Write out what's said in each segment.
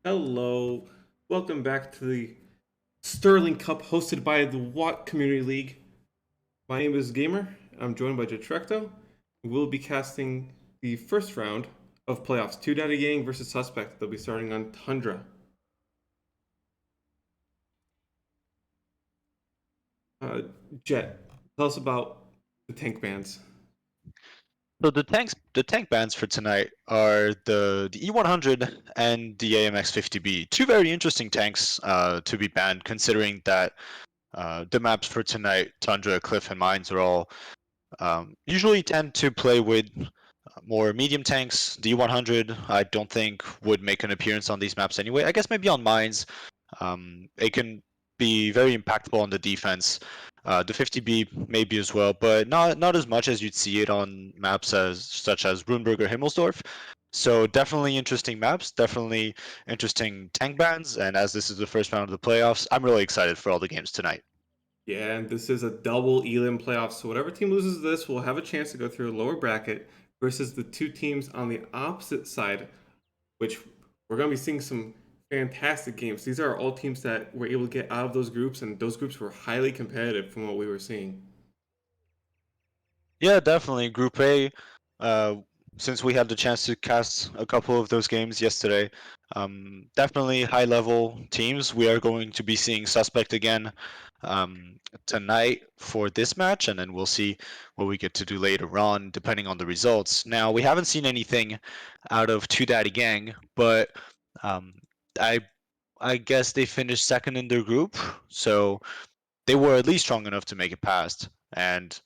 Hello, welcome back to the Sterling Cup hosted by the Watt Community League. My name is Gamer. I'm joined by Jetrecto. We'll be casting the first round of playoffs. Two Daddy Gang versus Suspect. They'll be starting on Tundra. Uh, Jet, tell us about the tank bands. So the tank bans for tonight are the E100 and the AMX 50B. Two very interesting tanks to be banned, considering that the maps for tonight, Tundra, Cliff, and Mines, are all usually tend to play with more medium tanks. The E100, I don't think would make an appearance on these maps anyway. I guess maybe on Mines, it can be very impactful on the defense. The 50B maybe as well, but not as much as you'd see it on maps such as Runeberg or Himmelsdorf. So definitely interesting maps, definitely interesting tank bans, and as this is the first round of the playoffs, I'm really excited for all the games tonight. Yeah, and this is a double Elim playoff, so whatever team loses this will have a chance to go through a lower bracket versus the two teams on the opposite side, which we're going to be seeing some fantastic games. These are all teams that were able to get out of those groups, and those groups were highly competitive from what we were seeing. Yeah, definitely. Group A, uh, since we had the chance to cast a couple of those games yesterday, definitely high level teams. We are going to be seeing Suspect again tonight for this match, and then we'll see what we get to do later on, depending on the results. Now, we haven't seen anything out of Two Daddy Gang, but um, I I guess they finished second in their group, so they were at least strong enough to make it past. And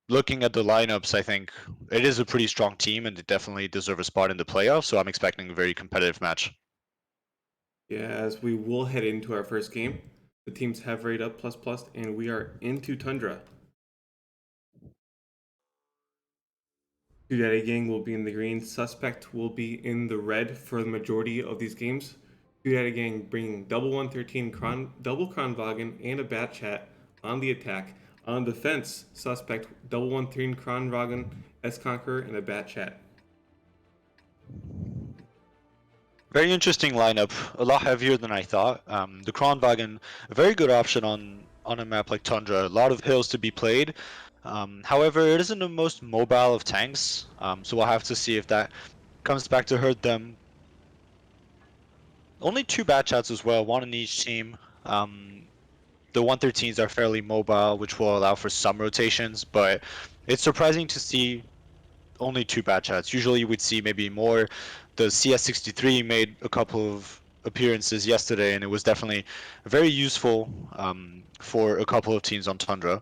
looking at the lineups, I think it is a pretty strong team and they definitely deserve a spot in the playoffs. So I'm expecting a very competitive match. Yeah, as we will head into our first game, the teams have rated up plus plus, and we are into Tundra. Two Daddy Gang will be in the green. Suspect will be in the red for the majority of these games. Two Daddy Gang bringing double 113 double Kronwagen and a Bat Chat on the attack. On defense, Suspect double 113 Kronwagen, S Conqueror, and a Bat Chat. Very interesting lineup, a lot heavier than I thought. The Kronwagen, a very good option on a map like Tundra. A lot of hills to be played. However, it isn't the most mobile of tanks, so we'll have to see if that comes back to hurt them. Only two bat chats as well, one in each team. The 113s are fairly mobile, which will allow for some rotations, but it's surprising to see only two bat chats. Usually you would see maybe more. The CS63 made a couple of appearances yesterday, and it was definitely very useful for a couple of teams on Tundra.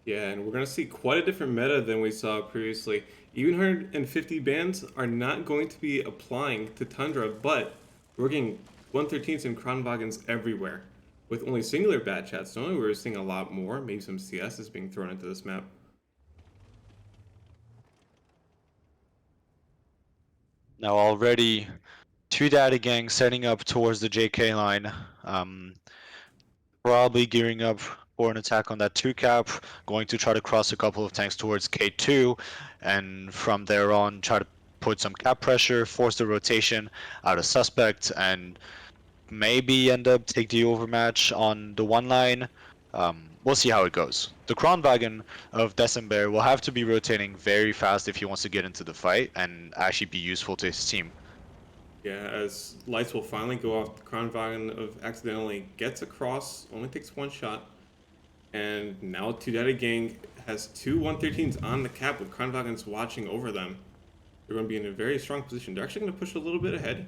Yeah, and we're going to see quite a different meta than we saw previously. Even 150 bands are not going to be applying to Tundra, but we're getting 113s and Kronwagens everywhere. With only singular bat chats, normally we're seeing a lot more. Maybe some CS is being thrown into this map. Now already, two data gangs setting up towards the JK line. Um, Probably gearing up for an attack on that 2 cap, going to try to cross a couple of tanks towards K2, and from there on try to put some cap pressure, force the rotation out of Suspect, and maybe end up take the overmatch on the one line. We'll see how it goes. The Kronwagen of December will have to be rotating very fast if he wants to get into the fight and actually be useful to his team. Yeah, as lights will finally go off, the Kronwagen of accidentally gets across, only takes one shot, and now Two Daddy Gang has two 113s on the cap with Kronwagens watching over them. They're going to be in a very strong position. They're actually going to push a little bit ahead.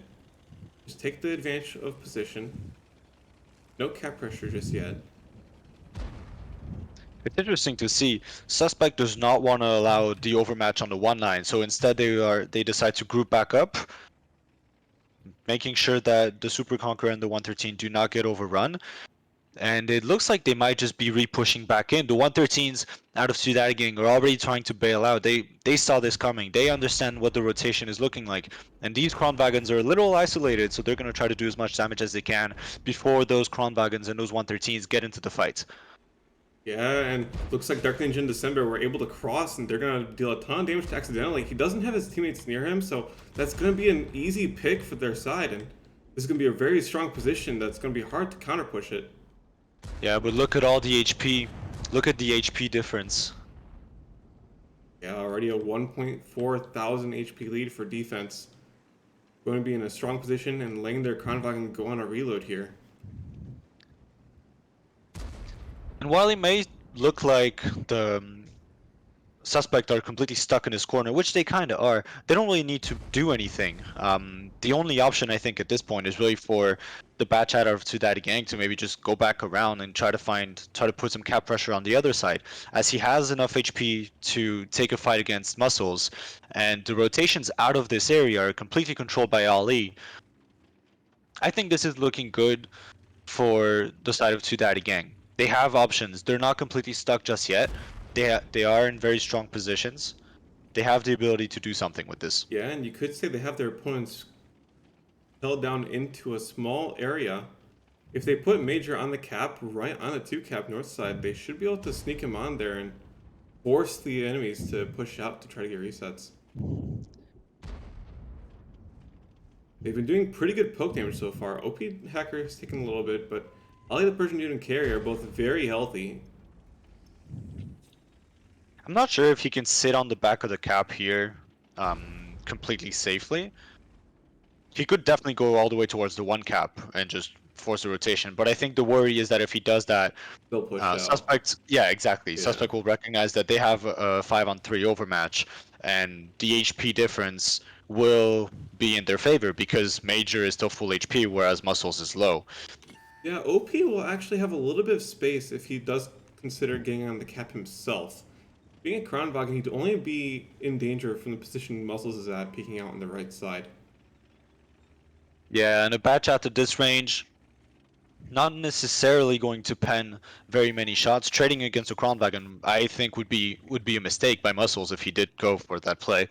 Just take the advantage of position. No cap pressure just yet. It's interesting to see. Suspect does not want to allow the overmatch on the one line, so instead they decide to group back up, making sure that the Super Conqueror and the 113 do not get overrun. And it looks like they might just be re-pushing back in. The 113s out of Ciudad Gang are already trying to bail out. They saw this coming. They understand what the rotation is looking like. And these Kronwagons are a little isolated, so they're going to try to do as much damage as they can before those Kronwagons and those 113s get into the fight. Yeah, and looks like Dark Ninja and December were able to cross, and they're gonna deal a ton of damage to accidentally. He doesn't have his teammates near him, so that's gonna be an easy pick for their side. And This is going to be a very strong position that's going to be hard to counter push it. Yeah, but look at all the HP. Look at the HP difference. Yeah, already a 1.4 thousand HP lead for defense. Going to be in a strong position and letting their Kranvagn go on a reload here. And while it may look like the suspect are completely stuck in his corner, which they kind of are, they don't really need to do anything. The only option I think at this point is really for the Bat Chat of To Daddy Gang to maybe just go back around and try to put some cap pressure on the other side, as he has enough HP to take a fight against Muscles, and the rotations out of this area are completely controlled by Ali. I think this is looking good for the side of To Daddy Gang. They have options. They're not completely stuck just yet. They are in very strong positions. They have the ability to do something with this. Yeah, and you could say they have their opponents held down into a small area. If they put Major on the cap, right on the 2 cap north side, they should be able to sneak him on there and force the enemies to push out to try to get resets. They've been doing pretty good poke damage so far. OP Hacker has taken a little bit, but Ali the Persian Dude and Carry are both very healthy. I'm not sure if he can sit on the back of the cap here completely safely. He could definitely go all the way towards the 1 cap and just force a rotation, but I think the worry is that if he does that, They'll push out. Suspect, yeah, exactly. Yeah. Suspect will recognize that they have a 5-on-3 overmatch, and the HP difference will be in their favor because Major is still full HP, whereas Muscles is low. Yeah, OP will actually have a little bit of space if he does consider getting on the cap himself. Being a Kranvagn, he'd only be in danger from the position Muscles is at, peeking out on the right side. Yeah, and a Bat Chat at this range, not necessarily going to pen very many shots. Trading against a Kronwagen, I think would be a mistake by Muscles if he did go for that play.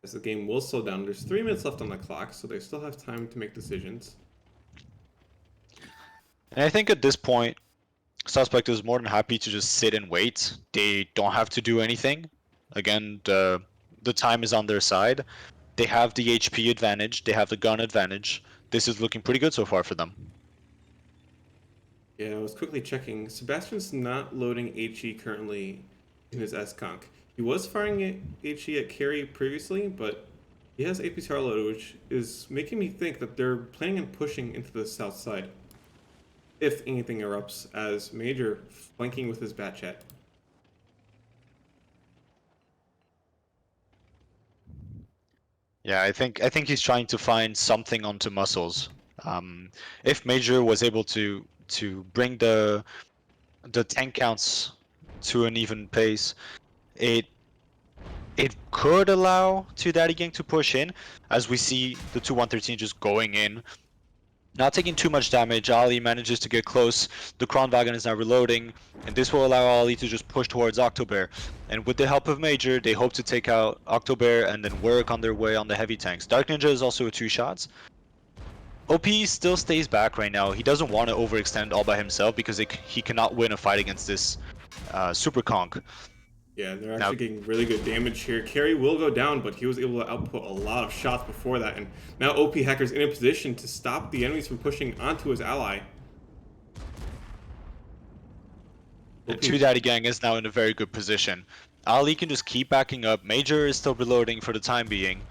As the game will slow down, there's 3 minutes left on the clock, so they still have time to make decisions. And I think at this point, Suspect is more than happy to just sit and wait. They don't have to do anything. Again, the time is on their side. They have the HP advantage. They have the gun advantage. This is looking pretty good so far for them. Yeah, I was quickly checking. Sebastian's not loading HE currently in his S-Conk. He was firing HE at carry previously, but he has APCR loaded, which is making me think that they're planning on pushing into the south side. If anything erupts, as Major flanking with his Bat Chat. Yeah, I think he's trying to find something onto Muscles. If Major was able to bring the tank counts to an even pace, it could allow To Daddy Gang to push in, as we see the 2-1-13 just going in, not taking too much damage. Ali manages to get close. The Kronwagen is now reloading, and this will allow Ali to just push towards Octobear. And with the help of Major, they hope to take out Octobear and then work on their way on the heavy tanks. Dark Ninja is also a 2 shots. OP still stays back right now. He doesn't want to overextend all by himself because he cannot win a fight against this Super Conk. Yeah, they're actually getting really good damage here. Carry will go down, but he was able to output a lot of shots before that. And now OP Hacker's in a position to stop the enemies from pushing onto his ally. And To Daddy Gang is now in a very good position. Ali can just keep backing up. Major is still reloading for the time being.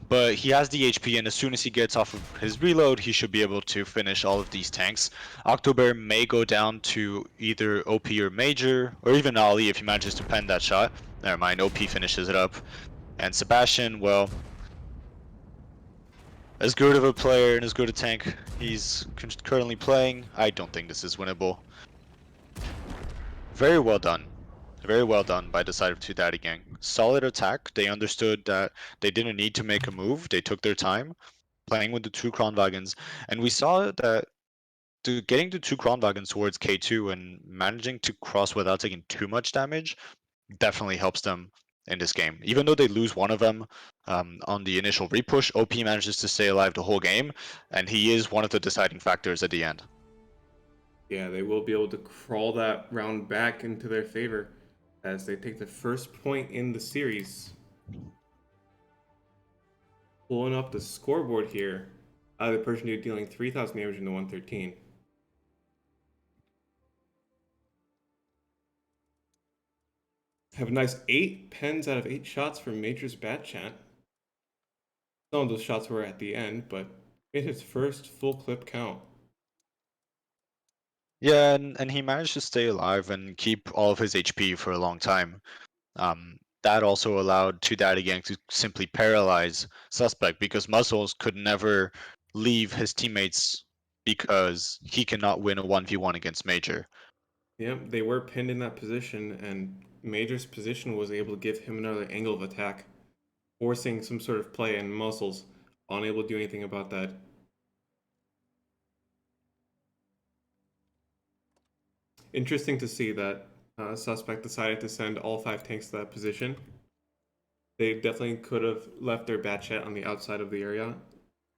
But he has the HP, and as soon as he gets off of his reload, he should be able to finish all of these tanks. Octobear may go down to either OP or Major, or even Ali if he manages to pen that shot. Never mind, OP finishes it up. And Sebastian, well, as good of a player and as good a tank he's currently playing, I don't think this is winnable. Very well done. Very well done by the side of To Daddy Gang. Solid attack. They understood that they didn't need to make a move. They took their time playing with the 2 Kronwagens. And we saw that getting the 2 Kronwagens towards K2 and managing to cross without taking too much damage definitely helps them in this game. Even though they lose one of them on the initial repush, OP manages to stay alive the whole game, and he is one of the deciding factors at the end. Yeah, they will be able to crawl that round back into their favor. as they take the first point in the series. Pulling up the scoreboard here, the Persian dude dealing 3,000 damage into 113. Have a nice 8 pens out of 8 shots from Major's Bat Chat. Some of those shots were at the end, but made his first full clip count. Yeah, and he managed to stay alive and keep all of his HP for a long time. That also allowed Two Daddy Gang to simply paralyze Suspect because Muscles could never leave his teammates because he cannot win a 1v1 against Major. Yep, they were pinned in that position, and Major's position was able to give him another angle of attack, forcing some sort of play, and Muscles unable to do anything about that. Interesting to see that Suspect decided to send all 5 tanks to that position. They definitely could have left their Batchat on the outside of the area,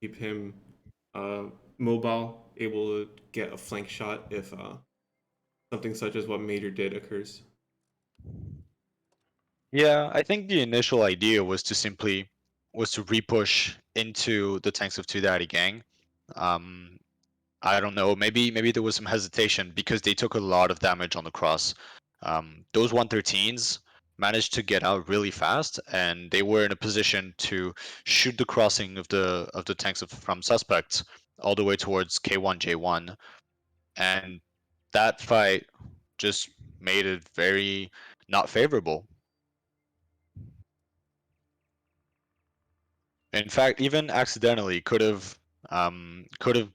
keep him mobile, able to get a flank shot if something such as what Major did occurs. Yeah, I think the initial idea was to repush into the tanks of Two Daddy Gang. I don't know, maybe there was some hesitation because they took a lot of damage on the cross. Those 113s managed to get out really fast, and they were in a position to shoot the crossing of the tanks from suspects all the way towards K1 J1, and that fight just made it very not favorable. In fact, even accidentally could have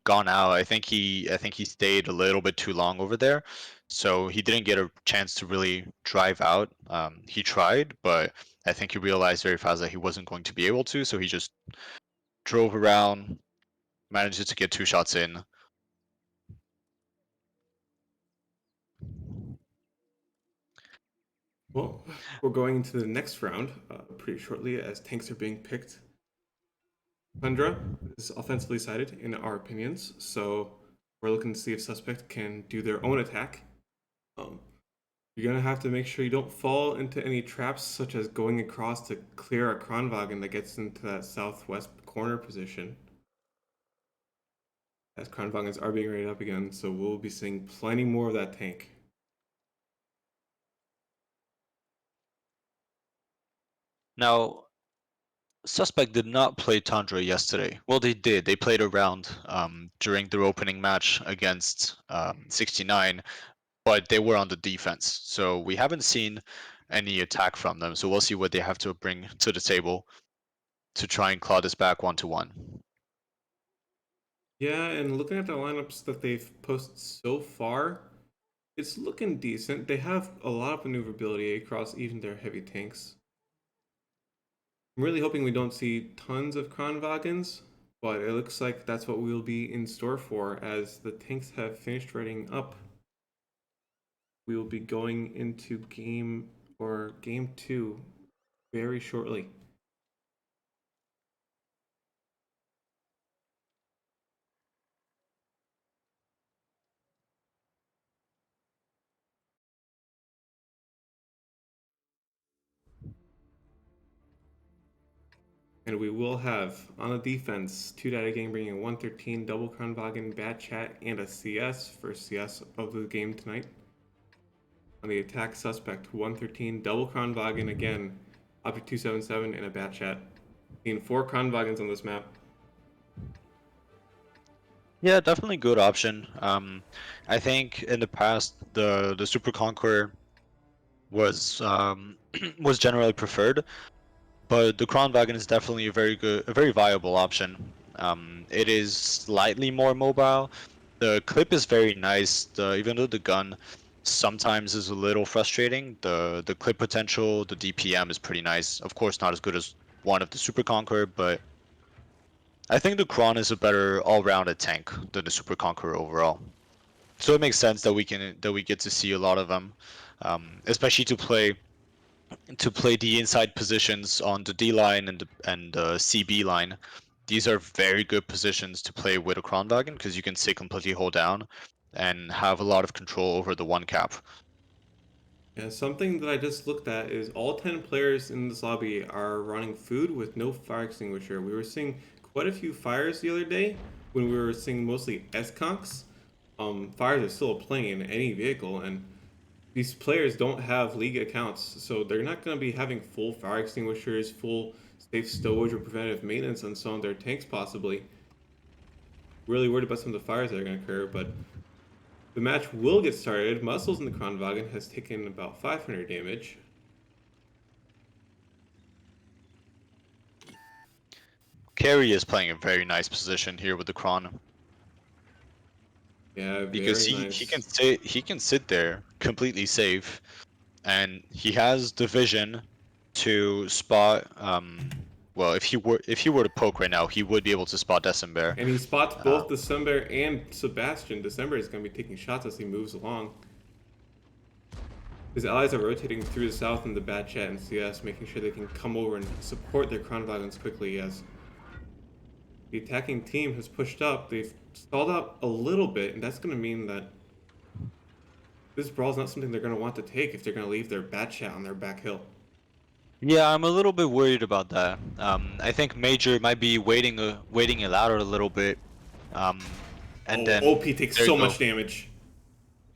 gone out. I think he stayed a little bit too long over there, so he didn't get a chance to really drive out. He tried, but I think he realized very fast that he wasn't going to be able to, so he just drove around, managed to get 2 shots in. Well, we're going into the next round pretty shortly as tanks are being picked. Tundra is offensively sided in our opinions, so we're looking to see if Suspect can do their own attack. Um, you're gonna have to make sure you don't fall into any traps, such as going across to clear a Kronwagen that gets into that southwest corner position. As Kronwagens are being rated up again, so we'll be seeing plenty more of that tank. Now, Suspect did not play Tundra yesterday. Well, they did. They played a round during their opening match against 69, but they were on the defense. So we haven't seen any attack from them. So we'll see what they have to bring to the table to try and claw this back 1-1. Yeah, and looking at the lineups that they've posted so far, it's looking decent. They have a lot of maneuverability across even their heavy tanks. I'm really hoping we don't see tons of Kronwagens, but it looks like that's what we'll be in store for as the tanks have finished rating up. We will be going into game 2 very shortly. And we will have on the defense, Two Data Gang bringing a 113 double Kronwagen, Bat Chat, and a CS, first CS of the game tonight. On the attack, Suspect 113 double Kronwagen again, Object 277, and a Bat Chat. Seeing 4 Kronwagens on this map. Yeah, definitely good option. I think in the past the Super Conqueror was was generally preferred, but the Kronwagen is definitely a very viable option. It is slightly more mobile. The clip is very nice. Even though the gun sometimes is a little frustrating, the clip potential, the DPM is pretty nice. Of course, not as good as one of the Super Conqueror, but I think the Kron is a better all-rounded tank than the Super Conqueror overall. So it makes sense that we get to see a lot of them, especially to play the inside positions on the D line and the CB line. These are very good positions to play with a Kronwagen because you can stay completely hold down and have a lot of control over the one cap. And something that I just looked at is all 10 players in this lobby are running food with no fire extinguisher. We were seeing quite a few fires the other day when we were seeing mostly S-conks. Fires are still playing in any vehicle, and these players don't have league accounts, so they're not going to be having full fire extinguishers, full safe stowage or preventative maintenance on some of their tanks possibly. Really worried about some of the fires that are going to occur, but the match will get started. Muscles in the Kranwagen has taken about 500 damage. Carry is playing a very nice position here with the Kron Yeah, because very nice. he can sit there completely safe, and he has the vision to spot. Well, if he were to poke right now, he would be able to spot December. And he spots Uh, both December and Sebastian. December is going to be taking shots as he moves along. His allies are rotating through the south in the Bad Chat and CS, making sure they can come over and support their Kranwagens quickly as the attacking team has pushed up. They've stalled out a little bit, and that's going to mean that this brawl is not something they're going to want to take if they're going to leave their Bad Chat on their back hill. yeah, I'm a little bit worried about that. I think Major might be waiting it out a little bit. And Oh, then OP takes there you so go. much damage.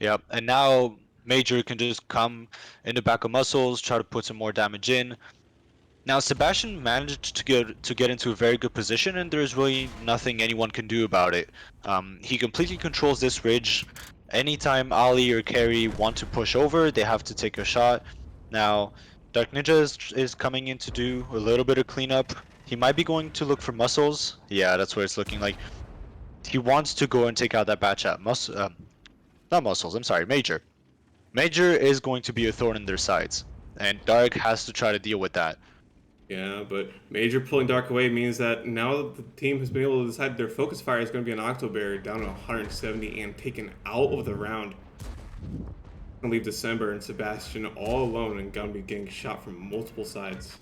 Yep. And now Major can just come in the back of muscles, try to put some more damage in. Now Sebastian managed to get into a very good position, and there's really nothing anyone can do about it. He completely controls this ridge. Anytime Ali or Carry want to push over, they have to take a shot. Now Dark Ninja is coming in to do a little bit of cleanup. He might be going to look for muscles. Yeah, that's what it's looking like. He wants to go and take out that batch at not muscles. I'm sorry, Major. Major is going to be a thorn in their sides, and Dark has to try to deal with that. Yeah, but Major pulling Dark away means that now that the team has been able to decide their focus fire is going to be an Octobear down to 170 and taken out of the round. Gonna leave December and Sebastian all alone and gonna be getting shot from multiple sides.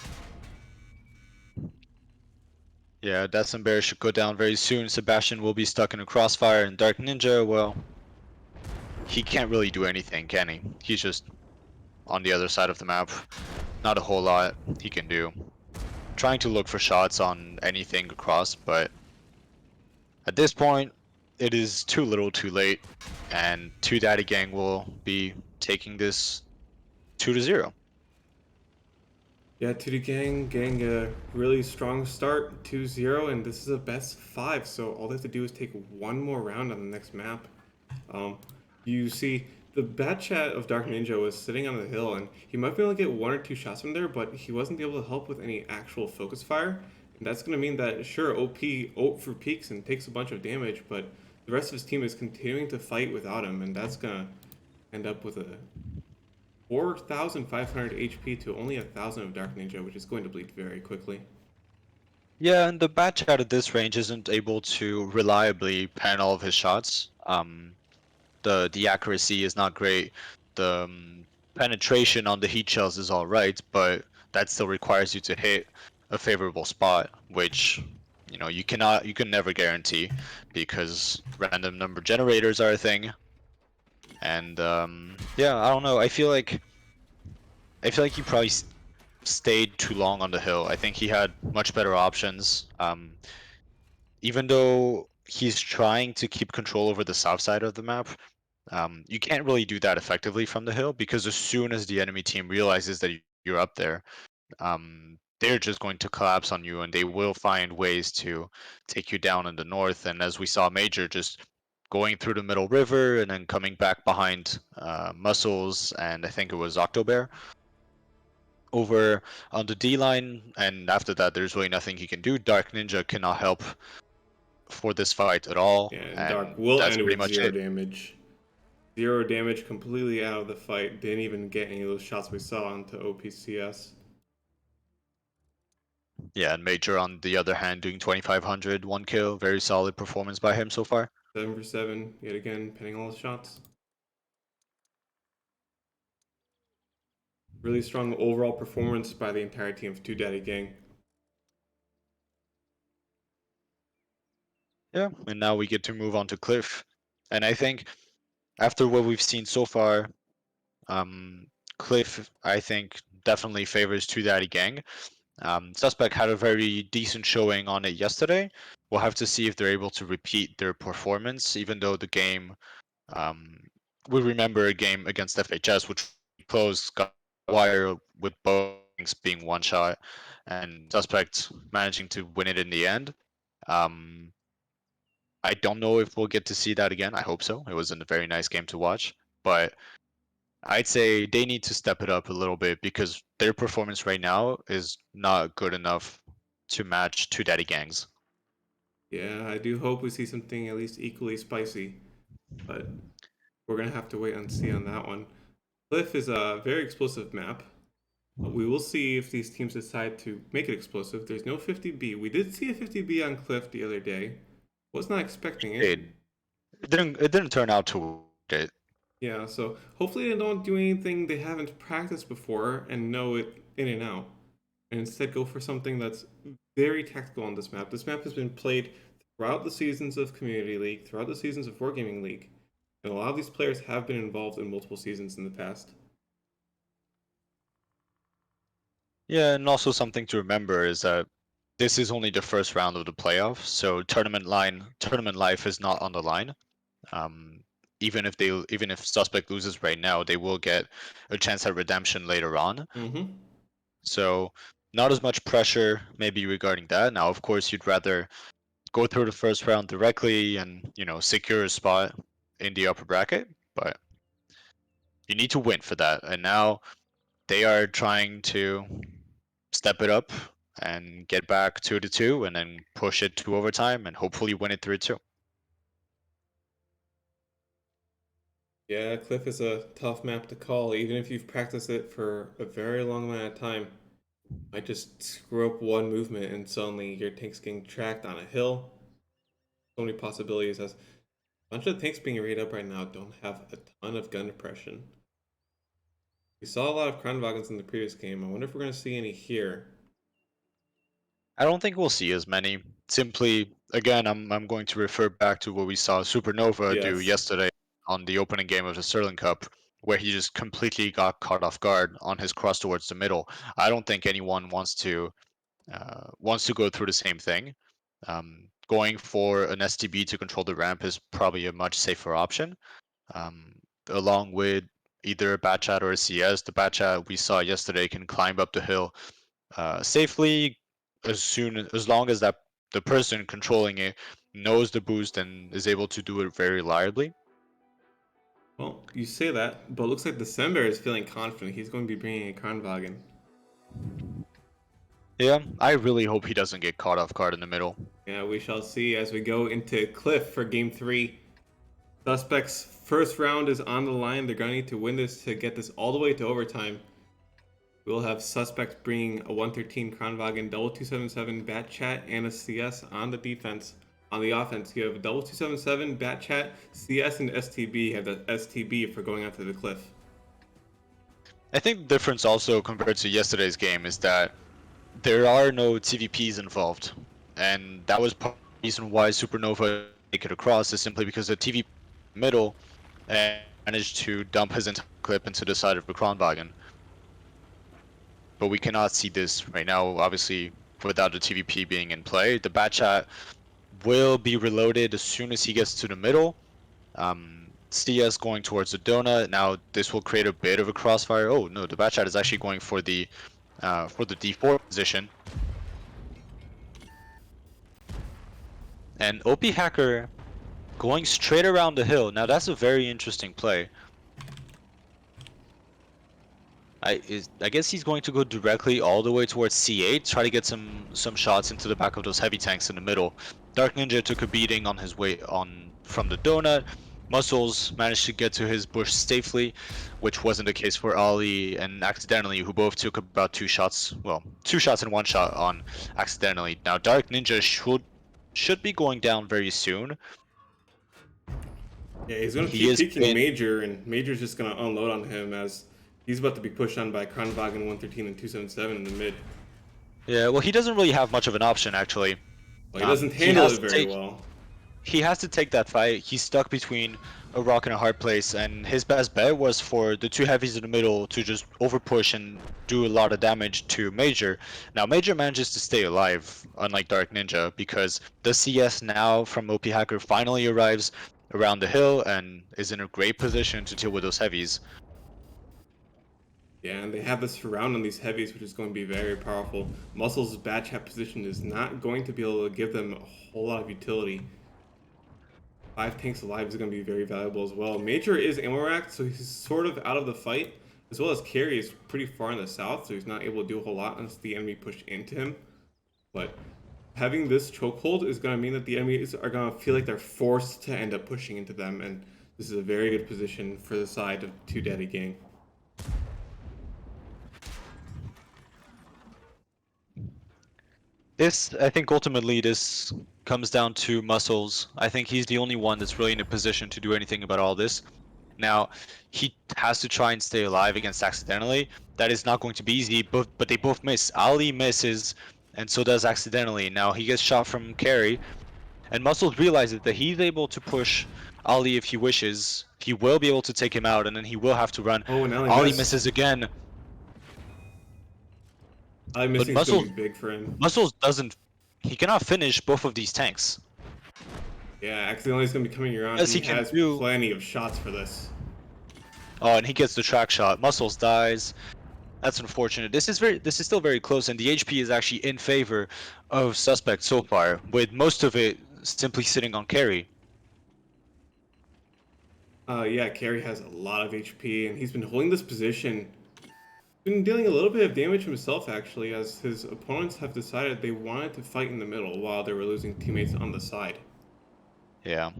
Yeah, Bear should go down very soon. Sebastian will be stuck in a crossfire, and Dark Ninja, well, he can't really do anything, can he? He's just on the other side of the map. Not a whole lot he can do. Trying to look for shots on anything across, but at this point, it is too little too late, and Two Daddy Gang will be taking this 2-0. Yeah, 2D Gang getting a really strong start, 2-0, and this is a best 5, so all they have to do is take one more round on the next map. You see, the Bat Chat of Dark Ninja was sitting on the hill, and he might be able to get one or two shots from there, but he wasn't able to help with any actual focus fire. And that's going to mean that, sure, OP ult for peaks and takes a bunch of damage, but the rest of his team is continuing to fight without him, and that's going to end up with a 4,500 HP to only 1,000 of Dark Ninja, which is going to bleed very quickly. Yeah, and the Bat Chat at this range isn't able to reliably pan all of his shots. The accuracy is not great. The penetration on the heat shells is all right, but that still requires you to hit a favorable spot, which you can never guarantee because random number generators are a thing. And yeah, I don't know. I feel like he probably stayed too long on the hill. I think he had much better options. Even though he's trying to keep control over the south side of the map, you can't really do that effectively from the hill because as soon as the enemy team realizes that you're up there, they're just going to collapse on you and they will find ways to take you down in the north. And as we saw, Major just going through the middle river and then coming back behind Muscles and I think it was Octobear over on the D line. And after that, there's really nothing he can do. Dark Ninja cannot help for this fight at all, Yeah, and Dark and will that's end pretty with much zero it. damage. Zero damage completely out of the fight. Didn't even get any of those shots we saw onto OPCS. Yeah, and Major on the other hand doing 2500, 1 kill, very solid performance by him so far. 7 for 7, yet again, pinning all his shots. Really strong overall performance by the entire team of Two Daddy Gang. Yeah, and now we get to move on to Cliff. And I think after what we've seen so far, um, Cliff, I think, definitely favors Two Daddy Gang. Suspect had a very decent showing on it yesterday. We'll have to see if they're able to repeat their performance, even though the game, um, we remember a game against FHS, which closed, got wire with both things being one shot, and Suspect managing to win it in the end. Um, I don't know if we'll get to see that again. I hope so. It was a very nice game to watch, but I'd say they need to step it up a little bit because their performance right now is not good enough to match Two Daddy Gangs. Yeah, I do hope we see something at least equally spicy, but we're gonna have to wait and see on that one. Cliff is a very explosive map. We will see if these teams decide to make it explosive. There's no 50B. We did see a 50B on Cliff the other day. Was not expecting it. It didn't turn out to it. Yeah, so hopefully they don't do anything they haven't practiced before and know it in and out. And instead go for something that's very tactical on this map. This map has been played throughout the seasons of Community League, throughout the seasons of Wargaming League. And a lot of these players have been involved in multiple seasons in the past. Yeah, and also something to remember is that this is only the first round of the playoffs, so tournament life is not on the line. Um, even if Suspect loses right now, they will get a chance at redemption later on. Mm-hmm. So not as much pressure maybe regarding that. Now, of course, you'd rather go through the first round directly and secure a spot in the upper bracket, but you need to win for that. And now they are trying to step it up and get back 2-2 and then push it to overtime and hopefully win it 3-2. Yeah, Cliff is a tough map to call, even if you've practiced it for a very long amount of time. Might just screw up one movement and suddenly your tank's getting tracked on a hill. So many possibilities as a bunch of tanks being raided up right now don't have a ton of gun depression. We saw a lot of Kranwagens in the previous game. I wonder if we're going to see any here. I don't think we'll see as many. Simply, again, I'm going to refer back to what we saw Supernova do Yes. yesterday on the opening game of the Sterling Cup, where he just completely got caught off guard on his cross towards the middle. I don't think anyone wants to go through the same thing. Going for an STB to control the ramp is probably a much safer option. Along with either a Batchat or a CS, the Batchat we saw yesterday can climb up the hill safely as long as the person controlling it knows the boost and is able to do it very reliably. Well, you say that, but it looks like December is feeling confident. He's going to be bringing a Kranwagen. Yeah, I really hope he doesn't get caught off guard in the middle. Yeah, we shall see as we go into Cliff for Game 3. Suspects' first round is on the line. They're going to need to win this to get this all the way to overtime. We'll have Suspects bringing a 113 Kranwagen, double 277 Batchat, and a CS on the defense. On the offense, you have a double 277 Batchat, CS, and STB. You have the STB for going after the Cliff. I think the difference also compared to yesterday's game is that there are no TVPs involved, and that was part of the reason why Supernova make it across is simply because the TV middle managed to dump his entire clip into the side of the Kranwagen. But we cannot see this right now, obviously, without the TVP being in play. The Batchat will be reloaded as soon as he gets to the middle. CS going towards the donut. Now this will create a bit of a crossfire. Oh no, the Batchat is actually going for the D4 position. And OP Hacker going straight around the hill. Now that's a very interesting play. I guess he's going to go directly all the way towards C8, try to get some shots into the back of those heavy tanks in the middle. Dark Ninja took a beating on his way on from the donut. Muscles managed to get to his bush safely, which wasn't the case for Ali and Accidentally, who both took about 2 shots. Well, 2 shots and 1 shot on Accidentally. Now Dark Ninja should be going down very soon. Yeah, he's going to keep peeking Major, and Major's just going to unload on him as he's about to be pushed on by Kranwagen 113 and 277 in the mid. Yeah, well, he doesn't really have much of an option, actually. Well, he doesn't handle it very well. He has to take that fight. He's stuck between a rock and a hard place, and his best bet was for the two heavies in the middle to just overpush and do a lot of damage to Major. Now Major manages to stay alive, unlike Dark Ninja, because the CS now from OP Hacker finally arrives around the hill and is in a great position to deal with those heavies. Yeah, and they have the surround on these heavies, which is going to be very powerful. Muscle's bad chat position is not going to be able to give them a whole lot of utility. 5 tanks alive is going to be very valuable as well. Major is ammo racked, so he's sort of out of the fight, as well as Carry is pretty far in the south, so he's not able to do a whole lot unless the enemy push into him. But having this chokehold is going to mean that the enemies are going to feel like they're forced to end up pushing into them, and this is a very good position for the side of Two Daddy Gang. I think ultimately this comes down to Muscles. I think he's the only one that's really in a position to do anything about all this. Now, he has to try and stay alive against Accidentally. That is not going to be easy, but they both miss. Ali misses, and so does Accidentally. Now, he gets shot from Carry, and Muscles realizes that he's able to push Ali if he wishes. He will be able to take him out, and then he will have to run. Oh, and Ali Ali missed. misses again, Ali but missing is going to be big for him. Muscles doesn't. He cannot finish both of these tanks. Yeah, Accidentally is going to be coming around. As He he can has do. plenty of shots for this. Oh, and he gets the track shot. Muscles dies. That's unfortunate. This is still very close, and the HP is actually in favor of Suspect so far, with most of it simply sitting on Carry. Yeah, Carry has a lot of HP, and he's been holding this position. Been dealing a little bit of damage himself, actually, as his opponents have decided they wanted to fight in the middle while they were losing teammates on the side. Yeah.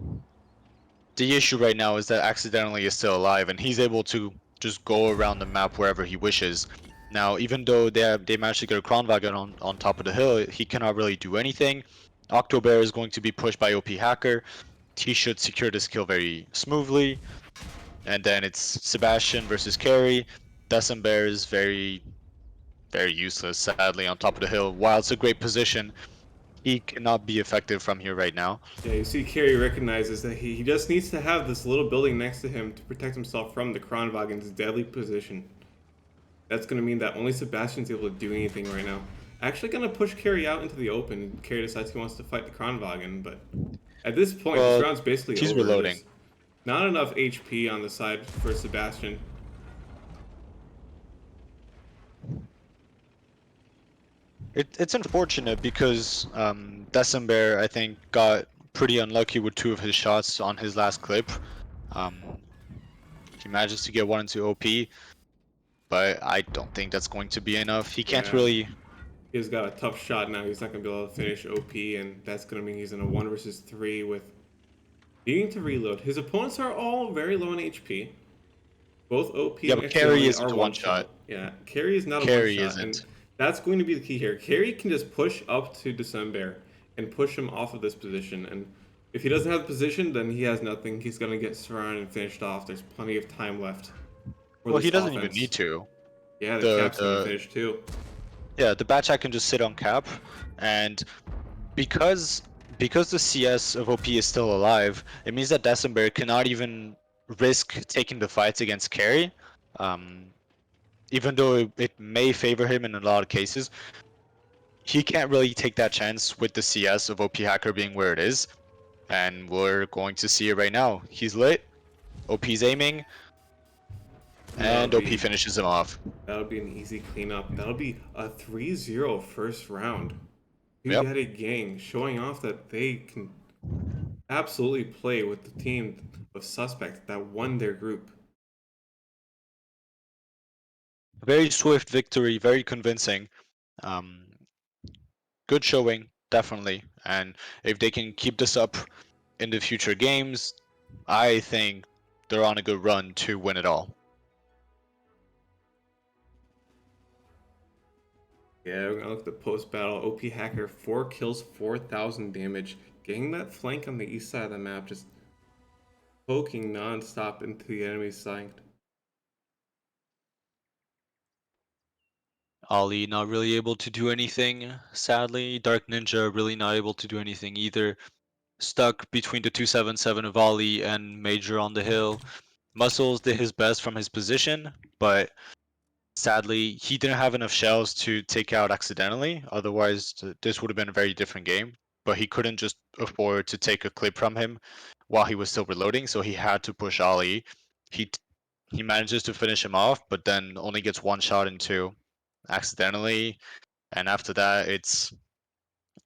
The issue right now is that Accidentally is still alive, and he's able to just go around the map wherever he wishes. Now, even though they managed to get a Kronwagen on top of the hill, he cannot really do anything. Octobear is going to be pushed by OP Hacker. He should secure this kill very smoothly. And then it's Sebastian versus Carry. December is very, very useless, sadly, on top of the hill. While it's a great position, he cannot be effective from here right now. Yeah, you see Carey recognizes that he just needs to have this little building next to him to protect himself from the Kronwagen's deadly position. That's going to mean that only Sebastian's able to do anything right now. Actually going to push Carey out into the open. Carey decides he wants to fight the Kronwagen, but at this point, this Well, round's basically he's over. reloading. There's not enough HP on the side for Sebastian. It's unfortunate because December, I think, got pretty unlucky with 2 of his shots on his last clip. He manages to get 1 into OP, but I don't think that's going to be enough. He can't Yeah. really. He's got a tough shot now. He's not going to be able to finish OP, and that's going to mean he's in a 1 versus 3 with needing to reload. His opponents are all very low in HP. Both OP Yeah, and but Carry Accidentally isn't are a one one-shot. shot. Yeah, Carry is not a Carry one shot, and isn't. that's going to be the key here. Carry can just push up to December and push him off of this position, and if he doesn't have the position, then he has nothing. He's gonna get surrounded and finished off. There's plenty of time left for Well, this he doesn't offense. even need to. Yeah, the The cap's gonna be the finished too. Yeah, the Batchat can just sit on cap, and because the CS of OP is still alive, it means that December cannot even risk taking the fights against Carry, um, even though it may favor him in a lot of cases. He can't really take that chance with the CS of OP Hacker being where it is, and we're going to see it right now. He's lit, OP's aiming, And that'll and OP be finishes him off. that'll be an easy cleanup. That'll be a 3-0 first round. Two Yep. Daddy Gang showing off that they can absolutely play with the team of suspects that won their group. Very swift victory, very convincing. Um, Good showing, definitely. And if they can keep this up in the future games, I think they're on a good run to win it all. Yeah, we're gonna look at the post battle. OP Hacker, 4 kills, 4,000 damage. Getting that flank on the east side of the map, just poking non-stop into the enemy's side. Ali not really able to do anything, sadly. Dark Ninja really not able to do anything either. stuck between the 277 volley and Major on the hill. Muscles did his best from his position, but sadly, he didn't have enough shells to take out accidentally. Otherwise, this would have been a very different game. But he couldn't just afford to take a clip from him while he was still reloading, so he had to push Ali. He he manages to finish him off, but then only gets one shot into accidentally. And after that, it's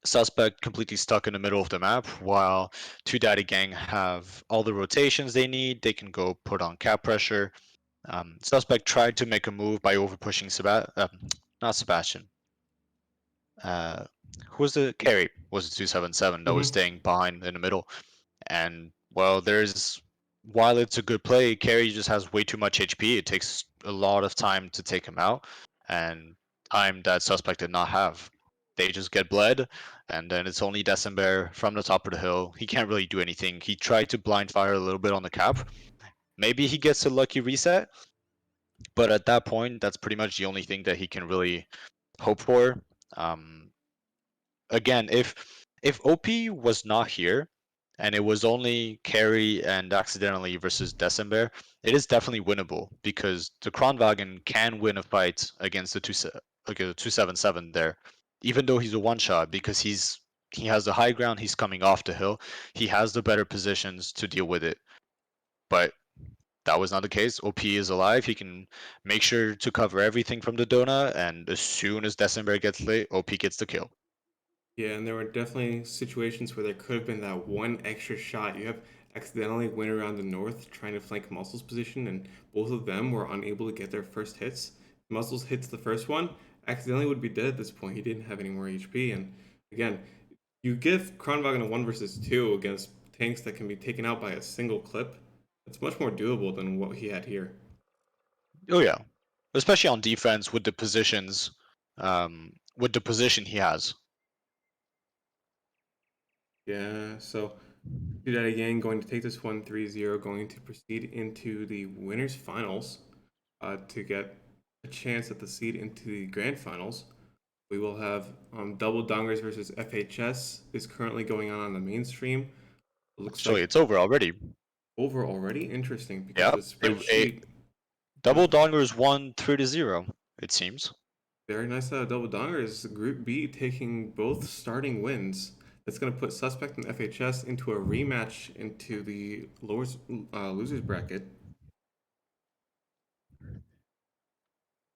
Suspect completely stuck in the middle of the map, while Two Daddy Gang have all the rotations they need. They can go put on cap pressure. Suspect tried to make a move by over pushing not Sebastian. Uh, who was the carry? Was it 277 that was Mm-hmm. staying behind in the middle? And well, while it's a good play, carry just has way too much HP. It takes a lot of time to take him out, and time that Suspect did not have. They just get bled, and then it's only December from the top of the hill. He can't really do anything. He tried to blind fire a little bit on the cap. Maybe he gets a lucky reset, but at that point, that's pretty much the only thing that he can really hope for. Um, Again, if OP was not here, and it was only carry and accidentally versus December, it is definitely winnable because the Kronwagen can win a fight against the 277 there, even though he's a one shot because he has the high ground. He's coming off the hill. He has the better positions to deal with it, but that was not the case. OP is alive. He can make sure to cover everything from the donut, and as soon as December gets lit, OP gets the kill. Yeah, and there were definitely situations where there could have been that one extra shot. You have accidentally went around the north trying to flank Muscles' position, and both of them were unable to get their first hits. Muscles hits the first one, accidentally would be dead at this point. He didn't have any more HP, and again, you give Kronwagen a 1 versus 2 against tanks that can be taken out by a single clip. It's much more doable than what he had here. Oh yeah, especially on defense with the position he has. Yeah, so do that again. Going to take this one 3-0. Going to proceed into the winners finals to get a chance at the seed into the grand finals. We will have Double Dongers versus FHS is currently going on the mainstream. It looks Actually, like it's over already. over already. Interesting because Yeah, the spreadsheet. Double Dongers won 3-0. It seems. Very nice out of Double Dongers. Group B taking both starting wins. That's going to put Suspect and FHS into a rematch into the losers bracket.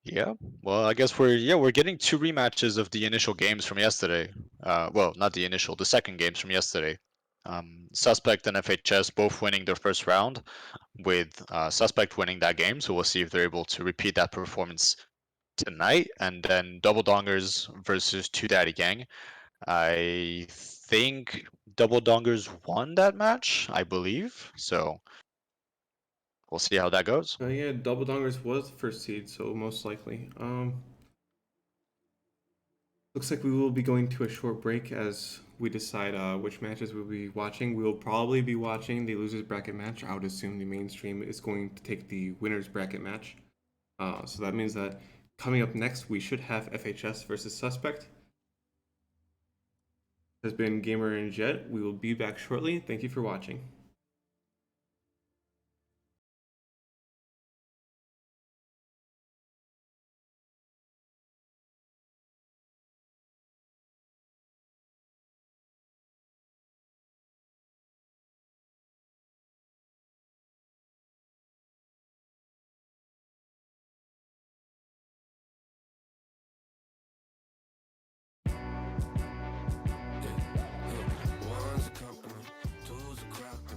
Yeah. Well, I guess we're getting two rematches of the initial games from yesterday. Well, not the initial, the second games from yesterday. Suspect and FHS both winning their first round, with Suspect winning that game. So we'll see if they're able to repeat that performance tonight. And then Double Dongers versus Two Daddy Gang. I think Double Dongers won that match, I believe. So we'll see how that goes. Yeah, Double Dongers was the first seed, so most likely. Looks like we will be going to a short break as we decide which matches we'll be watching. We will probably be watching the losers bracket match. I would assume the mainstream is going to take the winners bracket match. So that means that coming up next, we should have FHS versus Suspect. This has been Gamer and Jet. We will be back shortly. Thank you for watching. One's a compliment, two's a crowd.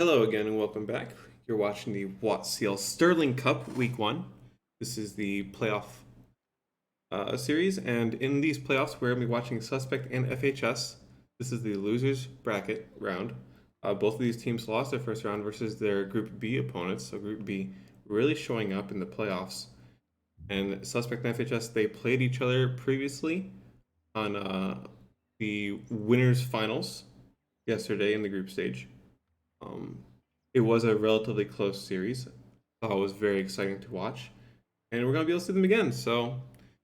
Hello again and welcome back. You're watching the WotCL Sterling Cup Week 1. This is the playoff series, and in these playoffs, we're going to be watching Suspect and FHS. This is the losers bracket round. Both of these teams lost their first round versus their Group B opponents, so Group B really showing up in the playoffs. And Suspect and FHS, they played each other previously on the winners finals yesterday in the group stage. Um, it was a relatively close series. It was very exciting to watch. And we're going to be able to see them again. So,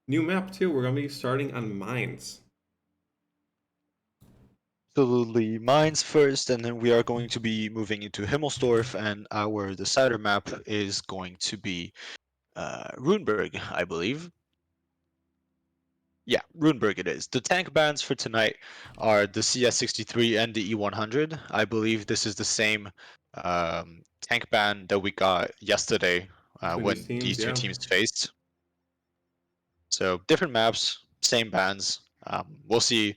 new map too. We're going to be starting on Mines. Absolutely, mines first, and then we are going to be moving into Himmelsdorf, and our decider map is going to be Runeberg, I believe. Yeah, Runeberg it is. The tank bans for tonight are the CS63 and the E100. I believe this is the same tank ban that we got yesterday Between these when teams, these two yeah. teams faced. So different maps, same bans. We'll see.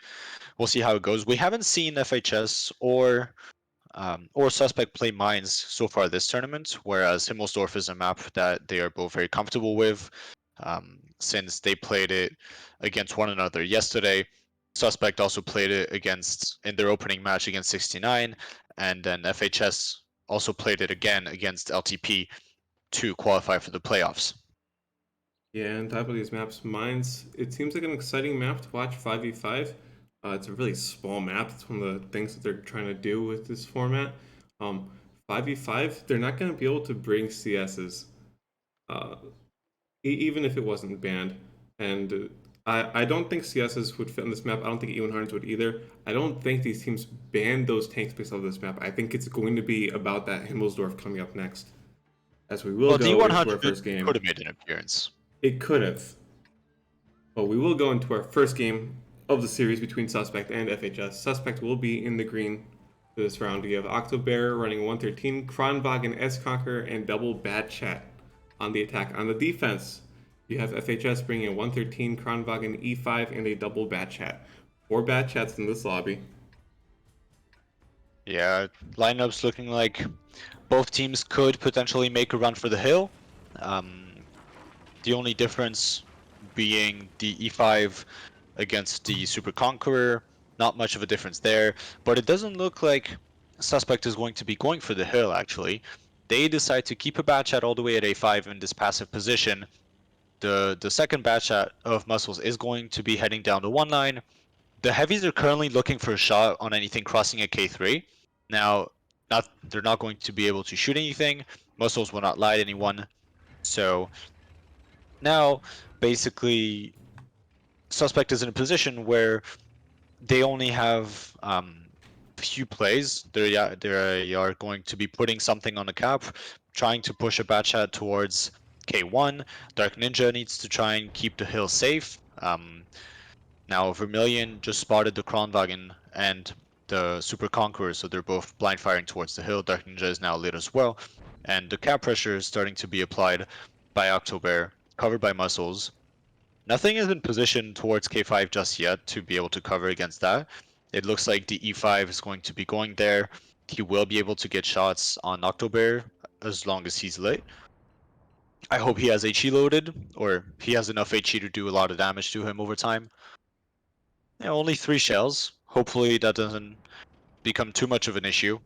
We'll see how it goes. We haven't seen FHS or Suspect play Mines so far this tournament, whereas Himmelsdorf is a map that they are both very comfortable with, since they played it against one another yesterday. Suspect also played it against in their opening match against 69, and then FHS also played it again against LTP to qualify for the playoffs. Yeah, on top of these maps, Mines, it seems like an exciting map to watch 5v5. It's a really small map. It's one of the things that they're trying to do with this format. Um, 5v5, they're not going to be able to bring CSs. Uh, even if it wasn't banned. And I don't think CSs would fit on this map. I don't think E100s would either. I don't think these teams banned those tanks based off this map. I think it's going to be about that Himmelsdorf coming up next, as we will Well, go into our D100 first game. could have made an appearance. It could have, but we will go into our first game of the series between Suspect and FHS. Suspect will be in the green for this round. We have Octobear running 113, Kronwagen, S-Conquer, and Double Bad Chat on the attack. On the defense, you have FHS bringing a 113, Kronwagen, E5, and a Double Bad Chat. 4 Bad Chats in this lobby. Yeah, lineups looking like both teams could potentially make a run for the hill. The only difference being the E5 against the Super Conqueror. Not much of a difference there, but it doesn't look like Suspect is going to be going for the hill, actually. They decide to keep a bad chat all the way at A5 in this passive position. The second bad chat of Muscles is going to be heading down the 1 line. The heavies are currently looking for a shot on anything crossing a K3. Now, they're not going to be able to shoot anything. Muscles will not light anyone. So now, basically, Suspect is in a position where they only have few plays. They are going to be putting something on the cap, trying to push a bad chat towards K1. Dark Ninja needs to try and keep the hill safe. Now Vermilion just spotted the Kronwagen and the Super Conqueror, so they're both blind firing towards the hill. Dark Ninja is now lit as well, and the cap pressure is starting to be applied by Octobear, covered by Muscles. Nothing is in position towards K5 just yet to be able to cover against that. It looks like the E5 is going to be going there. He will be able to get shots on Octobear as long as he's lit. I hope he has HE loaded, or he has enough HE to do a lot of damage to him over time. Yeah, only 3 shells. Hopefully that doesn't become too much of an issue.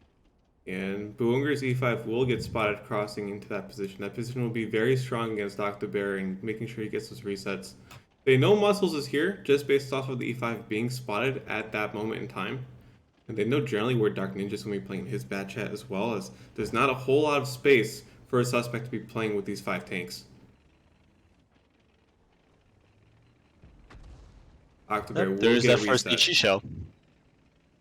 And Buunger's E5 will get spotted crossing into that position. That position will be very strong against Octobear and making sure he gets those resets. They know Muscles is here just based off of the E5 being spotted at that moment in time. And they know generally where Dark Ninja's going to be playing his bad chat as well, as there's not a whole lot of space for a suspect to be playing with these 5 tanks. Octobear will There's get that first reset. HE shell.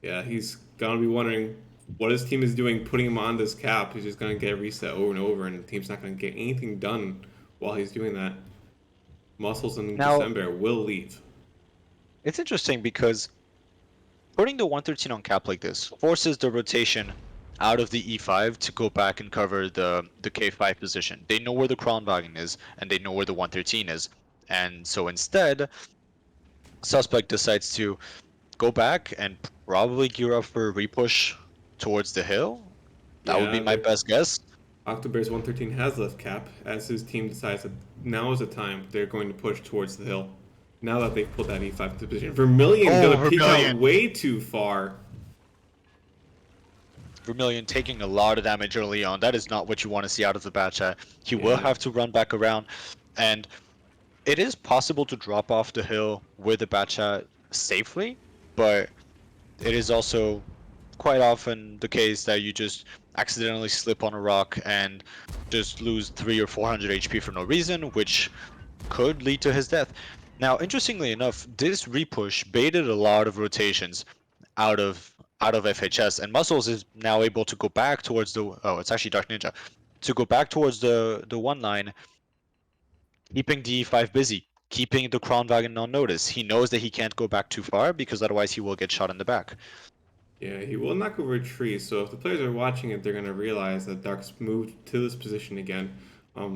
Yeah, he's gonna be wondering what his team is doing, putting him on this cap. He's just gonna get reset over and over, and the team's not gonna get anything done while he's doing that. Muscles and Now, December will leave. it's interesting because putting the 113 on cap like this forces the rotation out of the E5 to go back and cover the K5 position. They know where the Kronwagen is, and they know where the 113 is. And so instead, Suspect decides to go back and probably gear up for a repush towards the hill. That would be my best guess. Octobear's 113 has left cap as his team decides that now is the time they're going to push towards the hill. Now that they've pulled that E5 into position. Vermilion Oh, gonna peek out Vermilion. way too far. Vermilion taking a lot of damage early on. That is not what you want to see out of the Batchat. He will Yeah. have to run back around, and it is possible to drop off the hill with the Batchat safely, but it is also quite often the case that you just accidentally slip on a rock and just lose 300 or 400 HP for no reason, which could lead to his death. Now, interestingly enough, this repush baited a lot of rotations out of FHS, and Muscles is now able to go back towards the it's actually Dark Ninja to go back towards the one line, keeping DE5 busy, keeping the Kronwagen on notice. He knows that he can't go back too far because otherwise he will get shot in the back. Yeah, he will not go retreat, so if the players are watching it, they're going to realize that Dark's moved to this position again.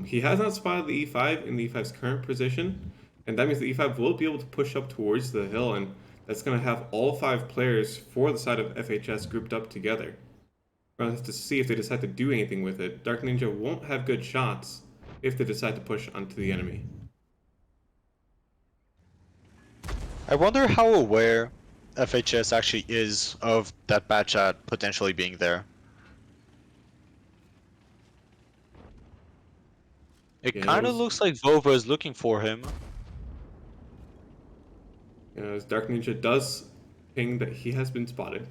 He has not spotted the E5 in the E5's current position, and that means the E5 will be able to push up towards the hill, and that's going to have all 5 players for the side of FHS grouped up together. We're going to have to see if they decide to do anything with it. Dark Ninja won't have good shots if they decide to push onto the enemy. I wonder how aware FHS actually is of that Batchat potentially being there. It Yeah, kind of looks like Vova is looking for him. As Dark Ninja does ping that he has been spotted.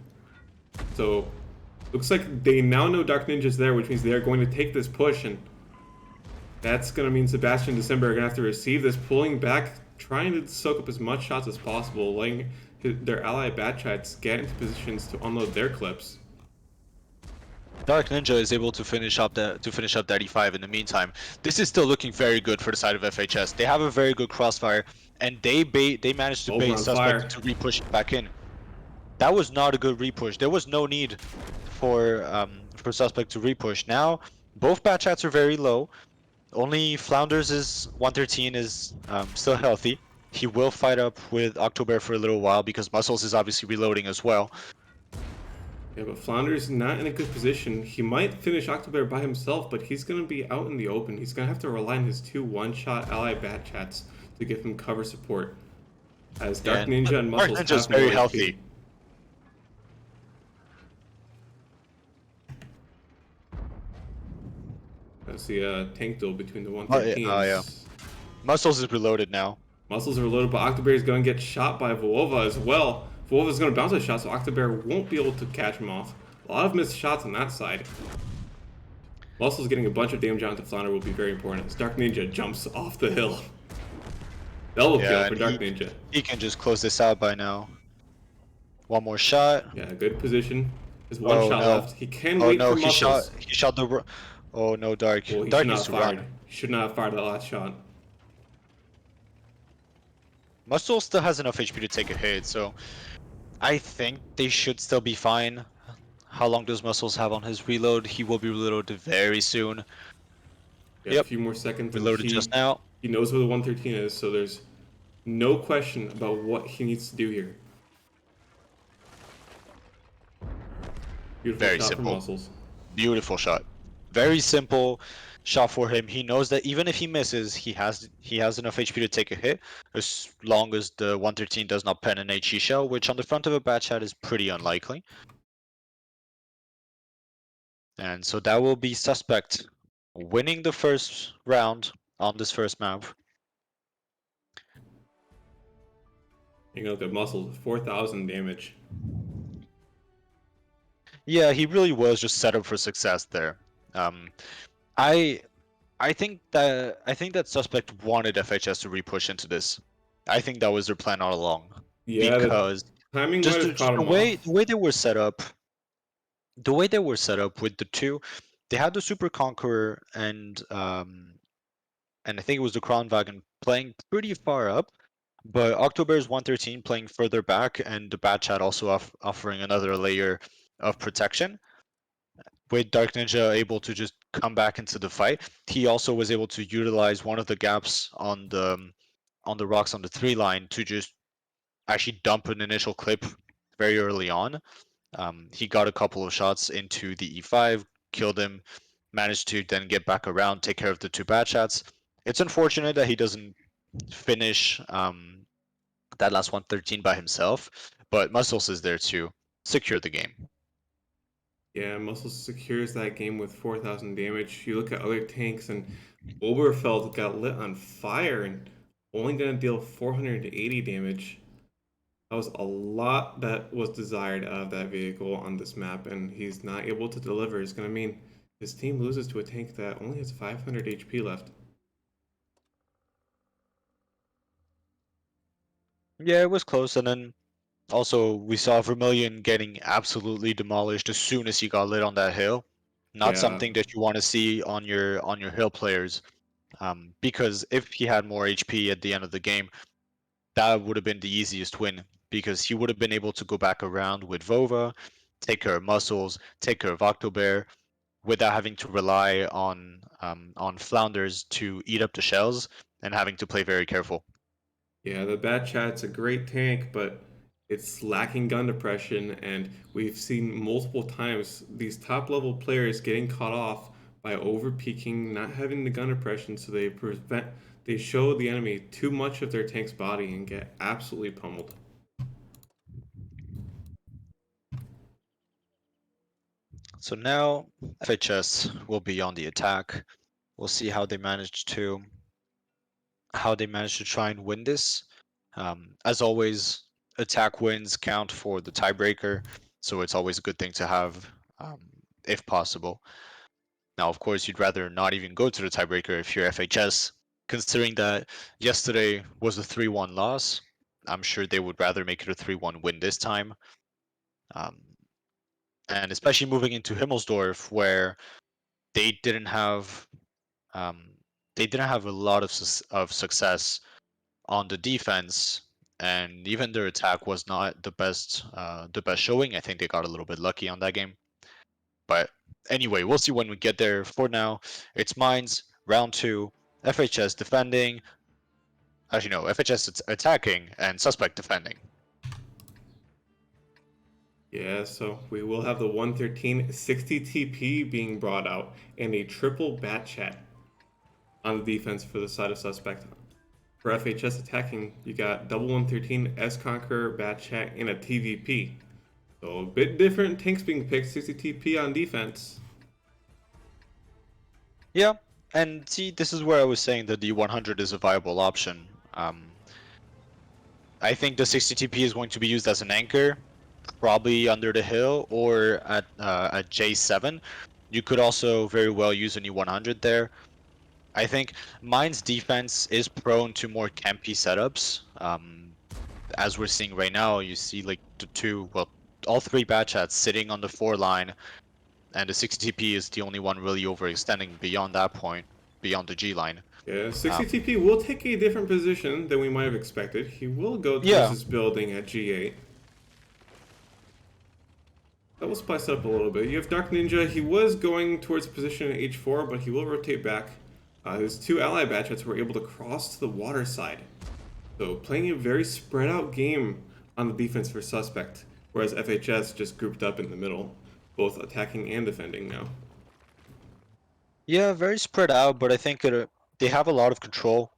So, looks like they now know Dark Ninja's there, which means they are going to take this push, and that's going to mean Sebastian and December are going to have to receive this, pulling back, trying to soak up as much shots as possible, letting their ally Batchats get into positions to unload their clips. Dark Ninja is able to finish up that E5 in the meantime. This is still looking very good for the side of FHS. They have a very good crossfire, and they managed to bait Suspect to repush back in. That was not a good repush. There was no need for Suspect to repush. Now both Batchats are very low. Only Flounders is 113 is still healthy. He will fight up with October for a little while because Muscles is obviously reloading as well. Yeah, but Flounder's not in a good position. He might finish October by himself, but he's going to be out in the open. He's going to have to rely on his 2 one-shot ally Batchats to give him cover support. As Dark Ninja and Muscles Dark Ninja's have very no healthy. HP. That's the tank duel between the 113s. Oh yeah. Muscles is reloaded now. Muscles are reloaded, but October is going to get shot by Volova as well. Volova is going to bounce a shot, so October won't be able to catch him off. A lot of missed shots on that side. Muscles getting a bunch of damage onto Flounder will be very important as Dark Ninja jumps off the hill. Double kill for Dark Ninja. He can just close this out by now. One more shot. Yeah, good position. There's one shot left. He can Oh wait no, for Muscles. he shot the. Oh no, Dark. Well, he Dark should not needs have to fired. run. He should not have fired that last shot. Muscle still has enough HP to take a hit, so I think they should still be fine. How long does Muscles have on his reload? He will be reloaded very soon. Yeah, a few more seconds. Reloaded just now. He knows where the 113 is, so there's no question about what he needs to do here. Beautiful Very shot simple. from Muscles. Beautiful shot. Very simple shot for him. He knows that even if he misses, he has enough HP to take a hit, as long as the 113 does not pen an HE shell, which on the front of a Batchat is pretty unlikely. And so that will be Suspect winning the first round on this first map. You can look at Muscles, 4,000 damage. Yeah, he really was just set up for success there. I think that Suspect wanted FHS to repush into this. I think that was their plan all along. Yeah, because the timing just might have caught him off. the way they were set up, with the two, they had the Super Conqueror and I think it was the Kronwagen playing pretty far up, but October's 113 playing further back, and the Batchat also offering another layer of protection. With Dark Ninja able to just come back into the fight, he also was able to utilize one of the gaps on the rocks on the 3 line to just actually dump an initial clip very early on. He got a couple of shots into the E5, killed him, managed to then get back around, take care of the two bad shots. It's unfortunate that he doesn't finish that last 113 by himself, but Muscles is there to secure the game. Yeah, Muscle secures that game with 4,000 damage. You look at other tanks, and Oberfeld got lit on fire and only going to deal 480 damage. That was a lot that was desired out of that vehicle on this map, and he's not able to deliver. It's going to mean his team loses to a tank that only has 500 HP left. Yeah, it was close, and then also we saw Vermilion getting absolutely demolished as soon as he got lit on that hill. Not Yeah, something that you want to see on your hill players, because if he had more HP at the end of the game, that would have been the easiest win because he would have been able to go back around with Vova, take care of Muscles, take care of Octobear, without having to rely on Flounders to eat up the shells and having to play very careful. yeah, the Bat Chat's a great tank, but it's lacking gun depression, and we've seen multiple times these top level players getting caught off by over peaking, not having the gun depression, so they show the enemy too much of their tank's body and get absolutely pummeled. So now FHS will be on the attack. We'll see how they manage to try and win this. As always, attack wins count for the tiebreaker, so it's always a good thing to have, um, if possible. Now, of course, you'd rather not even go to the tiebreaker if you're FHS, considering that yesterday was a 3-1 loss. I'm sure they would rather make it a 3-1 win this time. Um, and especially moving into Himmelsdorf, where they didn't have um, they didn't have a lot of success on the defense, and even their attack was not the best showing. I think they got a little bit lucky on that game. But anyway, we'll see when we get there. For now, it's Mines, round two, FHS defending. Actually, no, FHS attacking and Suspect defending. Yeah, so we will have the 113 60 TP being brought out and a triple Bat Chat on the defense for the side of Suspect. For FHS attacking, you got double 113 S Conqueror, Bat Chat, and a TVP. So a bit different tanks being picked, 60 TP on defense. Yeah, and see, this is where I was saying that the 100 is a viable option. I think the 60 TP is going to be used as an anchor, probably under the hill or at J7. You could also very well use a new 100 there. I think Mine's defense is prone to more campy setups. As we're seeing right now, you see like all three Bat Chats sitting on the 4 line, and the 60 TP is the only one really overextending beyond that point, beyond the G line. Yeah, 60 Um, TP will take a different position than we might have expected. He will go towards yeah, this building at G8. That will spice it up a little bit. You have Dark Ninja. He was going towards a position at H4, but he will rotate back. His two ally Batchets were able to cross to the water side. So playing a very spread out game on the defense for Suspect, whereas FHS just grouped up in the middle, both attacking and defending now. yeah, very spread out, but I think they have a lot of control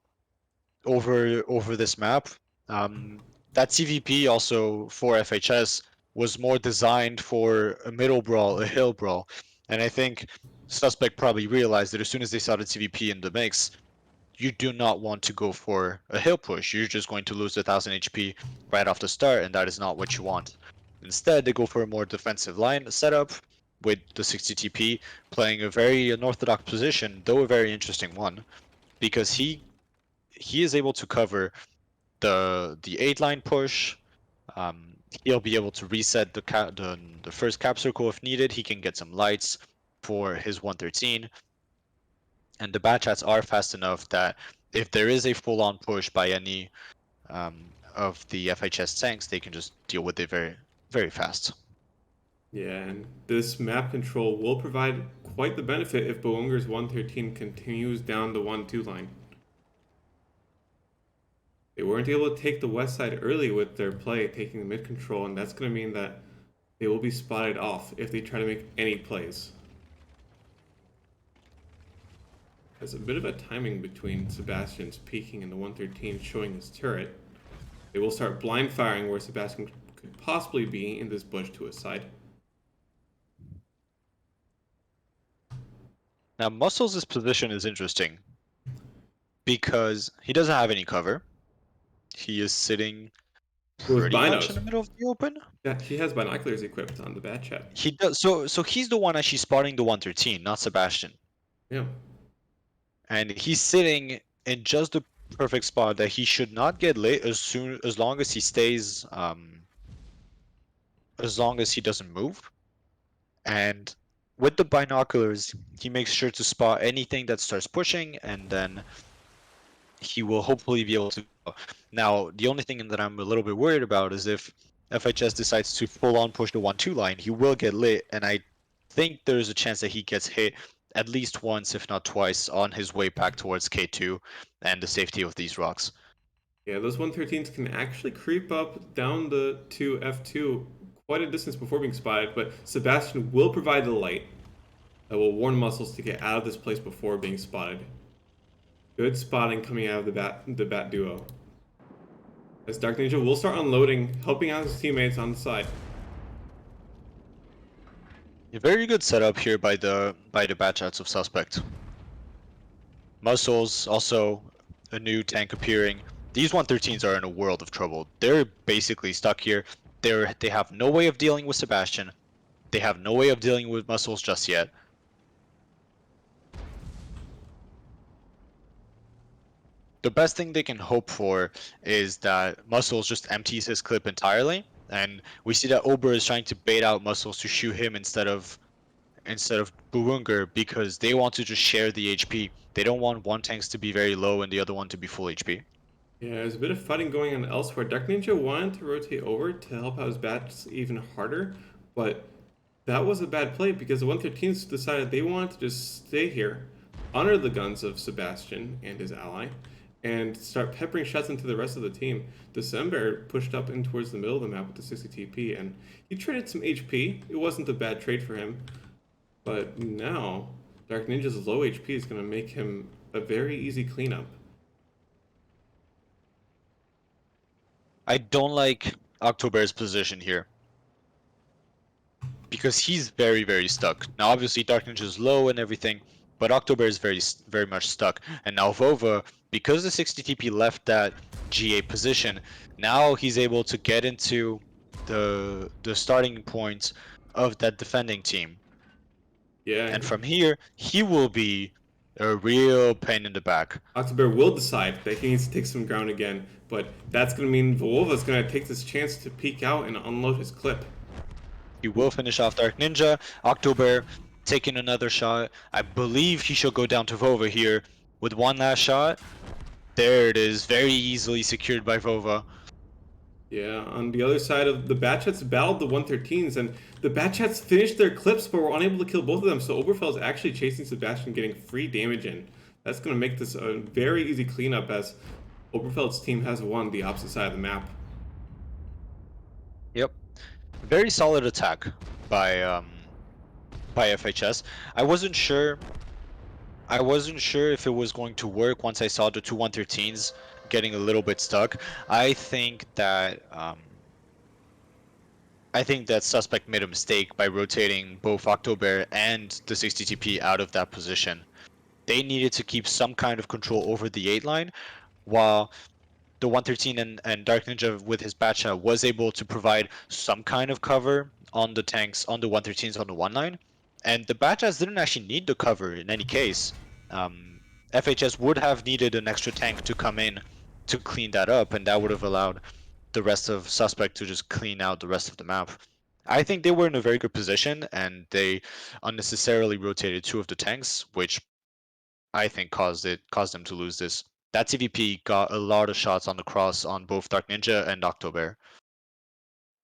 over this map. That CVP also for FHS was more designed for a middle brawl, a hill brawl, and I think Suspect probably realized that as soon as they saw the CVP in the mix, you do not want to go for a hill push. You're just going to lose 1,000 HP right off the start, and that is not what you want. Instead, they go for a more defensive line setup with the 60 TP, playing a very unorthodox position, though a very interesting one, because he is able to cover the 8 line push. He'll be able to reset the first cap circle if needed. He can get some lights for his 113, and the bat chats are fast enough that if there is a full-on push by any of the FHS tanks, they can just deal with it very very fast. Yeah, and this map control will provide quite the benefit if Bounger's 113 continues down the 1-2 line. They weren't able to take the west side early with their play, taking the mid control, and that's going to mean that they will be spotted off if they try to make any plays. There's a bit of a timing between Sebastian's peeking and the 113 showing his turret. They will start blind firing where Sebastian could possibly be in this bush to his side. Now, Muscles' position is interesting because he doesn't have any cover. He is sitting With pretty much in binos. the middle of the open. Yeah, he has binoculars equipped on the bat chat. He does so he's the one actually spotting the 113, not Sebastian. Yeah. And he's sitting in just the perfect spot that he should not get lit as long as he stays as long as he doesn't move. And with the binoculars, he makes sure to spot anything that starts pushing, and then he will hopefully be able to go. Now, the only thing that I'm a little bit worried about is if FHS decides to full on push the 1-2 line, he will get lit, and I think there's a chance that he gets hit at least once, if not twice, on his way back towards K2 and the safety of these rocks. Yeah, those 113s can actually creep up down the to F2 quite a distance before being spotted, but Sebastian will provide the light that will warn Muscles to get out of this place before being spotted. Good spotting coming out of the bat duo. As Dark Ninja will start unloading, helping out his teammates on the side. A very good setup here by the Batchats of Suspect. Muscles, also a new tank appearing. These 113s are in a world of trouble. They're basically stuck here. They have no way of dealing with Sebastian. They have no way of dealing with Muscles just yet. The best thing they can hope for is that Muscles just empties his clip entirely, and we see that Ober is trying to bait out Muscles to shoot him instead of Burunger because they want to just share the HP. They don't want one tanks to be very low and the other one to be full HP. Yeah, there's a bit of fighting going on elsewhere. Dark Ninja wanted to rotate over to help out his bats even harder, but that was a bad play because the 113s decided they wanted to just stay here, honor the guns of Sebastian and his ally, and start peppering shots into the rest of the team. December pushed up in towards the middle of the map with the 60 TP, and he traded some HP. It wasn't a bad trade for him, but now Dark Ninja's low HP is going to make him a very easy cleanup. I don't like October's position here because he's very, very stuck. Now, obviously, Dark Ninja's low and everything, but October is very much stuck. And now Vova, because the 60 TP left that GA position, now he's able to get into the starting point of that defending team. Yeah, And from here, he will be a real pain in the back. October will decide that he needs to take some ground again, but that's going to mean Volva's going to take this chance to peek out and unload his clip. He will finish off Dark Ninja. October taking another shot. I believe he should go down to Vova here with one last shot. There it is, very easily secured by Vova. Yeah, on the other side of the Batchats battled the 113s, and the Batchats finished their clips but were unable to kill both of them, so Oberfell is actually chasing Sebastian, getting free damage in. That's going to make this a very easy cleanup as Oberfeld's team has won the opposite side of the map. Yep. Very solid attack by FHS. I wasn't sure if it was going to work once I saw the two 113s getting a little bit stuck. I think that Suspect made a mistake by rotating both October and the 60 TP out of that position. They needed to keep some kind of control over the 8 line, while the 113 and Dark Ninja with his Batcha was able to provide some kind of cover on the tanks, on the 113s on the 1 line. And the Batchas didn't actually need the cover in any case. FHS would have needed an extra tank to come in to clean that up, and that would have allowed the rest of Suspect to just clean out the rest of the map. I think they were in a very good position, and they unnecessarily rotated two of the tanks, which I think caused them to lose this. That TVP got a lot of shots on the cross on both Dark Ninja and October.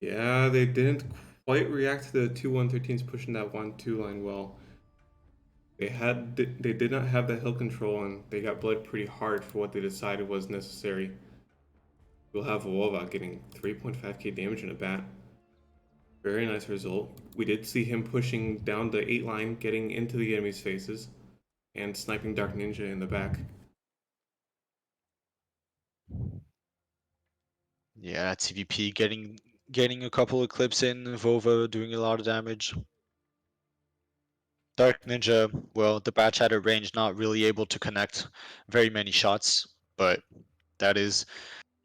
Yeah, they didn't quite react to the two 113s pushing that 1-2 line well. They did not have that hill control, and they got bled pretty hard for what they decided was necessary. We'll have Volva getting 3.5k damage in a bat. Very nice result. We did see him pushing down the 8 line, getting into the enemy's faces. and sniping Dark Ninja in the back. Yeah, TVP getting a couple of clips in, Vova doing a lot of damage. Dark Ninja, well, the batch had a range, not really able to connect very many shots, but that is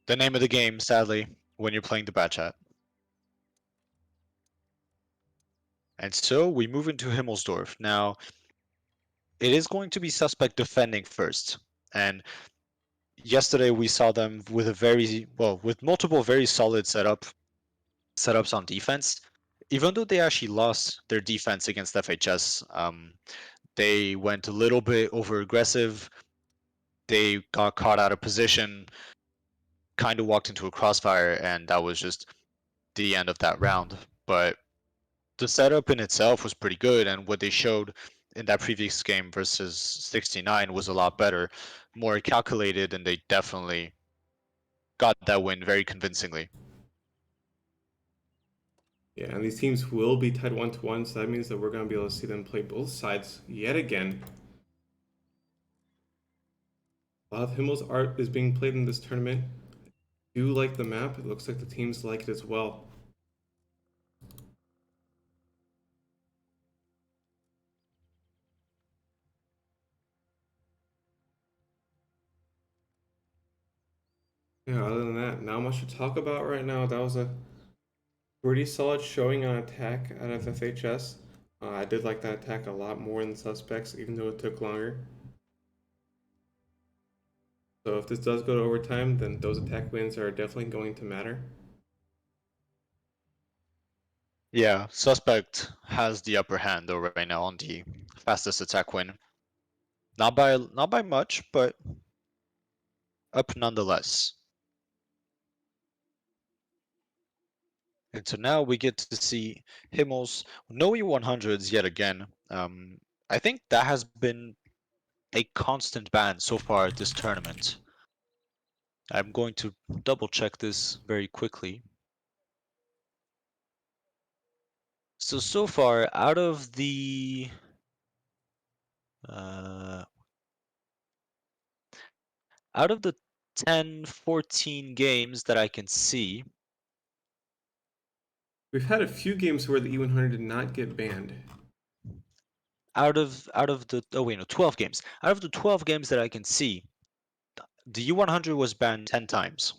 the name of the game, sadly, when you're playing the batch hat. And so we move into Himmelsdorf. Now, it is going to be suspect defending first. And yesterday we saw them with with multiple very solid setups on defense. Even though they actually lost their defense against FHS, they went a little bit over aggressive. They got caught out of position, kind of walked into a crossfire, and that was just the end of that round. But the setup in itself was pretty good, and what they showed in that previous game versus 69 was a lot better, more calculated, and they definitely got that win very convincingly. Yeah, and these teams will be tied 1-1, so that means that we're going to be able to see them play both sides yet again. A lot of Himmel's art is being played in this tournament. I do like the map. It looks like the teams like it as well. Yeah, other than that, not much to talk about right now. That was a pretty solid showing on attack out of FHS. I did like that attack a lot more than the suspects, even though it took longer. So if this does go to overtime, then those attack wins are definitely going to matter. Yeah, Suspect has the upper hand though right now on the fastest attack win. Not by much, but up nonetheless. And so now we get to see Himmels no E100s yet again. I think that has been a constant ban so far at this tournament. I'm going to double check this very quickly. So far, uh, out of the 10, 14 games that I can see, We've had a few games where the E100 did not get banned. out of the 12 games. Out of the 12 games that I can see, the U100 was banned 10 times.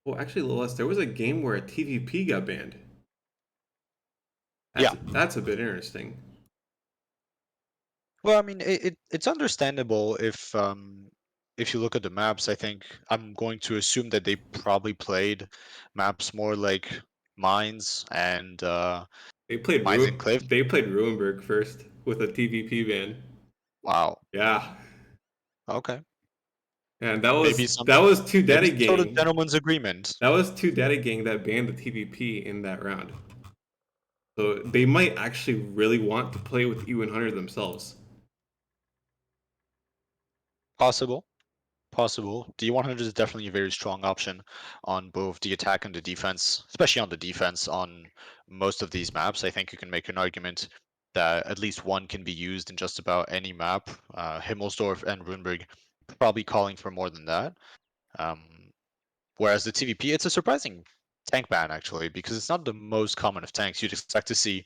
Well, actually, Lolas, there was a game where a TVP got banned. Yeah. That's a bit interesting. Well, I mean, it's understandable if you look at the maps. I think I'm going to assume that they probably played maps more like Mines and Mines and Cliff. They played Ruinberg first with a TVP ban. Wow. Yeah, Okay. and Maybe that was two maybe Data some sort of Gang. gentleman's agreement. That was two Data Gang that banned the TVP in that round. So they might actually really want to play with E100 themselves. Possible. Possible. D100 is definitely a very strong option on both the attack and the defense, especially on the defense on most of these maps. I think you can make an argument that at least one can be used in just about any map. Himmelsdorf and Runeberg probably calling for more than that. Whereas the TVP, it's a surprising tank ban actually, because it's not the most common of tanks. You'd expect to see,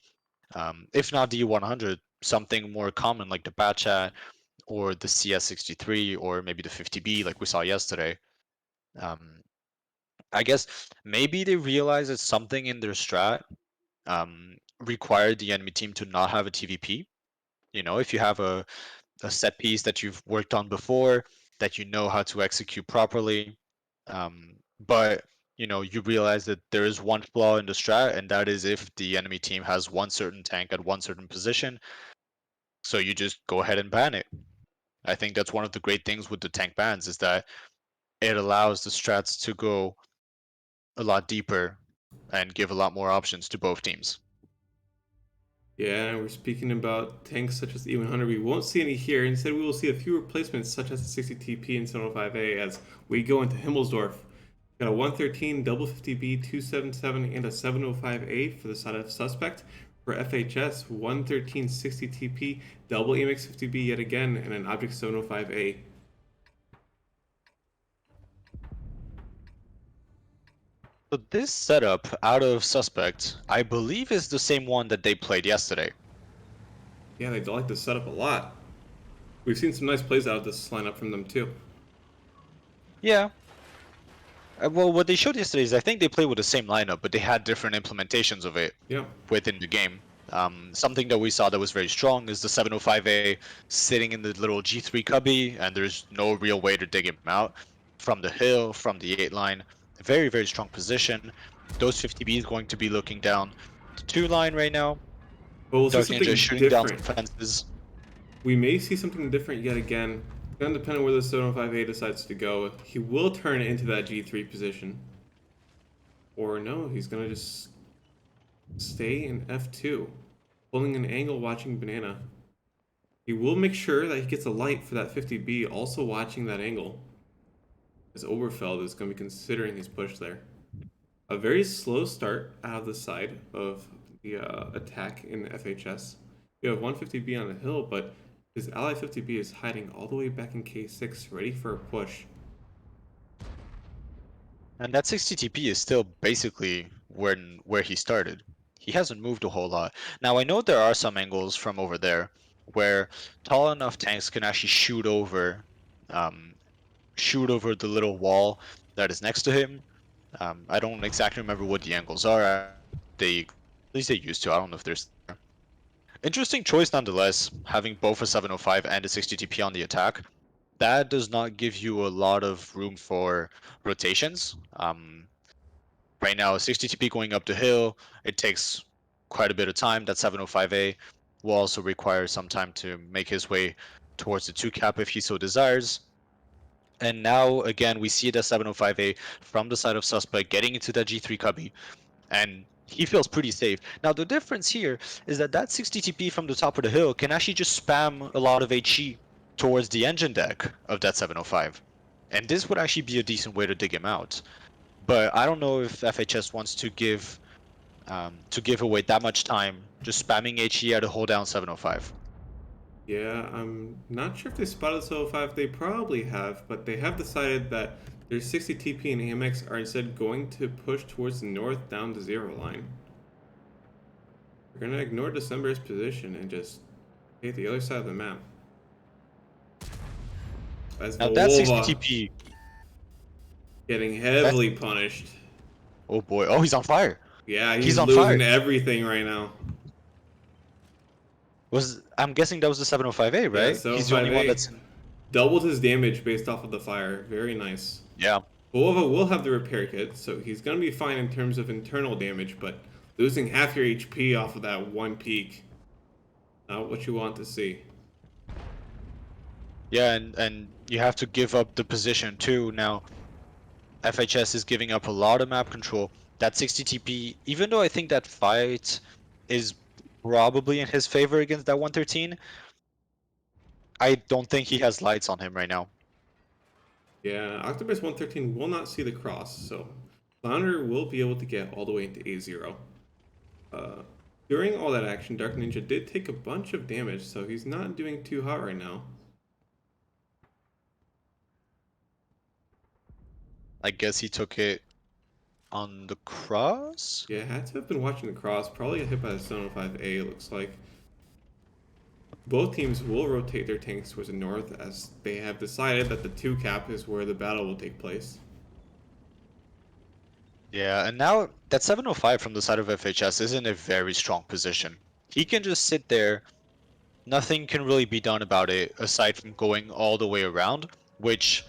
if not D100, something more common like the Batchat or the CS63 or maybe the 50B like we saw yesterday. Um, I guess maybe they realize that something in their strat required the enemy team to not have a TVP. You know, if you have a set piece that you've worked on before, that you know how to execute properly, but you realize that there is one flaw in the strat, and that is if the enemy team has one certain tank at one certain position, so you just go ahead and ban it. I think that's one of the great things with the tank bans is that it allows the strats to go a lot deeper and give a lot more options to both teams. Yeah, and we're speaking about tanks such as E100. We won't see any here. Instead, we will see a few replacements such as the 60TP and 705A as we go into Himmelsdorf. Got a 113 double 50B 277 and a 705A for the side of Suspect. For FHS, 11360 TP, double EMX 50B yet again, and an Object 705A. So this setup out of Suspect, I believe is the same one that they played yesterday. Yeah, they like the setup a lot. We've seen some nice plays out of this lineup from them too. Yeah. Well, what they showed yesterday is I think they played with the same lineup, but they had different implementations of it Yeah. within the game. Something that we saw that was very strong is the 705A sitting in the little G3 cubby, and there's no real way to dig him out from the hill, from the 8 line. Very, very strong position. Those 50Bs going to be looking down the 2 line right now. But we'll see Dark Ninja something shooting down different. fences. We may see something different yet again. It's gonna depend on where the 705A decides to go. He will turn it into that G3 position. Or no, he's gonna just stay in F2, pulling an angle watching Banana. He will make sure that he gets a light for that 50B, also watching that angle. As Oberfeld is going to be considering his push there. A very slow start out of the side of the attack in FHS. You have 150B on the hill, but his ally 50B is hiding all the way back in K6, ready for a push. And that 60 TP is still basically where he started. He hasn't moved a whole lot. Now I know there are some angles from over there where tall enough tanks can actually shoot over the little wall that is next to him. I don't exactly remember what the angles are. At least they used to. I don't know if there's. Interesting choice nonetheless, having both a 705 and a 60 TP on the attack. That does not give you a lot of room for rotations. Right now, 60 TP going up the hill, it takes quite a bit of time. That 705A will also require some time to make his way towards the 2 cap if he so desires. And now, again, we see the 705A from the side of Suspect getting into that G3 cubby, and he feels pretty safe. Now, the difference here is that 60 TP from the top of the hill can actually just spam a lot of HE towards the engine deck of that 705. And this would actually be a decent way to dig him out. But I don't know if FHS wants to give away that much time just spamming HE at a hold down 705. Yeah, I'm not sure if they spotted the 705. They probably have, but they have decided that their 60 TP and AMX are instead going to push towards the north down the 0 line. They're going to ignore December's position and just hit the other side of the map. As Now that 60 Volva TP, getting heavily punished. oh boy, oh he's on fire. Yeah, He's he's on losing fire. everything right now. I'm guessing that was the 705A, right? Yeah, He's the only one 705A that's doubled his damage based off of the fire. Very nice. yeah. Volva will have the repair kit, so he's going to be fine in terms of internal damage, but losing half your HP off of that one peak, not what you want to see. Yeah, and you have to give up the position too. Now, FHS is giving up a lot of map control. That 60 TP, even though I think that fight is probably in his favor against that 113, I don't think he has lights on him right now. Yeah, Octopus 113 will not see the cross, so Flounder will be able to get all the way into A0. During all that action, Dark Ninja did take a bunch of damage, so he's not doing too hot right now. I guess he took it on the cross? Yeah, had to have been watching the cross. Probably got hit by the 705A, it looks like. Both teams will rotate their tanks towards the north as they have decided that the 2 cap is where the battle will take place. Yeah, and now that 705 from the side of FHS is in a very strong position. He can just sit there. Nothing can really be done about it aside from going all the way around, which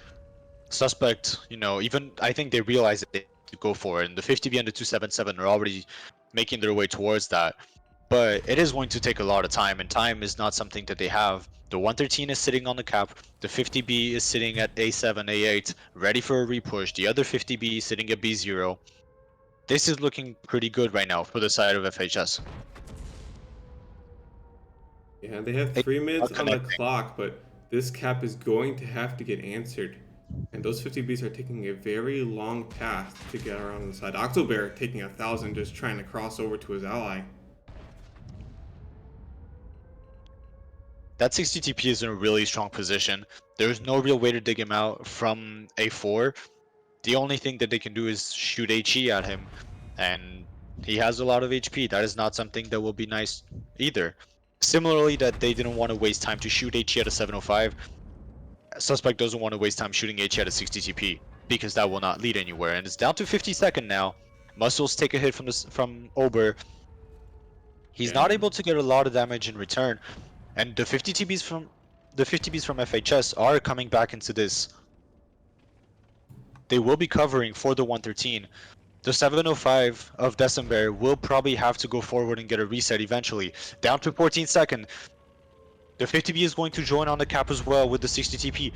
Suspect, even I think they realize that they to go for it, and the 50B and the 277 are already making their way towards that. But it is going to take a lot of time, and time is not something that they have. The 113 is sitting on the cap, the 50B is sitting at A7, A8, ready for a repush, the other 50B is sitting at B0. This is looking pretty good right now for the side of FHS. Yeah, they have 3 minutes on the clock, but this cap is going to have to get answered. And those 50Bs are taking a very long path to get around the side. Octobear taking 1,000 just trying to cross over to his ally. that 60 TP is in a really strong position. There's no real way to dig him out from A4. The only thing that they can do is shoot HE at him, and he has a lot of HP. That is not something that will be nice either. Similarly, that they didn't want to waste time to shoot HE at a 705. Suspect doesn't want to waste time shooting HE at a 60 TP because that will not lead anywhere. And it's down to 50-second now. Muscles take a hit from Ober. He's Yeah. not able to get a lot of damage in return, and the 50 Bs from FHS are coming back into this. They will be covering for the 113. The 705 of December will probably have to go forward and get a reset eventually. Down to 14-second. The 50B is going to join on the cap as well with the 60 TP.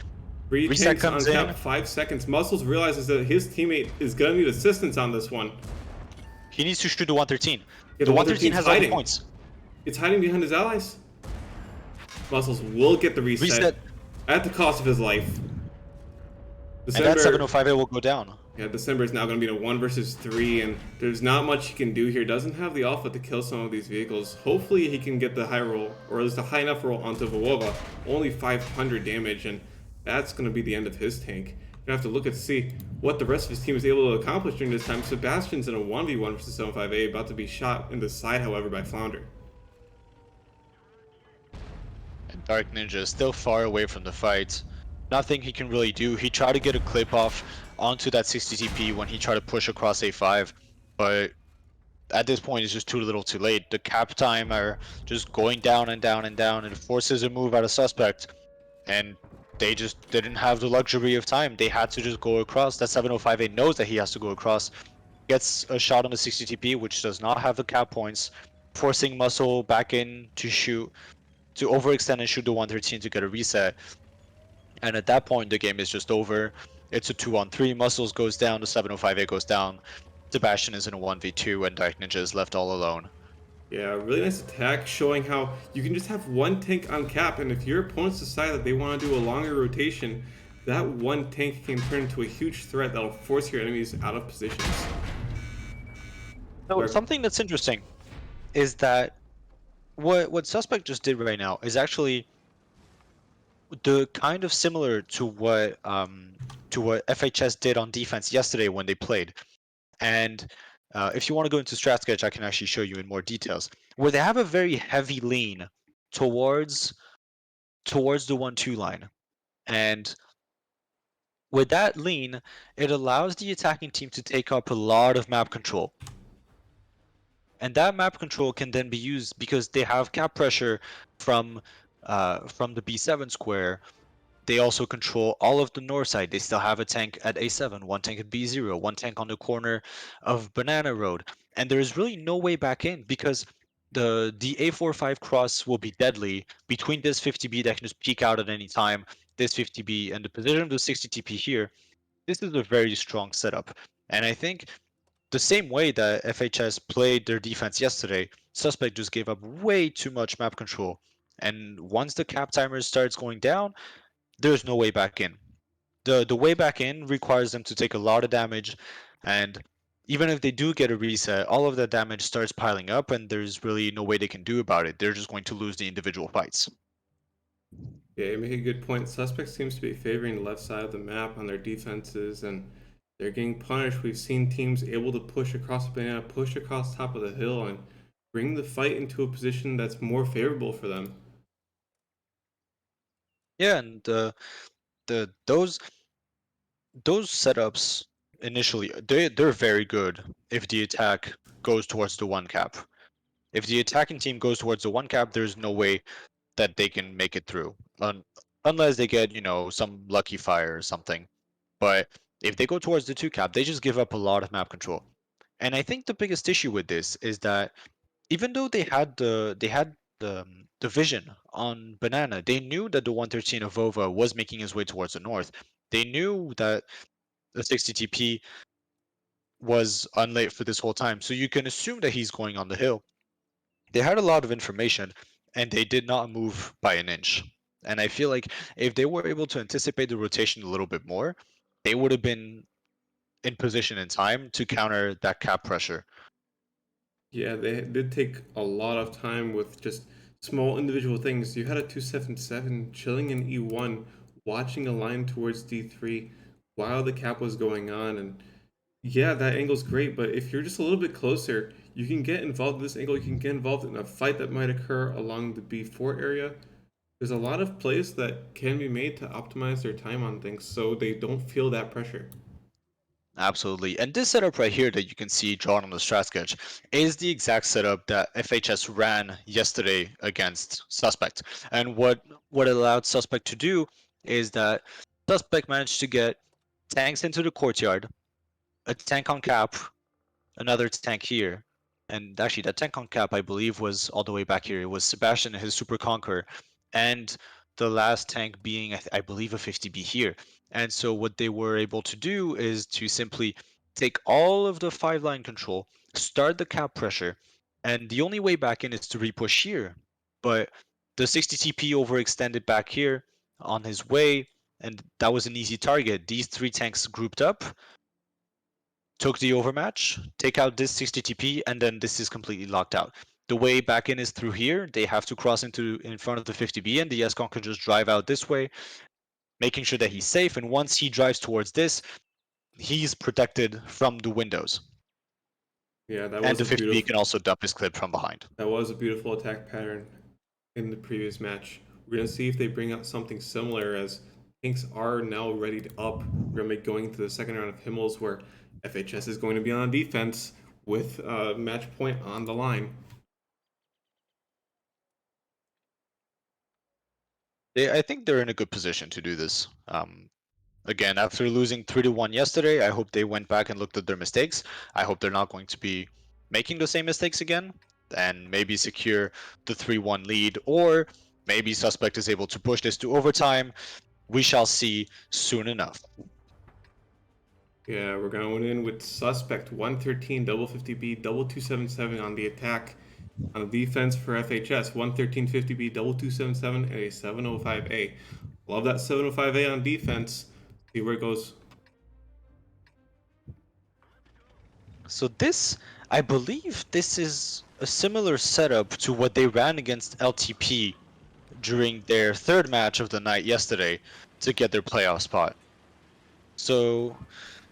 Three Reset tanks comes on cap, in. 5 seconds. Muscles realizes that his teammate is gonna need assistance on this one. He needs to shoot the 113. Yeah, The 113 113's has all the hiding. points. It's hiding behind his allies. Muscles will get the reset, at the cost of his life. And that 705A will go down. Yeah, December is now going to be in a 1 versus 3, and there's not much he can do here. Doesn't have the alpha to kill some of these vehicles. Hopefully he can get the high roll, or at least a high enough roll onto Vovova. Only 500 damage, and that's going to be the end of his tank. Gonna have to look and see what the rest of his team is able to accomplish during this time. Sebastian's in a 1v1 versus 75A, about to be shot in the side, however, by Flounder. And Dark Ninja is still far away from the fight. Nothing he can really do. He tried to get a clip off onto that 60 TP when he tried to push across A5, but at this point it's just too little too late. The cap time are just going down and down and down, and it forces a move out of Suspect, and they just didn't have the luxury of time. They had to just go across. That 705A knows that he has to go across, gets a shot on the 60 TP, which does not have the cap points, forcing Muscle back in to shoot, to overextend and shoot the 113 to get a reset. And at that point, the game is just over. It's a 2-on-3. Muscles goes down, the 705A goes down. Sebastian is in a 1v2, and Dark Ninja is left all alone. Yeah, really nice attack showing how you can just have one tank on cap, and if your opponents decide that they want to do a longer rotation, that one tank can turn into a huge threat that'll force your enemies out of positions. So something that's interesting is that what Suspect just did right now is actually the kind of similar to what FHS did on defense yesterday when they played. And if you want to go into Strat Sketch, I can actually show you in more details, where they have a very heavy lean towards the 1-2 line. And with that lean, it allows the attacking team to take up a lot of map control. And that map control can then be used because they have cap pressure from the B7 square. They also control all of the north side. They still have a tank at A7, one tank at B0, one tank on the corner of Banana Road. And there is really no way back in because the A45 cross will be deadly between this 50B that can just peek out at any time, this 50B, and the position of the 60 TP here. This is a very strong setup. And I think the same way that FHS played their defense yesterday, Suspect just gave up way too much map control. And once the cap timer starts going down, there's no way back in. The way back in requires them to take a lot of damage, and even if they do get a reset, all of that damage starts piling up, and there's really no way they can do about it. They're just going to lose the individual fights. Yeah, you make a good point. Suspect seems to be favoring the left side of the map on their defenses, and they're getting punished. We've seen teams able to push across the banana, push across top of the hill, and bring the fight into a position that's more favorable for them. Yeah, and those setups initially they're very good if the attack goes towards the one cap. If the attacking team goes towards the one cap, there's no way that they can make it through, unless they get some lucky fire or something. But if they go towards the two cap, they just give up a lot of map control. And I think the biggest issue with this is that even though they had the vision on Banana, they knew that the 113 of Vova was making his way towards the north. They knew that the 60 TP was unlit for this whole time, so you can assume that he's going on the hill. They had a lot of information, and they did not move by an inch. And I feel like if they were able to anticipate the rotation a little bit more, they would have been in position in time to counter that cap pressure. Yeah, they did take a lot of time with just small individual things. You had a 277 chilling in E1, watching a line towards D3 while the cap was going on. And yeah, that angle's great, but if you're just a little bit closer, you can get involved in this angle. You can get involved in a fight that might occur along the B4 area. There's a lot of plays that can be made to optimize their time on things so they don't feel that pressure. Absolutely. And this setup right here that you can see drawn on the strat sketch is the exact setup that FHS ran yesterday against Suspect. And what it allowed Suspect to do is that Suspect managed to get tanks into the courtyard, a tank on cap, another tank here. And actually, that tank on cap, I believe, was all the way back here. It was Sebastian and his Super Conqueror, and the last tank being, I believe, a 50B here. And so, what they were able to do is to simply take all of the 5-line control, start the cap pressure, and the only way back in is to repush here. But the 60 TP overextended back here on his way, and that was an easy target. These 3 tanks grouped up, took the overmatch, take out this 60 TP, and then this is completely locked out. The way back in is through here. They have to cross into in front of the 50B, and the Escon can just drive out this way, making sure that he's safe. And once he drives towards this, he's protected from the windows. Yeah, And the 50B can also dump his clip from behind. that was a beautiful attack pattern in the previous match. We're gonna see if they bring out something similar as tanks are now ready to up. We're gonna be going to the second round of Himmels where FHS is going to be on defense with match point on the line. I think they're in a good position to do this. Again, after losing 3-1 yesterday, I hope they went back and looked at their mistakes. I hope they're not going to be making the same mistakes again and maybe secure the 3-1 lead, or maybe Suspect is able to push this to overtime. We shall see soon enough. Yeah, we're going in with suspect 113, double 50B, double 277 on the attack. On the defense for FHS, 113 50B, double 277, and a 705A. Love that 705A on defense. See where it goes. So this, I believe this is a similar setup to what they ran against LTP during their third match of the night yesterday to get their playoff spot. So,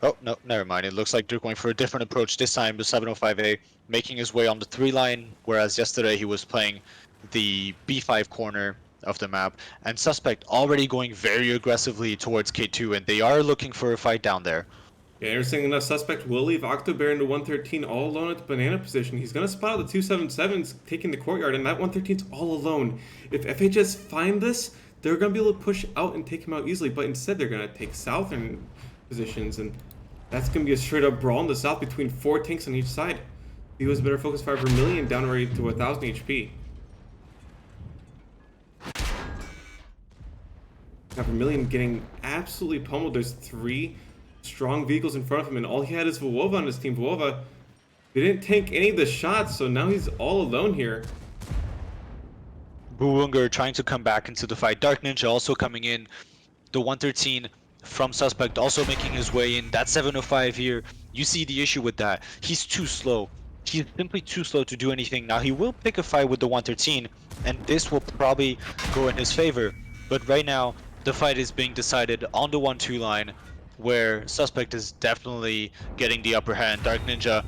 oh, no, never mind. It looks like they're going for a different approach this time. The 705A making his way on the 3-line, whereas yesterday he was playing the B5 corner of the map. And Suspect already going very aggressively towards K2, and they are looking for a fight down there. Yeah, interesting enough, suspect will leave Octobear into 113 all alone at the banana position. He's going to spot out the 277s taking the courtyard, and that 113's all alone. If FHS find this, they're going to be able to push out and take him out easily, but instead they're going to take southern positions, and that's going to be a straight up brawl in the south between 4 tanks on each side. He was better focus 5 Vermilion down already to 1000 HP. Now Vermilion getting absolutely pummeled. There's 3 strong vehicles in front of him, and all he had is Vovova on his team. Vovova didn't tank any of the shots, so now he's all alone here. Buwunger trying to come back into the fight. Dark Ninja also coming in. The 113 from Suspect also making his way in. That 705 here, you see the issue with that. He's too slow. He's simply too slow to do anything. Now he will pick a fight with the 113, and this will probably go in his favor. But right now, the fight is being decided on the 1-2 line, where Suspect is definitely getting the upper hand. Dark Ninja,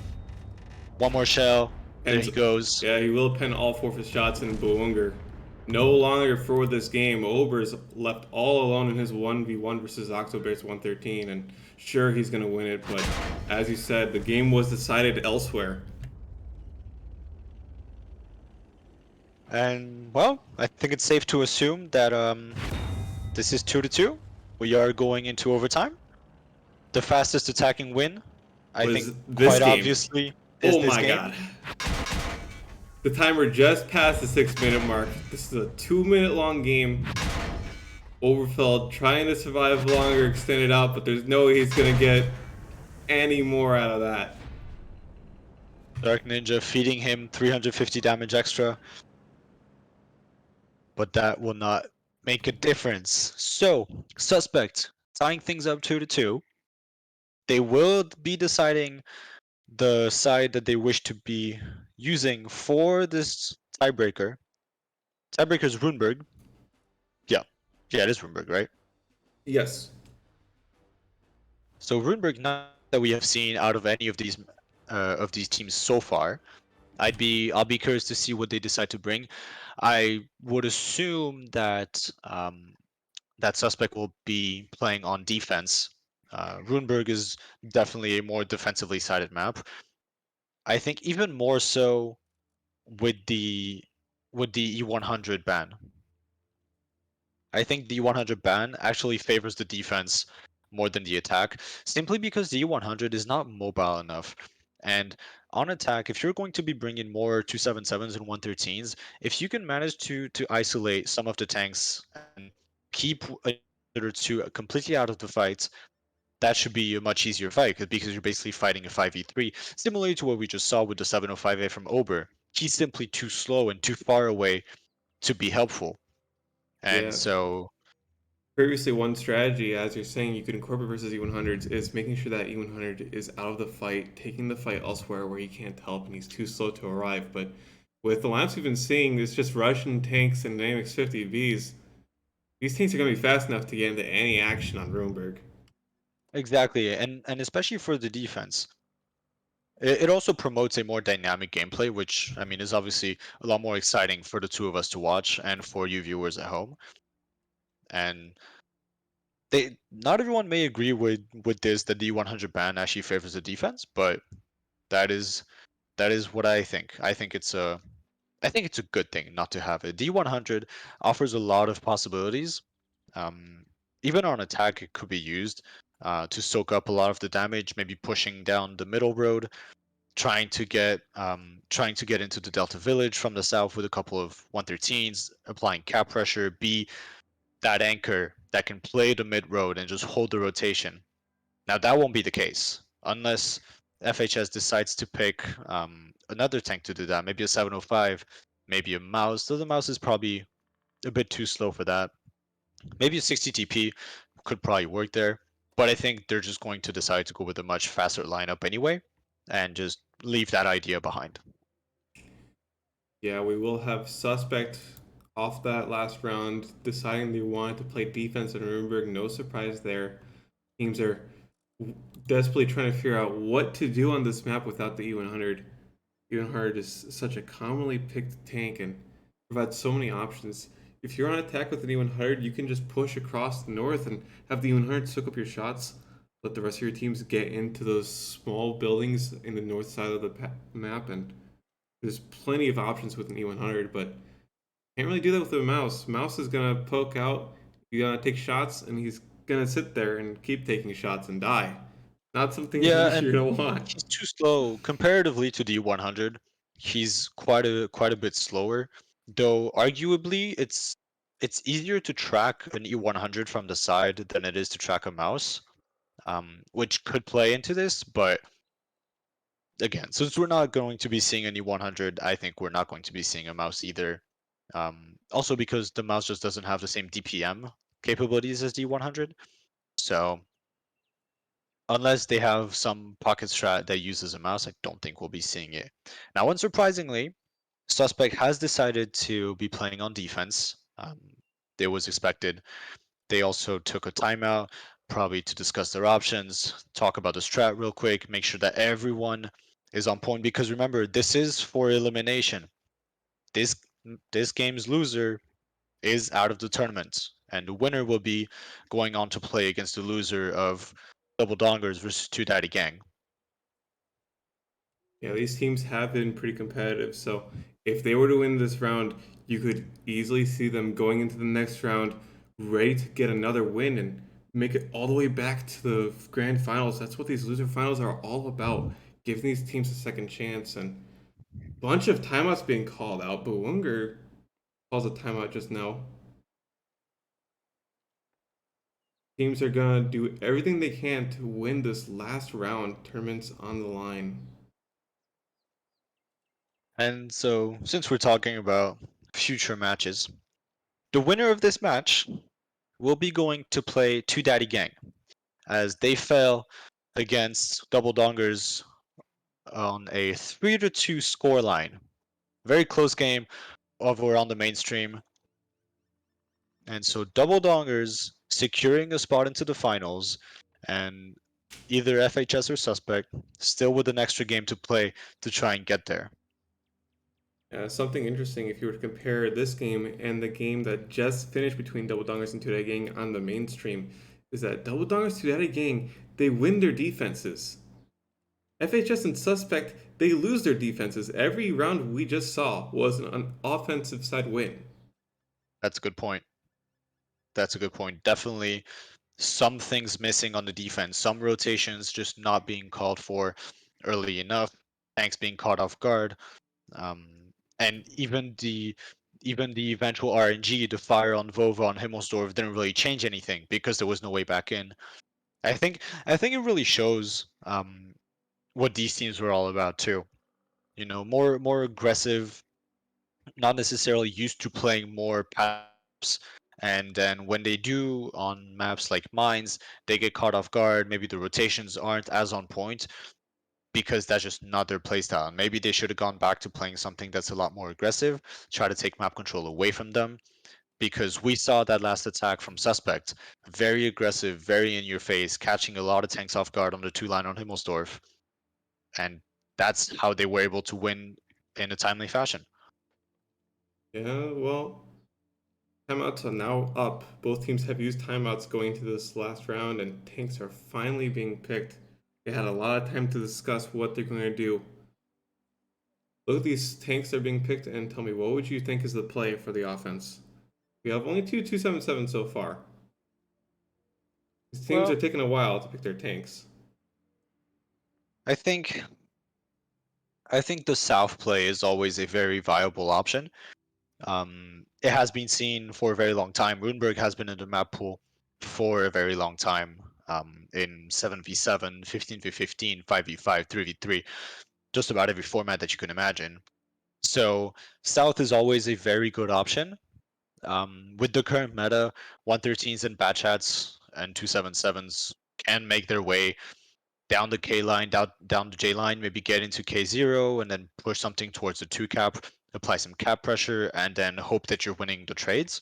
one more shell. There And he goes. yeah, he will pin all 4 of his shots in Buwunger. No longer for this game. Ober's left all alone in his 1v1 versus Octobear's 113, and sure, he's going to win it, but as you said, the game was decided elsewhere. And well, I think it's safe to assume that this is 2-2. We are going into overtime. The fastest attacking win, I What think, is this quite game? obviously, is Oh this my game. god. The timer just passed the 6-minute mark. This is a 2-minute long game. Overfeld trying to survive longer, extend it out, but there's no way he's gonna get any more out of that. Dark Ninja feeding him 350 damage extra, but that will not make a difference. So, Suspect tying things up 2-2. They will be deciding the side that they wish to be using for this tiebreaker. Tiebreaker is Runeberg. Yeah. Yeah, it is Runeberg, right? Yes. So Runeberg, not that we have seen out of these teams so far. I'll be curious to see what they decide to bring. I would assume that that Suspect will be playing on defense. Runeberg is definitely a more defensively sided map. I think even more so with the E100 ban. I think the 100 ban actually favors the defense more than the attack, simply because the 100 is not mobile enough. And on attack, if you're going to be bringing more 277s and 113s, if you can manage to isolate some of the tanks and keep a or two completely out of the fight, that should be a much easier fight because you're basically fighting a 5v3, similar to what we just saw with the 705A from Ober. He's simply too slow and too far away to be helpful. And Yeah. so Previously, one strategy, as you're saying, you could incorporate versus E100s is making sure that E100 is out of the fight, taking the fight elsewhere where he can't help and he's too slow to arrive. But with the laps we've been seeing, it's just Russian tanks and Dynamics 50Vs. These tanks are going to be fast enough to get into any action on Runeberg. exactly, and especially for the defense, it also promotes a more dynamic gameplay, which I mean is obviously a lot more exciting for the two of us to watch and for you viewers at home. And they not everyone may agree with this that the 100 ban actually favors the defense, but that is that is what I think. I think it's a good thing not to have it. D100 offers a lot of possibilities. Um, Even on attack, it could be used to soak up a lot of the damage, maybe pushing down the middle road, trying to get into the Delta Village from the south with a couple of 113s, applying cap pressure, be that anchor that can play the mid road and just hold the rotation. Now that won't be the case unless FHS decides to pick another tank to do that. Maybe a 705, maybe a mouse. Though the mouse is probably a bit too slow for that. Maybe a 60 TP could probably work there. But I think they're just going to decide to go with a much faster lineup anyway, and just leave that idea behind. Yeah, we will have Suspect off that last round deciding they wanted to play defense in Runeberg. No surprise there. Teams are desperately trying to figure out what to do on this map without the E100. E100 is such a commonly picked tank and provides so many options. If you're on attack with an E100, you can just push across the north and have the E100 soak up your shots. Let the rest of your teams get into those small buildings in the north side of the map, and there's plenty of options with an E100, but can't really do that with a mouse. Mouse is gonna poke out, you gotta take shots, and he's gonna sit there and keep taking shots and die. Not something Yeah, you're and gonna want. he's too slow comparatively to the 100. He's quite a bit slower, though arguably it's easier to track an E100 from the side than it is to track a mouse, which could play into this. But again, since we're not going to be seeing any 100, I think we're not going to be seeing a mouse either. Also because the mouse just doesn't have the same DPM capabilities as the 100. So unless they have some pocket strat that uses a mouse, I don't think we'll be seeing it. Now, unsurprisingly, Suspect has decided to be playing on defense. It was expected. They also took a timeout, probably to discuss their options, talk about the strat real quick, make sure that everyone is on point. Because remember, this is for elimination. This this game's loser is out of the tournament, and the winner will be going on to play against the loser of Double Dongers versus Two Daddy Gang. Yeah, these teams have been pretty competitive, so if they were to win this round, you could easily see them going into the next round ready to get another win and make it all the way back to the grand finals. That's what these loser finals are all about, giving these teams a second chance. And bunch of timeouts being called out, but Wunger calls a timeout just now. Teams are gonna do everything they can to win this last round. Tournament's on the line. And so, since we're talking about future matches, the winner of this match will be going to play Two Daddy Gang, as they fell against Double Dongers on a 3-2 scoreline. Very close game. over on the mainstream. And so double dongers securing a spot into the finals, and either FHS or Suspect still with an extra game to play to try and get there. Something interesting if you were to compare this game and the game that just finished between Double Dongers and Two Daddy Gang on the mainstream is that Double Dongers, Two Daddy Gang, they win their defenses. FHS and Suspect, they lose their defenses. Every round we just saw was an offensive side win. That's a good point. That's a good point. Definitely some things missing on the defense, some rotations just not being called for early enough, tanks being caught off guard, and even the eventual RNG, the fire on Vova on Himmelsdorf didn't really change anything because there was no way back in. I think it really shows what these teams were all about too. You know, more aggressive, not necessarily used to playing more maps, and then when they do on maps like mines, they get caught off guard. Maybe the rotations aren't as on point because that's just not their playstyle. And maybe they should have gone back to playing something that's a lot more aggressive, try to take map control away from them. Because we saw that last attack from Suspect, very aggressive, very in your face, catching a lot of tanks off guard on the 2 line on Himmelsdorf, and that's how they were able to win in a timely fashion. Yeah, well, timeouts are now up. Both teams have used timeouts going into this last round, and tanks are finally being picked. They had a lot of time to discuss what they're going to do. Look at these tanks that are being picked and tell me, what would you think is the play for the offense? We have only two 277 so far. These teams Well, are taking a while to pick their tanks. I think the South play is always a very viable option. It has been seen for a very long time. Runeberg has been in the map pool for a very long time. In 7v7, 15v15, 5v5, 3v3, just about every format that you can imagine. So South is always a very good option. With the current meta, 113s and Bad Chats and 277s can make their way down the K line, down the J line, maybe get into K0 and then push something towards the 2 cap, apply some cap pressure, and then hope that you're winning the trades.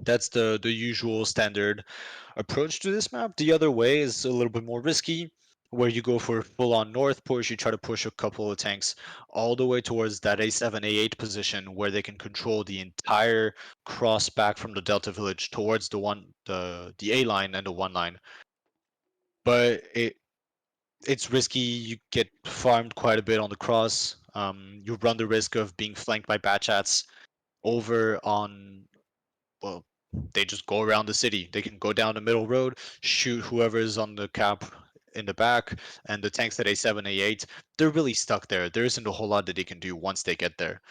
That's the usual standard approach to this map. The other way is a little bit more risky, where you go for full on north push, you try to push a couple of tanks all the way towards that A7, A8 position where they can control the entire cross back from the Delta Village towards the A line and the 1 line. But it's risky. You get farmed quite a bit on the cross. You run the risk of being flanked by bad chats over on. Well, they just go around the city. They can go down the middle road, shoot whoever is on the cap in the back, and the tanks at A7, A8, they're really stuck there. There isn't a whole lot that they can do once they get there.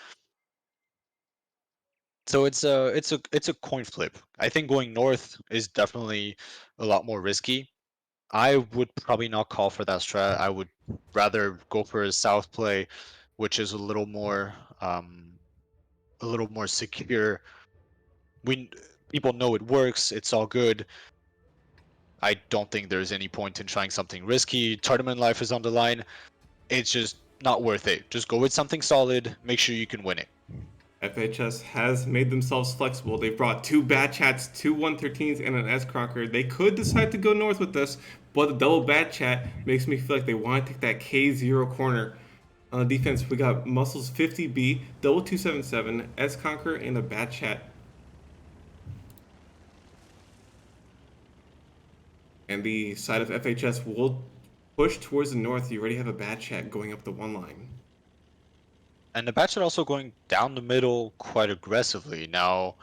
So it's a coin flip. I think going north is definitely a lot more risky. I would probably not call for that strat. I would rather go for a south play, which is a little more secure. We People know it works. It's all good. I don't think there's any point in trying something risky. Tournament life is on the line. It's just not worth it. Just go with something solid. Make sure you can win it. FHS has made themselves flexible. They've brought two Bat Chats, two 113s, and an S-Crocker. They could decide to go north with this, but the double Bat Chat makes me feel like they want to take that K0 corner. On the defense, we got Muscles 50B, double 277, S-Conquer, and a Bat Chat. And the side of FHS will push towards the north. You already have a Bat Chat going up the 1 line. And the batch are also going down the middle quite aggressively. Now,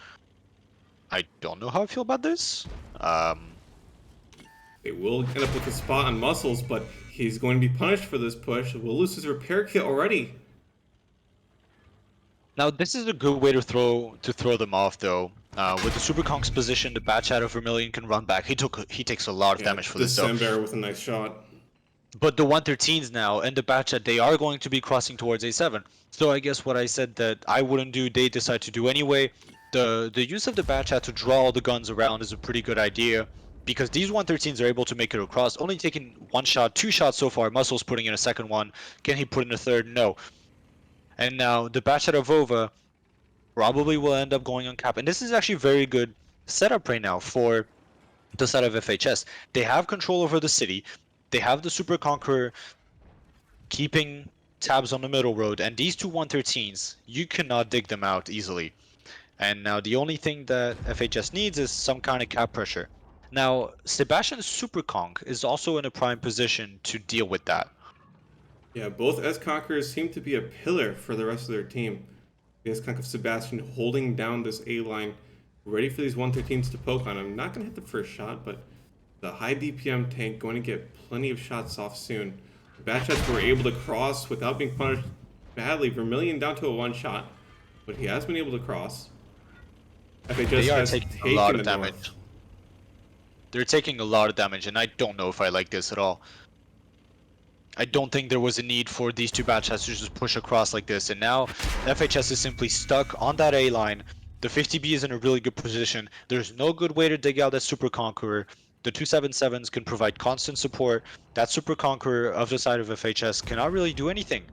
I don't know how I feel about this. They will end up with a spot on Muscles, but he's going to be punished for this push. Will lose his repair kit already. Now, this is a good way to throw them off, though. With the Super Conk's position, the Bat Chat of Vermilion can run back. He takes a lot of damage for this, though. December with a nice shot. But the 113s now and the Bat Chat, they are going to be crossing towards A7. So I guess what I said that I wouldn't do, they decide to do anyway. The use of the Bat Chat to draw all the guns around is a pretty good idea, because these 113s are able to make it across, only taking 1 shot, 2 shots so far. Muscle's putting in a second one. Can he put in a third? No. And now the Bat Chat of Vova, probably will end up going on cap. And this is actually very good setup right now for the side of FHS. They have control over the city. They have the Super Conqueror keeping tabs on the middle road, and these two 113s, you cannot dig them out easily. And now the only thing that FHS needs is some kind of cap pressure. Now, Sebastian's Super Conk is also in a prime position to deal with that. Yeah, both S Conquerors seem to be a pillar for the rest of their team. The S Conk of Sebastian holding down this A line, ready for these 113s to poke on him. Not going to hit the first shot, but the high DPM tank going to get plenty of shots off soon. The Batchets were able to cross without being punished badly. Vermilion down to a one shot, but he has been able to cross. They FHS are has taking a lot taken of the damage. north. They're taking a lot of damage, and I don't know if I like this at all. I don't think there was a need for these two Batchets to just push across like this, and now FHS is simply stuck on that A line. The 50B is in a really good position. There's no good way to dig out that Super Conqueror. The 277s can provide constant support. That Super Conqueror of the side of FHS cannot really do anything.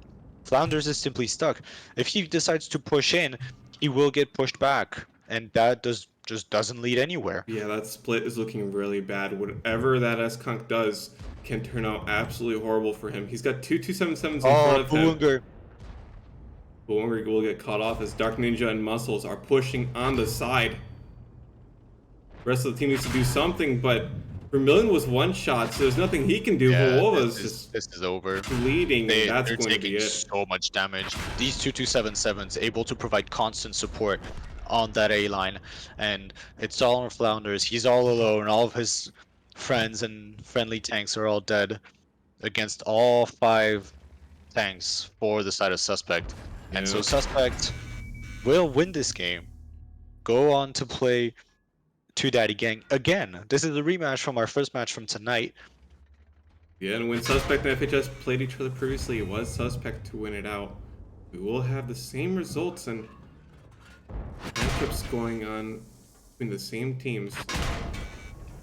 Flounders is simply stuck. If he decides to push in, he will get pushed back, and that just doesn't lead anywhere. Yeah, that split is looking really bad. Whatever that S-Conk does can turn out absolutely horrible for him. He's got two 277s in front Oh, of him. Boonger. But Boonger will get caught off as Dark Ninja and Muscles are pushing on the side. The rest of the team needs to do something, but Vermilion was one shot, so there's nothing he can do. Yeah, Volova's just this is over. bleeding, and that's They're going to be taking it. so much damage. These two 277s able to provide constant support on that A line, and it's all on Flounders. He's all alone. All of his friends and friendly tanks are all dead against all 5 tanks for the side of Suspect. And so Yeah. Suspect will win this game. Go on to play Two Daddy Gang again. This is a rematch from our first match from tonight. Yeah, and when Suspect and FHS played each other previously, it was Suspect to win it out. We will have the same results and matchups going on between the same teams.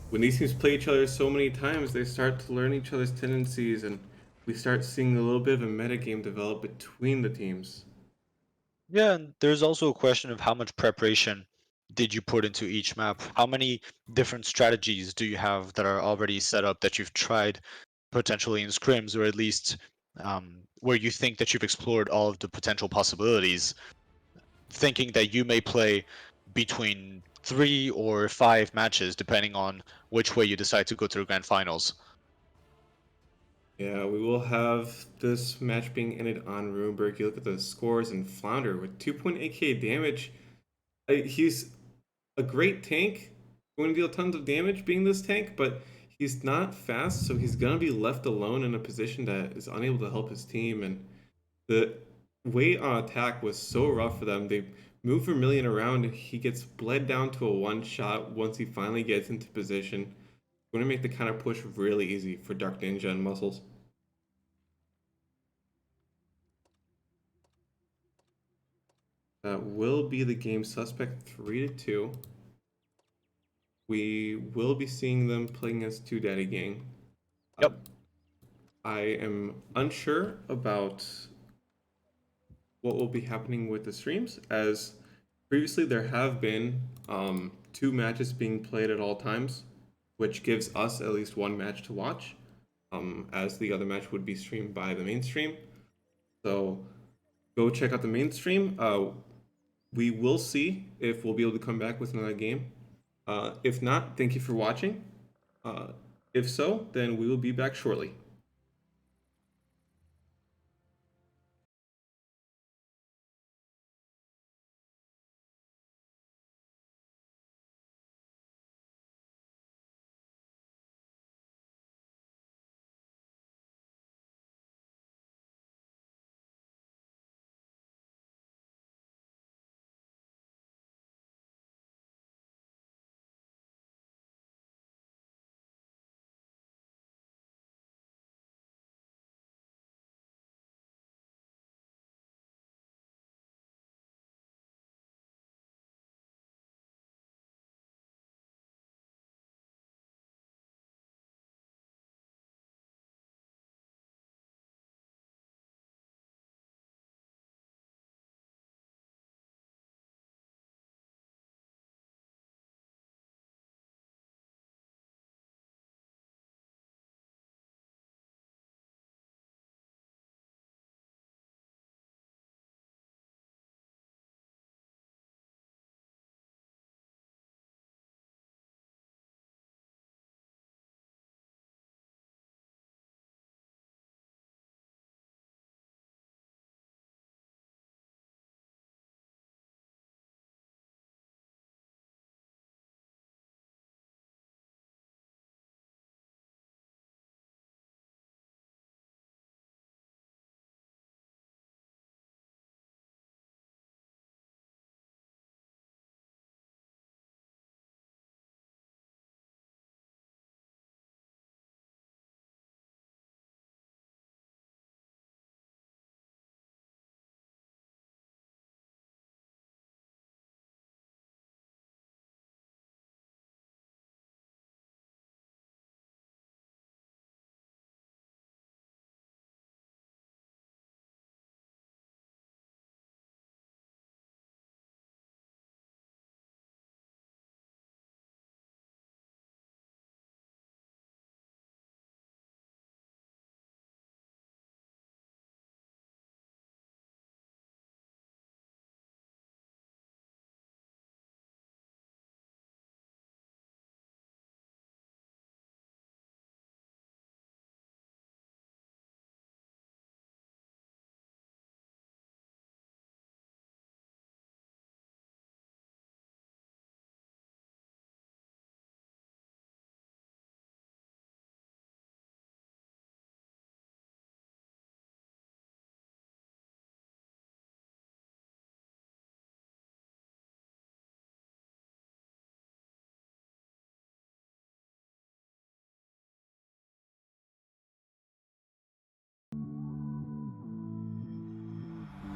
When these teams play each other so many times, they start to learn each other's tendencies, and we start seeing a little bit of a metagame develop between the teams. Yeah, and there's also a question of how much preparation did you put into each map? How many different strategies do you have that are already set up that you've tried potentially in scrims, or at least where you think that you've explored all of the potential possibilities, thinking that you may play between 3 or 5 matches depending on which way you decide to go to the grand finals. Yeah, we will have this match being ended on Runeberg. You look at the scores and Flounder with 2.8k damage. He's a great tank, going to deal tons of damage being this tank, but he's not fast, so he's going to be left alone in a position that is unable to help his team. And the wait on attack was so rough for them. They move Vermilion around, and he gets bled down to a one shot once he finally gets into position. Going to make the kind of push really easy for Dark Ninja and Muscles. That will be the game. Suspect 3-2. We will be seeing them playing as Two Daddy Gang. Uh, Yep. I am unsure about what will be happening with the streams, as previously there have been 2 matches being played at all times, which gives us at least 1 match to watch, as the other match would be streamed by the mainstream. So go check out the mainstream. We will see if we'll be able to come back with another game. If not, thank you for watching. Uh, if so, then we will be back shortly.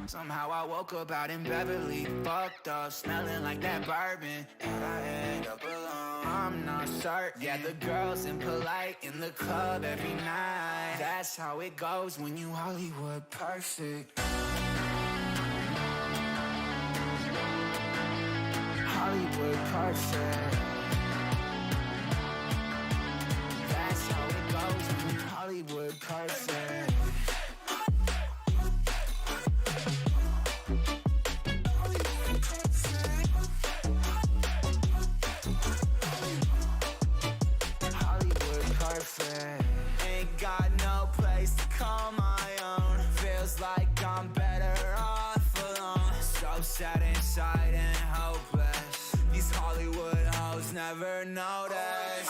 Somehow I woke up out in Beverly, fucked up, smelling like that bourbon. And I end up alone, I'm not certain. Yeah, the girls impolite in the club every night. That's how it goes when you Hollywood perfect. Hollywood perfect. That's how it goes when you Hollywood perfect. Hollywood perfect. Ain't got no place to call my own. Feels like I'm better off alone. So sad inside and hopeless. These Hollywood hoes never notice.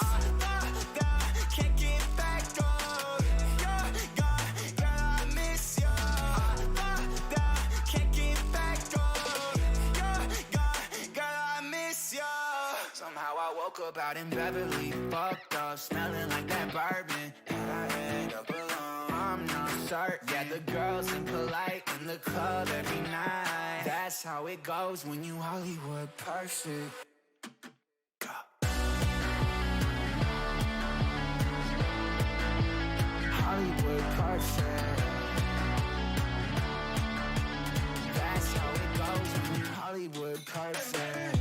Can't get back on. Girl, I miss you. Can't get back on. Girl, I miss you. Somehow I woke up out in Beverly, fucked up, smelling like that bourbon. And I end up alone, I'm not certain. Yeah, the girls impolite in the club every night. That's how it goes when you Hollywood perfect. Hollywood perfect. That's how it goes when you Hollywood perfect.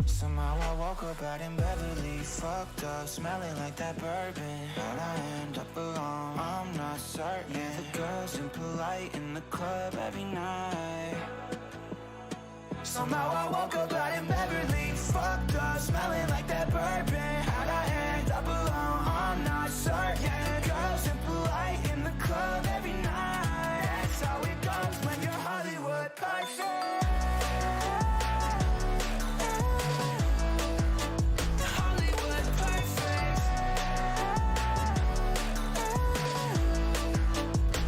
Somehow I woke up out in Beverly, fucked up, smelling like that bourbon. How'd I end up alone? I'm not certain. Yeah, the girls impolite in the club every night. Somehow I woke up out in Beverly, fucked up, smelling like that bourbon. How'd I end up alone? I'm not certain. Yeah, the girls impolite in the club every night. That's how it goes when you're Hollywood perfect. Hollywood perfect.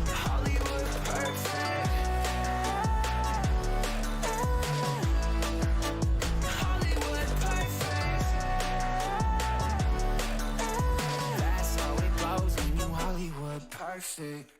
Hollywood perfect. Hollywood perfect. That's how it goes when you Hollywood perfect.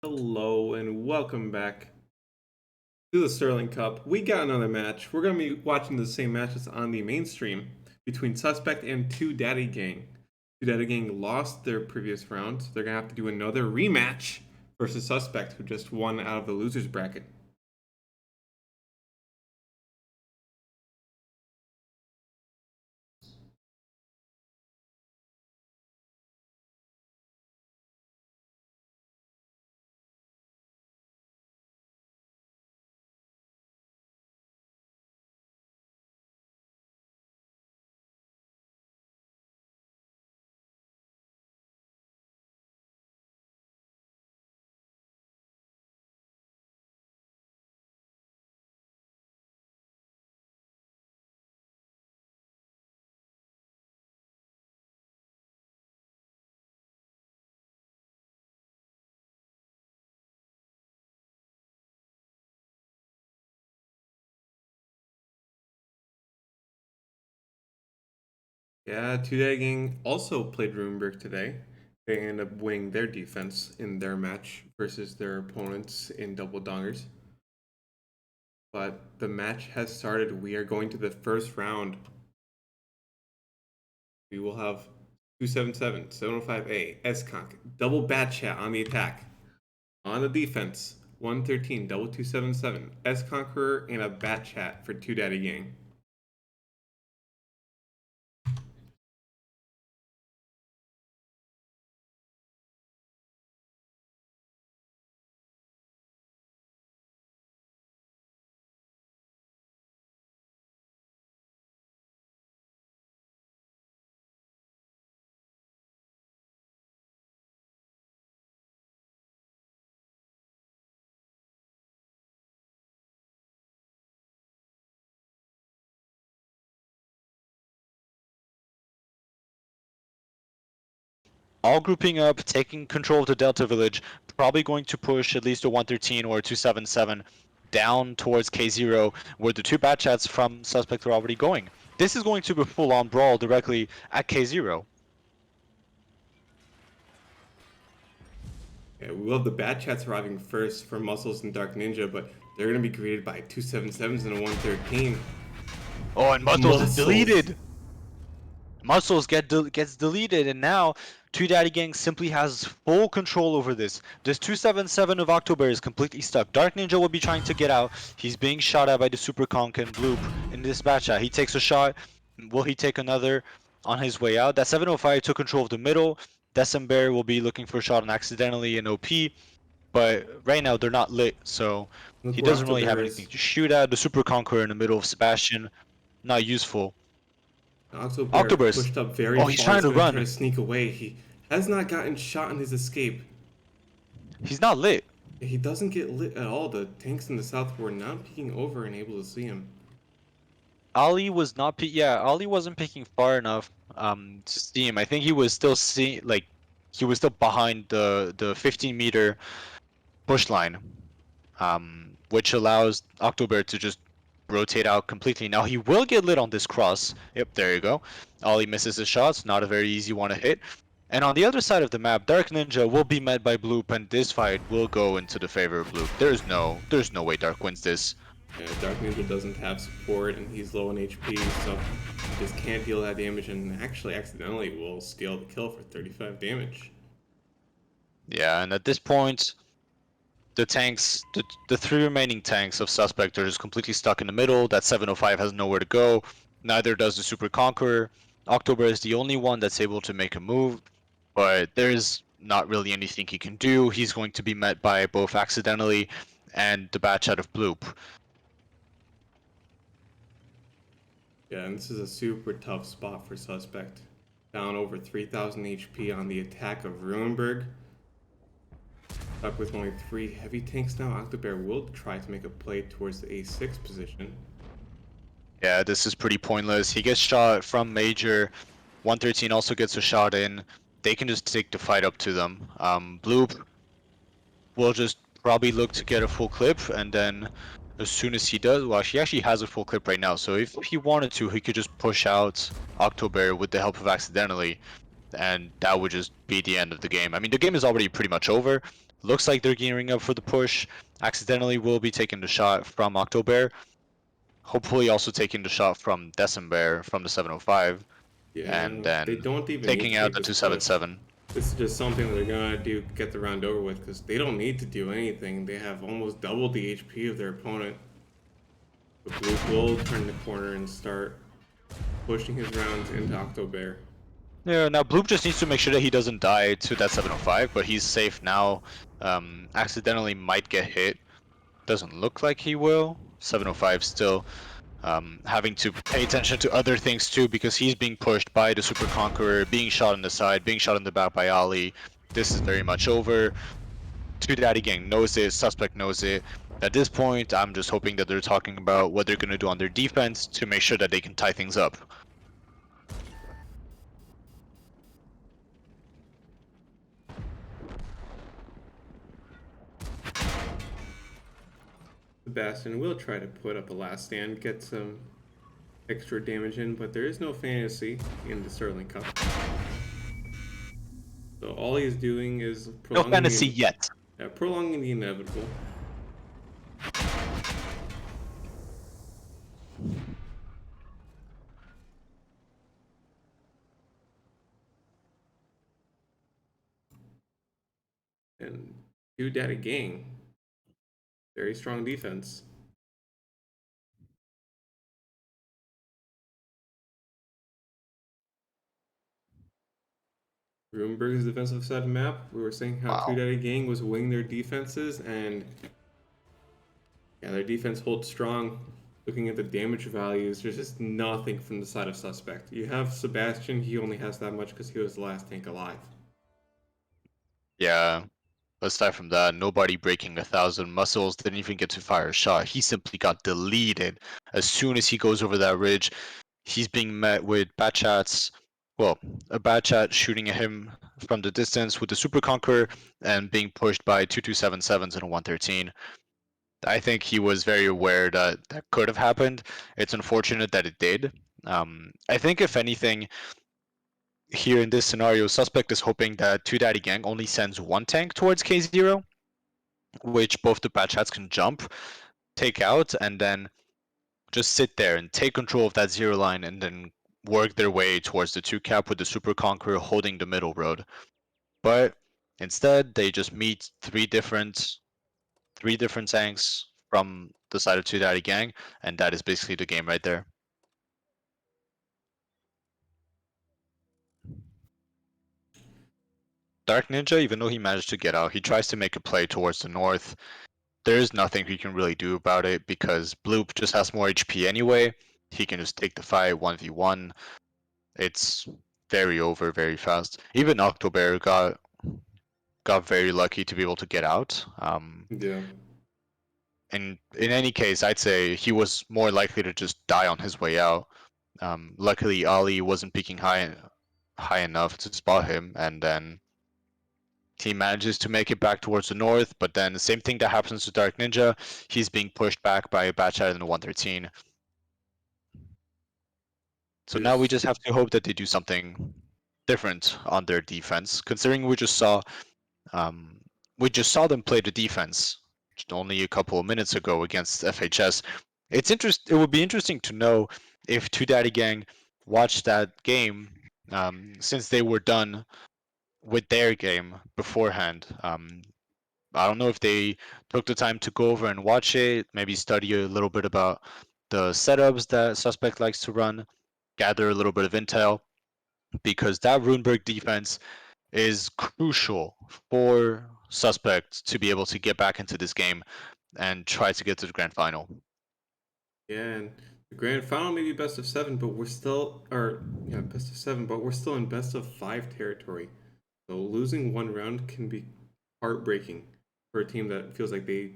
Hello and welcome back to the Sterling Cup. We got another match. We're going to be watching the same matches on the mainstream between Suspect and Two Daddy Gang. Two Daddy Gang lost their previous round, so they're going to have to do another rematch versus Suspect, who just won out of the losers bracket. Yeah, Two Daddy Gang also played Runeberg today. They ended up winning their defense in their match versus their opponents in Double Dongers. But the match has started. We are going to the first round. We will have 277, 705A, S-Conk, double Bat Chat on the attack. On the defense, 113, double 277, S-Conqueror, and a Bat Chat for Two Daddy Gang. All grouping up, taking control of the Delta Village, probably going to push at least a 113 or a 277 down towards K0, where the two Bat Chats from Suspect are already going. This is going to be a full-on brawl directly at K0. Yeah, we love the Bat Chats arriving first for Muscles and Dark Ninja, but they're going to be greeted by 277s and a 113. Oh, and Muscles is deleted! Muscles gets deleted, and now Two Daddy Gang simply has full control over this. This 277 of October is completely stuck. Dark Ninja will be trying to get out. He's being shot at by the Super Conk and Bloop in this batch shot. He takes a shot. Will he take another on his way out? That 705 took control of the middle. December will be looking for a shot on accidentally in OP. But right now they're not lit, so he doesn't really have anything to shoot at. The Super Conqueror in the middle of Sebastian, not useful. October pushed up very far. He's trying to run. Try to sneak away. He has not gotten shot in his escape. He's not lit. He doesn't get lit at all. The tanks in the south were not peeking over and able to see him. Ali was not Ali wasn't picking far enough to see him. I think he was still he was still behind the 15-meter push line, which allows October to just rotate out completely. Now he will get lit on this cross. Yep, there you go. Ali misses his shots, not a very easy one to hit. And on the other side of the map, Dark Ninja will be met by Bloop, and this fight will go into the favor of Bloop. There's no way Dark wins this. Yeah, Dark Ninja doesn't have support, and he's low on HP, so he just can't deal that damage, and actually accidentally will steal the kill for 35 damage. Yeah, and at this point, the tanks, the three remaining tanks of Suspect are just completely stuck in the middle. That 705 has nowhere to go. Neither does the Super Conqueror. October is the only one that's able to make a move, but there's not really anything he can do. He's going to be met by both accidentally and the Bat Chat of Bloop. Yeah, and this is a super tough spot for Suspect. Down over 3,000 HP on the attack of Runeberg. Stuck with only 3 heavy tanks now. Octobear will try to make a play towards the A6 position. Yeah, this is pretty pointless. He gets shot from Major. 113 also gets a shot in. They can just take the fight up to them. Bloop will just probably look to get a full clip, and then as soon as he does, well, he actually has a full clip right now, so if he wanted to, he could just push out October with the help of accidentally, and that would just be the end of the game. I mean, the game is already pretty much over, Looks like they're gearing up for the push. Accidentally will be taking the shot from Octobear. Hopefully also taking the shot from December from the 705. And Yeah, they then don't even need taking to out take the this push. 277. This is just something they're gonna do, get the round over with, because they don't need to do anything. They have almost double the HP of their opponent. But Blue will turn the corner and start pushing his rounds into Octobear. Yeah, now Bloop just needs to make sure that he doesn't die to that 705, but he's safe now. Accidentally might get hit. Doesn't look like he will. 705 still having to pay attention to other things too, because he's being pushed by the Super Conqueror, being shot in the side, being shot in the back by Ali. This is very much over. Two Daddy Gang knows it, Suspect knows it. At this point, I'm just hoping that they're talking about what they're going to do on their defense to make sure that they can tie things up. Sebastian will try to put up a last stand, get some extra damage in, but there is no fantasy in the Sterling Cup. So all he's doing is No prolonging fantasy yet. prolonging the inevitable. And Two Daddy Gang, very strong defense. Runeberg's defensive side of the map, we were saying how Wow. Two Daddy Gang was winning their defenses, and yeah, their defense holds strong. Looking at the damage values, there's just nothing from the side of Suspect. You have Sebastian, he only has that much because he was the last tank alive. Yeah. Aside from that, nobody breaking 1,000 muscles didn't even get to fire a shot. He simply got deleted as soon as he goes over that ridge. He's being met with bad chats. Well, a bad chat shooting at him from the distance with the Super Conqueror and being pushed by 2277s and a 113. I think he was very aware that that could have happened. It's unfortunate that it did. I think if anything, here in this scenario, Suspect is hoping that Two Daddy Gang only sends one tank towards K0, which both the bad chats can jump, take out, and then just sit there and take control of that zero line and then work their way towards the 2 cap with the Super Conqueror holding the middle road. But instead, they just meet three different tanks from the side of Two Daddy Gang, and that is basically the game right there. Dark Ninja, even though he managed to get out, he tries to make a play towards the north. There is nothing he can really do about it because Bloop just has more HP anyway. He can just take the fight 1v1. It's very over very fast. Even Octobear got very lucky to be able to get out. Yeah. And in any case, I'd say he was more likely to just die on his way out. Luckily, Ali wasn't peeking high enough to spot him, and then he manages to make it back towards the north. But then the same thing that happens to Dark Ninja, he's being pushed back by a Batchat and a 113. So now we just have to hope that they do something different on their defense, considering we just saw them play the defense only a couple of minutes ago against FHS. It would be interesting to know if Two Daddy Gang watched that game since they were done with their game beforehand. I don't know if they took the time to go over and watch it, maybe study a little bit about the setups that Suspect likes to run, gather a little bit of intel, because that Runeberg defense is crucial for Suspect to be able to get back into this game and try to get to the grand final. Yeah, and the grand final may be best of 7, but we're still, best of 7, but we're still in best of 5 territory. So losing one round can be heartbreaking for a team that feels like they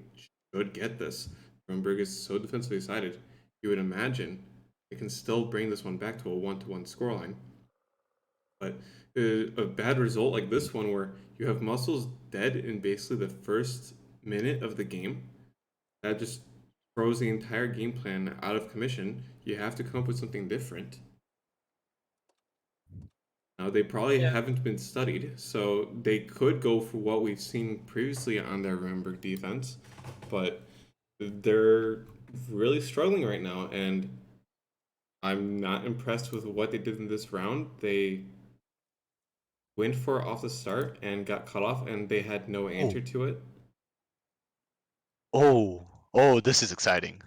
should get this. Runeberg is so defensively sided. You would imagine they can still bring this one back to a 1-1 scoreline. But a bad result like this one, where you have Muscles dead in basically the first minute of the game, that just throws the entire game plan out of commission. You have to come up with something different. Now they probably Yeah. haven't been studied, so they could go for what we've seen previously on their Renberg defense, but they're really struggling right now, and I'm not impressed with what they did in this round. They went for it off the start and got cut off, and they had no answer to it. Oh, this is exciting.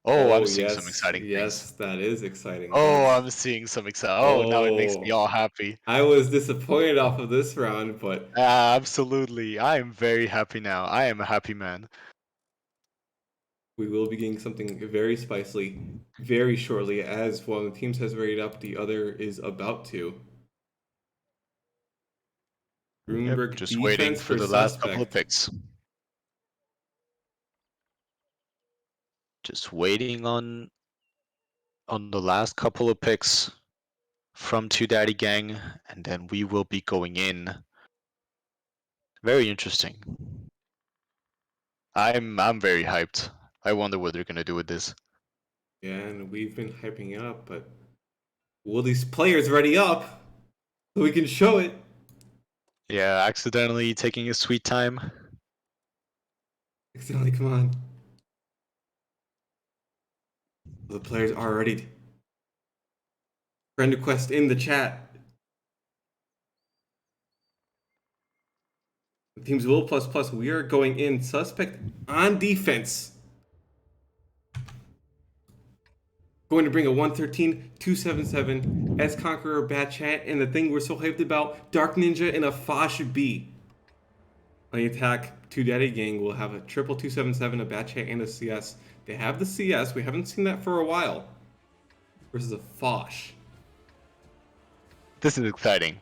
Oh, I'm seeing some exciting things. Yes, that is exciting. Oh, Yes. I'm seeing some exciting. Oh, now it makes me Oh. all happy. I was disappointed off of this round, but Absolutely. I am very happy now. I am a happy man. we will be getting something very spicy very shortly, as one of the teams has rated up, the other is about to. Grunberg Just defense waiting for the last couple of Suspect. picks. Just waiting on the last couple of picks from Two Daddy Gang, and then we will be going in. Very interesting. I'm very hyped. I wonder what they're gonna do with this. Yeah, and we've been hyping it up, but will these players ready up so we can show it? Yeah, accidentally taking a sweet time. Accidentally, come on. The players are ready. Friend request in the chat. The team's will plus. We are going in Suspect on defense. Going to bring a 113, 277, S Conqueror, Bat Chat, and the thing we're so hyped about, Dark Ninja and a Fosh B. On the attack, Two Daddy Gang will have a triple 277, a Bat Chat, and a CS. They have the CS. We haven't seen that for a while. Versus a Fosh. This is exciting.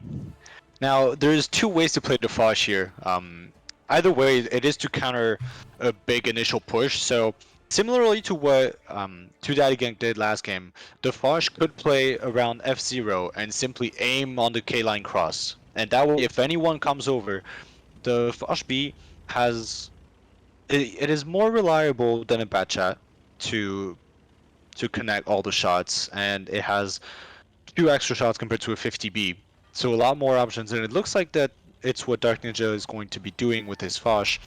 Now, there's two ways to play the Fosh here. Either way, it is to counter a big initial push. So, similarly to what Two Daddy Gang did last game, the Fosh could play around F0 and simply aim on the K-line cross. And that way, if anyone comes over, the Fosh B has... It is more reliable than a Bat Chat to connect all the shots, and it has 2 extra shots compared to a 50B. So a lot more options, and it looks like that it's what Dark Ninja is going to be doing with his Fosh.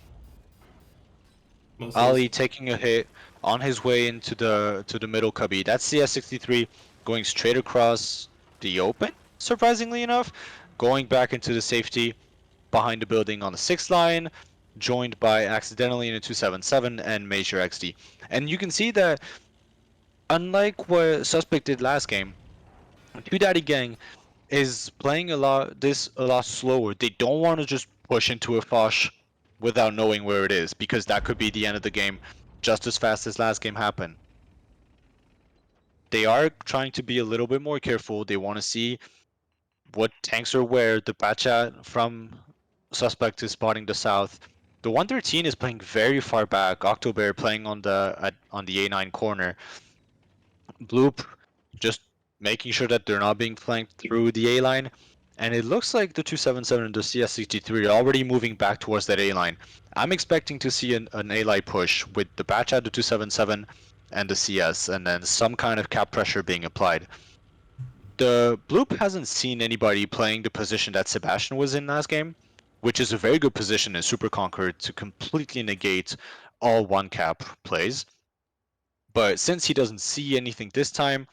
Ali taking a hit on his way into the middle cubby. That's CS63 going straight across the open, surprisingly enough, going back into the safety behind the building on the 6th line, joined by accidentally in a 277 and Major XD. And you can see that unlike what Suspect did last game, Two Daddy Gang is playing a lot slower. They don't want to just push into a Fosh without knowing where it is, because that could be the end of the game just as fast as last game happened. They are trying to be a little bit more careful. They want to see what tanks are where. The Bat Chat from Suspect is spotting the south. The 113 is playing very far back. October playing on the A9 corner. Bloop just making sure that they're not being flanked through the A line. And it looks like the 277 and the CS63 are already moving back towards that A line. I'm expecting to see an A line push with the Batch at the 277 and the CS, and then some kind of cap pressure being applied. The Bloop hasn't seen anybody playing the position that Sebastian was in last game, which is a very good position in Super Conquer to completely negate all one cap plays. But since he doesn't see anything this time,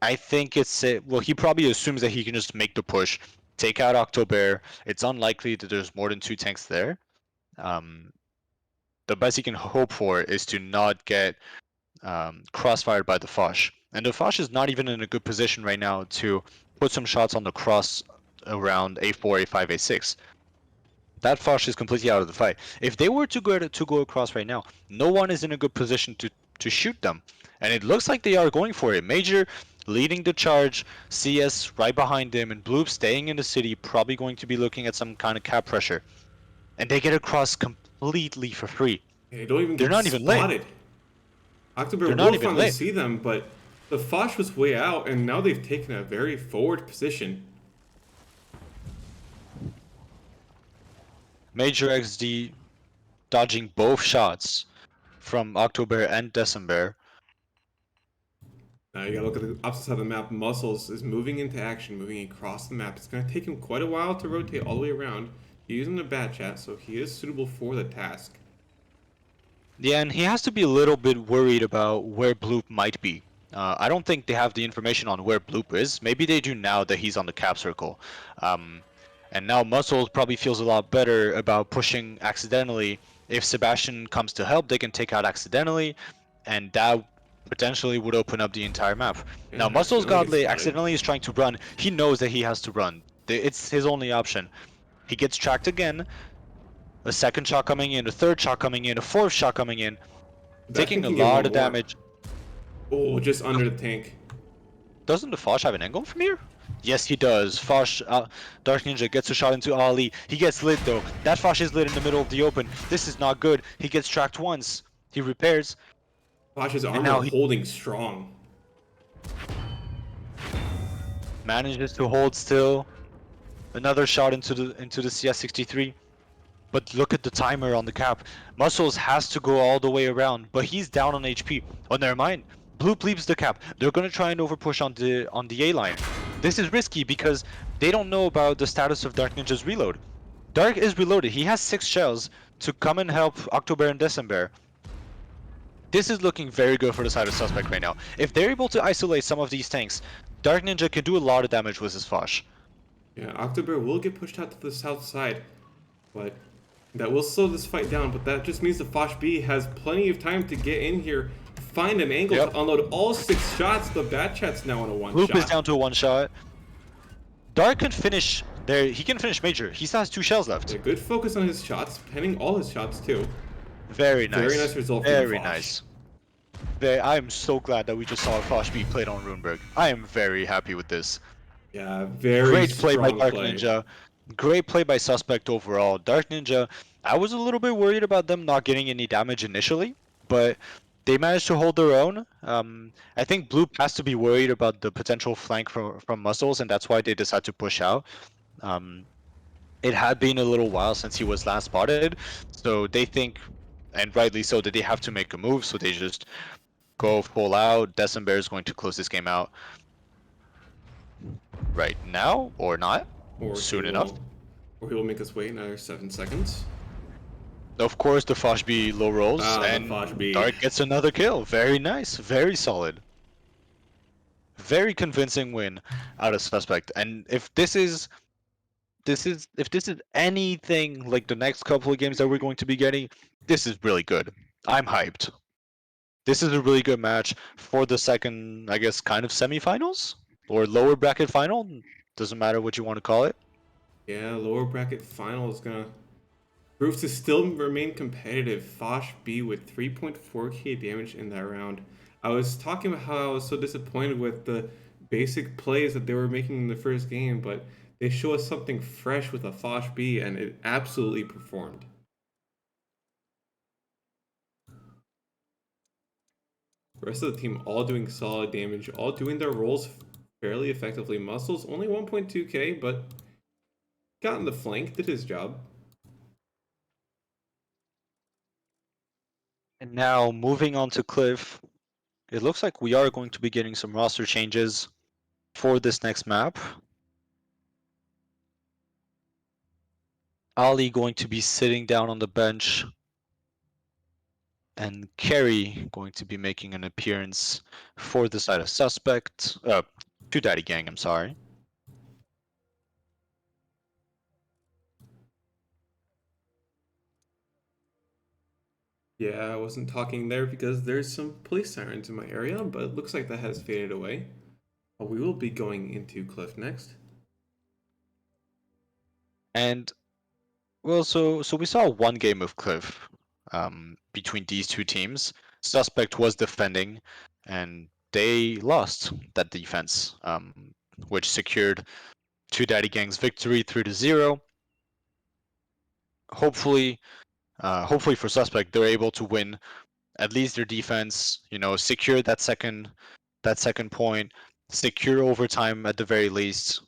I think well, he probably assumes that he can just make the push, take out October. It's unlikely that there's more than 2 tanks there. The best he can hope for is to not get crossfired by the Fosh. And the Fosh is not even in a good position right now to put some shots on the cross around A4, A5, A6. That Fosh is completely out of the fight. If they were to go across right now, no one is in a good position to shoot them. And it looks like they are going for it. Major leading the charge, CS right behind him, and Bloop staying in the city, probably going to be looking at some kind of cap pressure. And they get across completely for free. They don't even They're get not even spotted. late. October They're will not even finally late. see them, but the Fosh was way out, and now they've taken a very forward position. Major XD dodging both shots from October and December. Now you gotta look at the opposite side of the map. Muscles is moving into action, moving across the map. It's gonna take him quite a while to rotate all the way around. He's using the bat chat, so he is suitable for the task. Yeah, and he has to be a little bit worried about where Bloop might be. I don't think they have the information on where Bloop is. Maybe they do now that he's on the cap circle. And now Muscles probably feels a lot better about pushing accidentally. If Sebastian comes to help, they can take out accidentally, and that potentially would open up the entire map. Yeah, Now Muscles accidentally gets Godly spotted. accidentally is trying to run. He knows that he has to run. It's his only option. He gets tracked again. A second shot coming in, a third shot coming in, a fourth shot coming in, taking a Can get lot one of more. damage. Oh, just under the tank. Doesn't the Foch have an angle from here? Yes, he does. Foch, Dark Ninja gets a shot into Ali. He gets lit though. That Foch is lit in the middle of the open. This is not good. He gets tracked once. He repairs. Foch's now armor he- holding strong. Manages to hold still. Another shot into the CS63. But look at the timer on the cap. Muscles has to go all the way around, but he's down on HP. Oh, never mind. Blue leaves the cap. They're gonna try and overpush on the A line. This is risky because they don't know about the status of Dark Ninja's reload. Dark is reloaded. He has 6 shells to come and help October and December. This is looking very good for the side of Suspect right now. If they're able to isolate some of these tanks, Dark Ninja can do a lot of damage with his Foch. Yeah, October will get pushed out to the south side, but that will slow this fight down. But that just means the Foch B has plenty of time to get in here, find an angle Yep. to unload all 6 shots. The bat chat's now on a one Loop shot. is down to a 1 shot. Dark can finish there. He can finish major. He still has 2 shells left. Yeah, good focus on his shots, penning all his shots too. Very nice. Very nice result for the Very Foch. nice. I am so glad that we just saw a Foch be played on Runeberg. I am very happy with this. Yeah, very Great play by strong Dark play. Ninja. Great play by Suspect overall. Dark Ninja, I was a little bit worried about them not getting any damage initially, but they managed to hold their own. I think Blue has to be worried about the potential flank from Muscles, and that's why they decided to push out. It had been a little while since he was last spotted, so they think, and rightly so, that they have to make a move, so they just go full out. December is going to close this game out right now, or not. Or Soon he enough. will- Or he will make us wait another 7 seconds. Of course, the Foch B low rolls, The and Foch B. Dark gets another kill. Very nice, very solid. Very convincing win out of Suspect. And if this is anything like the next couple of games that we're going to be getting, this is really good. I'm hyped. This is a really good match for the second, I guess, kind of semifinals or lower bracket final. Doesn't matter what you want to call it. Yeah, lower bracket final is gonna prove to still remain competitive. Foch B with 3.4k damage in that round. I was talking about how I was so disappointed with the basic plays that they were making in the first game, but they show us something fresh with a Foch B, and it absolutely performed. The rest of the team all doing solid damage, all doing their roles fairly effectively. Muscles only 1.2k, but got in the flank, did his job. And now moving on to Cliff, it looks like we are going to be getting some roster changes for this next map. Ali going to be sitting down on the bench, and Carry going to be making an appearance for the side of Suspect. To Daddy Gang, I'm sorry. Yeah, I wasn't talking there because there's some police sirens in my area, but it looks like that has faded away. We will be going into Cliff next. And well, so we saw one game of Cliff between these two teams. Suspect was defending, and they lost that defense, which secured Two Daddy Gang's victory 3-0. Hopefully for Suspect, they're able to win at least their defense. You know, secure that second point, secure overtime at the very least.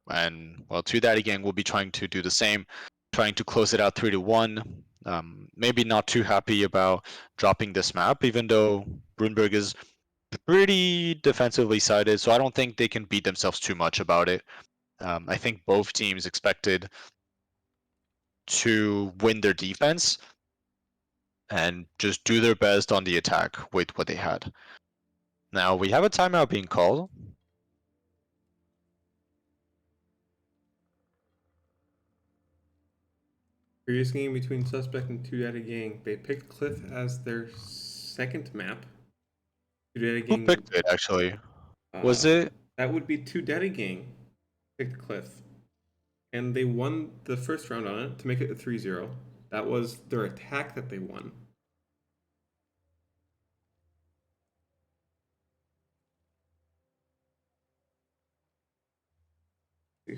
And well, Two Daddy Gang will be trying to do the same, trying to close it out 3-1. Maybe not too happy about dropping this map, even though Runeberg is pretty defensively sided, so I don't think they can beat themselves too much about it. I think both teams expected to win their defense and just do their best on the attack with what they had. Now we have a timeout being called. Previous game between Suspect and Two Daddy Gang, they picked Cliff as their second map. Two Daddy Who Gang. picked it actually? Was it? That would be Two Daddy Gang picked Cliff. And they won the first round on it to make it a 3-0. That was their attack that they won.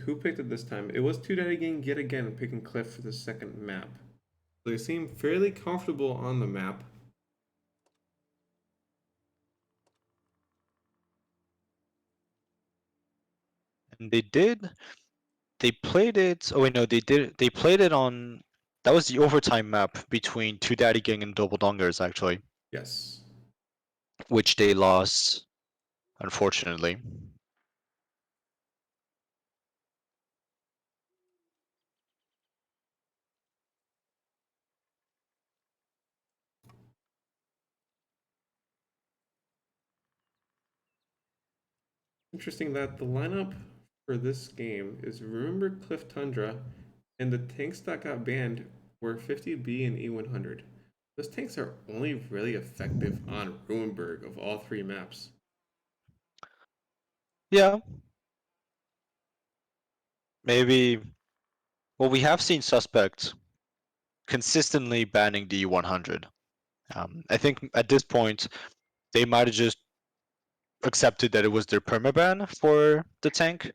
Who picked it this time? It was Two Daddy Gang yet again picking Cliff for the second map. So they seem fairly comfortable on the map. And they did. They played it. Oh wait, no, they did. They played it on. That was the overtime map between Two Daddy Gang and Double Dongers actually, Yes. which they lost, unfortunately. Interesting that the lineup for this game is Remember Cliff Tundra, and the tanks that got banned were 50B and E100. Those tanks are only really effective on Ruinberg of all three maps. Yeah. Maybe. Well, we have seen Suspect consistently banning the 100. I think at this point, they might have just accepted that it was their permaban for the tank.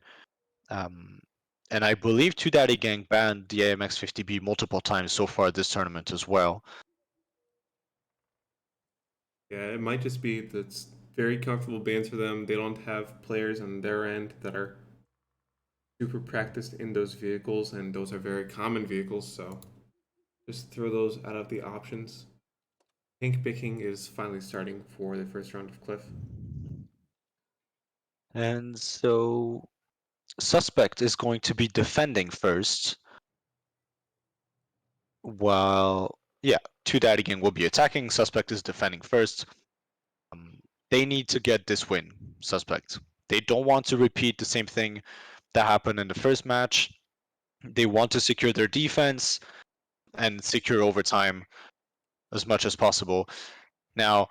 And I believe Two Daddy Gang banned the AMX 50B multiple times so far this tournament as well. Yeah, it might just be that's very comfortable bans for them. They don't have players on their end that are super practiced in those vehicles, and those are very common vehicles, so just throw those out of the options. Tank picking is finally starting for the first round of Cliff. And so Suspect is going to be defending first, while Two Daddy Gang will be attacking. Suspect is defending first. They need to get this win, Suspect. They don't want to repeat the same thing that happened in the first match. They want to secure their defense and secure overtime as much as possible. Now,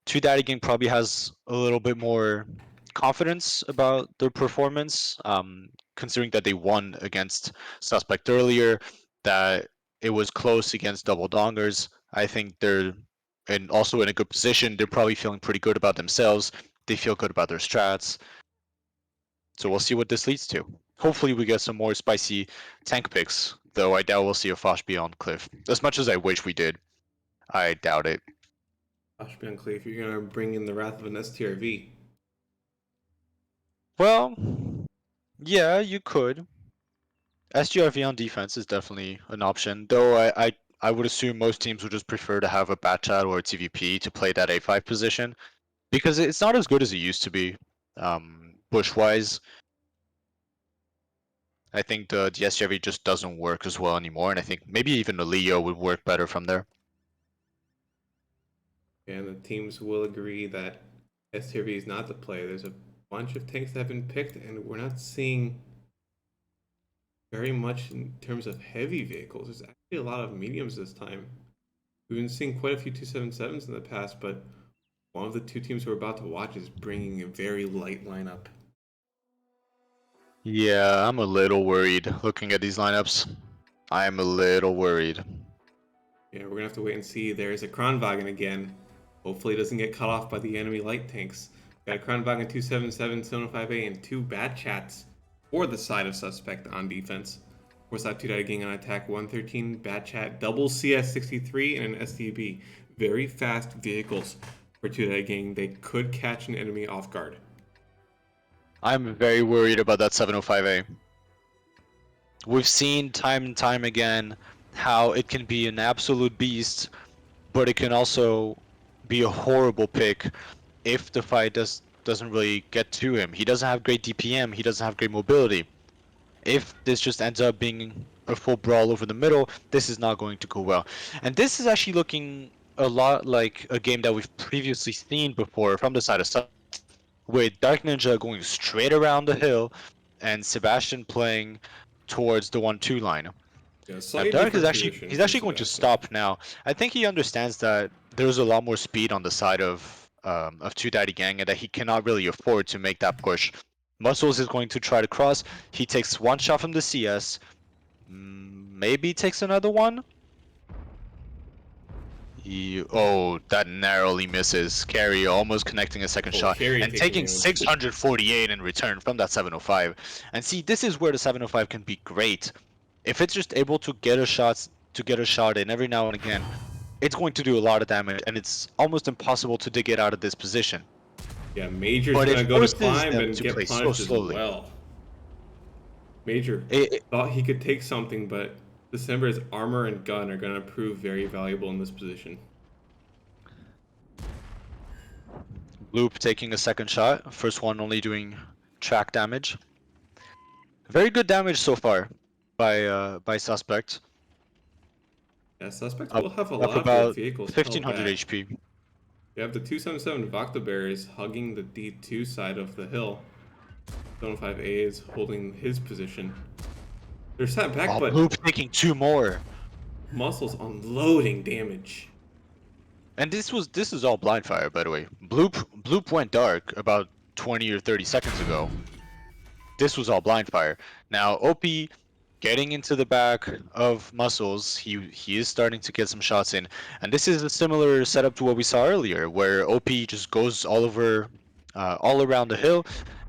Two Daddy Gang probably has a little bit more confidence about their performance, considering that they won against Suspect earlier, that it was close against Double Dongers. I think they're also in a good position. They're probably feeling pretty good about themselves. They feel good about their strats. So we'll see what this leads to. Hopefully we get some more spicy tank picks, though I doubt we'll see a Fosh beyond Cliff. As much as I wish we did, I doubt it. Fosh beyond Cliff, you're gonna bring in the Wrath of an STRV. Well, yeah, you could. SGRV on defense is definitely an option, though I would assume most teams would just prefer to have a Batchat or a TVP to play that A5 position, because it's not as good as it used to be, bush-wise. I think the SGRV just doesn't work as well anymore, and I think maybe even the Leo would work better from there. And the teams will agree that STRV is not the play. There's a bunch of tanks that have been picked, and we're not seeing very much in terms of heavy vehicles. There's actually a lot of mediums this time. We've been seeing quite a few 277s in the past, but one of the two teams we're about to watch is bringing a very light lineup. Yeah, I'm a little worried looking at these lineups. I'm a little worried. Yeah, we're gonna have to wait and see. There's a Kranwagen again. Hopefully it doesn't get cut off by the enemy light tanks. Got a Kranwagen 277, 705A, and two Batchats for the side of Suspect on defense. Of course, that Two Daddy Gang on attack, 113, Batchat, double CS63, and an STB. Very fast vehicles for Two Daddy Gang. They could catch an enemy off guard. I'm very worried about that 705A. We've seen time and time again how it can be an absolute beast, but it can also be a horrible pick if the fight doesn't really get to him. He doesn't have great DPM, he doesn't have great mobility. If this just ends up being a full brawl over the middle, this is not going to go well. And this is actually looking a lot like a game that we've previously seen before from the side of Sun, with Dark Ninja going straight around the hill and Sebastian playing towards the 1-2 line. Yeah, Now slightly Dark is different actually position he's for actually going to Sebastian. stop now. I think he understands that there's a lot more speed on the side of Two Daddy Gang and that he cannot really afford to make that push. Muscles is going to try to cross. He takes one shot from the CS. Maybe takes another one. Oh, that narrowly misses. Carry almost connecting a second Oh, shot Carry and taking taking damage. 648 in return from that 705. And see, this is where the 705 can be great. If it's just able to get a shot in every now and again, it's going to do a lot of damage, and it's almost impossible to dig it out of this position. Yeah, Major's But gonna it go to forces climb them and to get play so punished as slowly. well. Major It, thought he could take something, but December's armor and gun are gonna prove very valuable in this position. Loop taking a second shot, first one only doing track damage. Very good damage so far by Suspect. Yeah, Suspect Up will have a up lot of their about vehicles held 1500 back. HP. You have the 277 Vaktabears hugging the D2 side of the hill. 705A is holding his position. They're set back, Oh, but Loop taking two more. Muscles unloading damage. And this is all blind fire, by the way. Bloop went dark about 20 or 30 seconds ago. This was all blind fire. Now OP getting into the back of Muscles, he is starting to get some shots in, and this is a similar setup to what we saw earlier, where OP just goes all around the hill,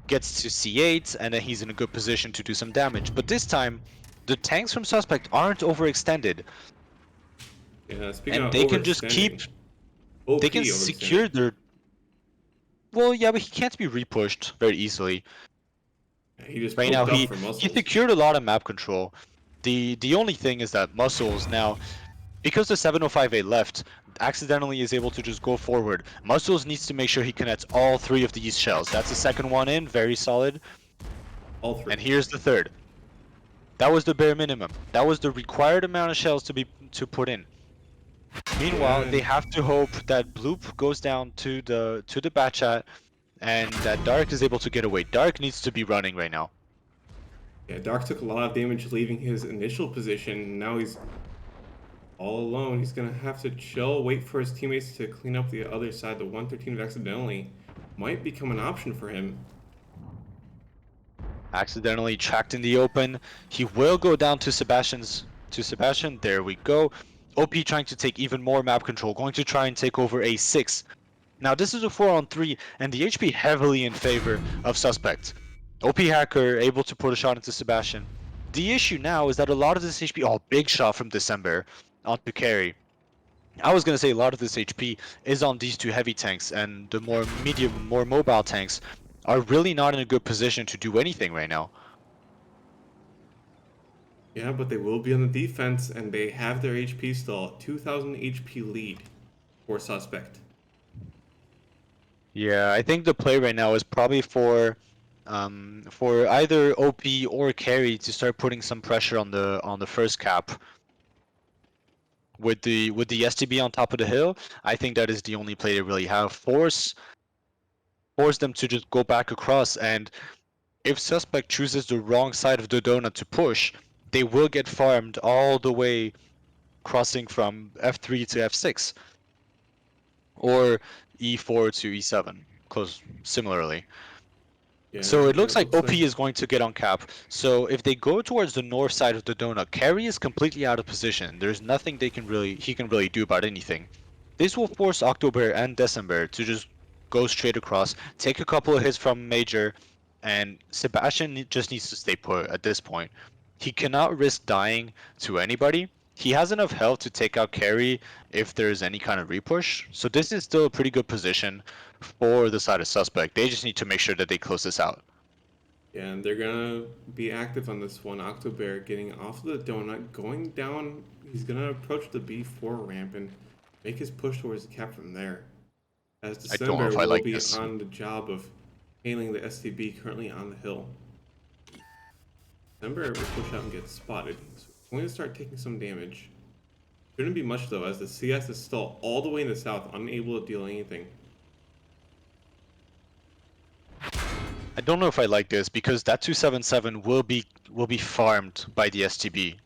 gets to C8, and then he's in a good position to do some damage. But this time, the tanks from Suspect aren't overextended, Yeah, speaking and of they can just overextending, they OP can secure overextending. their. Well, yeah, but he can't be repushed very easily. He just Right now, poked up he for he Muscles. secured a lot of map control. The only thing is that Muscles now, because the 705A left, accidentally is able to just go forward. Muscles needs to make sure he connects all three of these shells. That's the second one in, very solid. All three. And here's the third. That was the bare minimum. That was the required amount of shells to put in. Meanwhile, Yeah, they have to hope that Bloop goes down to the bat chat, and that Dark is able to get away. Dark needs to be running right now. yeah, Dark took a lot of damage leaving his initial position. Now he's all alone. He's gonna have to chill, wait for his teammates to clean up the other side. The 113 of accidentally might become an option for him. Accidentally tracked in the open. He will go down to Sebastian. There we go. OP trying to take even more map control, going to try and take over A6. Now this is a 4-on-3, and the HP heavily in favor of Suspect. OP Hacker able to put a shot into Sebastian. The issue now is that a lot of this HP, oh, big shot from December onto Carry. I was gonna say a lot of this HP is on these two heavy tanks, and the more medium, more mobile tanks are really not in a good position to do anything right now. Yeah, but they will be on the defense, and they have their HP still. 2,000 HP lead for Suspect. Yeah, I think the play right now is probably for either OP or Carry to start putting some pressure on the first cap. With the STB on top of the hill, I think that is the only play they really have. Force them to just go back across, and if Suspect chooses the wrong side of the donut to push, they will get farmed all the way crossing from F3 to F6 or E4 to E7, close similarly. Yeah, So it looks it like looks OP like is going to get on cap. So if they go towards the north side of the donut, Carry is completely out of position. There's nothing he can really do about anything. This will force October and December to just go straight across, take a couple of hits from Major, and Sebastian just needs to stay put at this point. He cannot risk dying to anybody. He has enough health to take out Carry if there's any kind of repush. So this is still a pretty good position for the side of Suspect. They just need to make sure that they close this out. yeah, and they're gonna be active on this one. Octobear getting off the donut, going down. He's gonna approach the B4 ramp and make his push towards the cap from there. as I don't know December if I will like be this. on the job of hailing the STB currently on the hill. December will push out and get spotted. He's going to start taking some damage. Shouldn't be much though, as the CS is still all the way in the south, unable to deal anything. I don't know if I like this because that 277 will be farmed by the STB.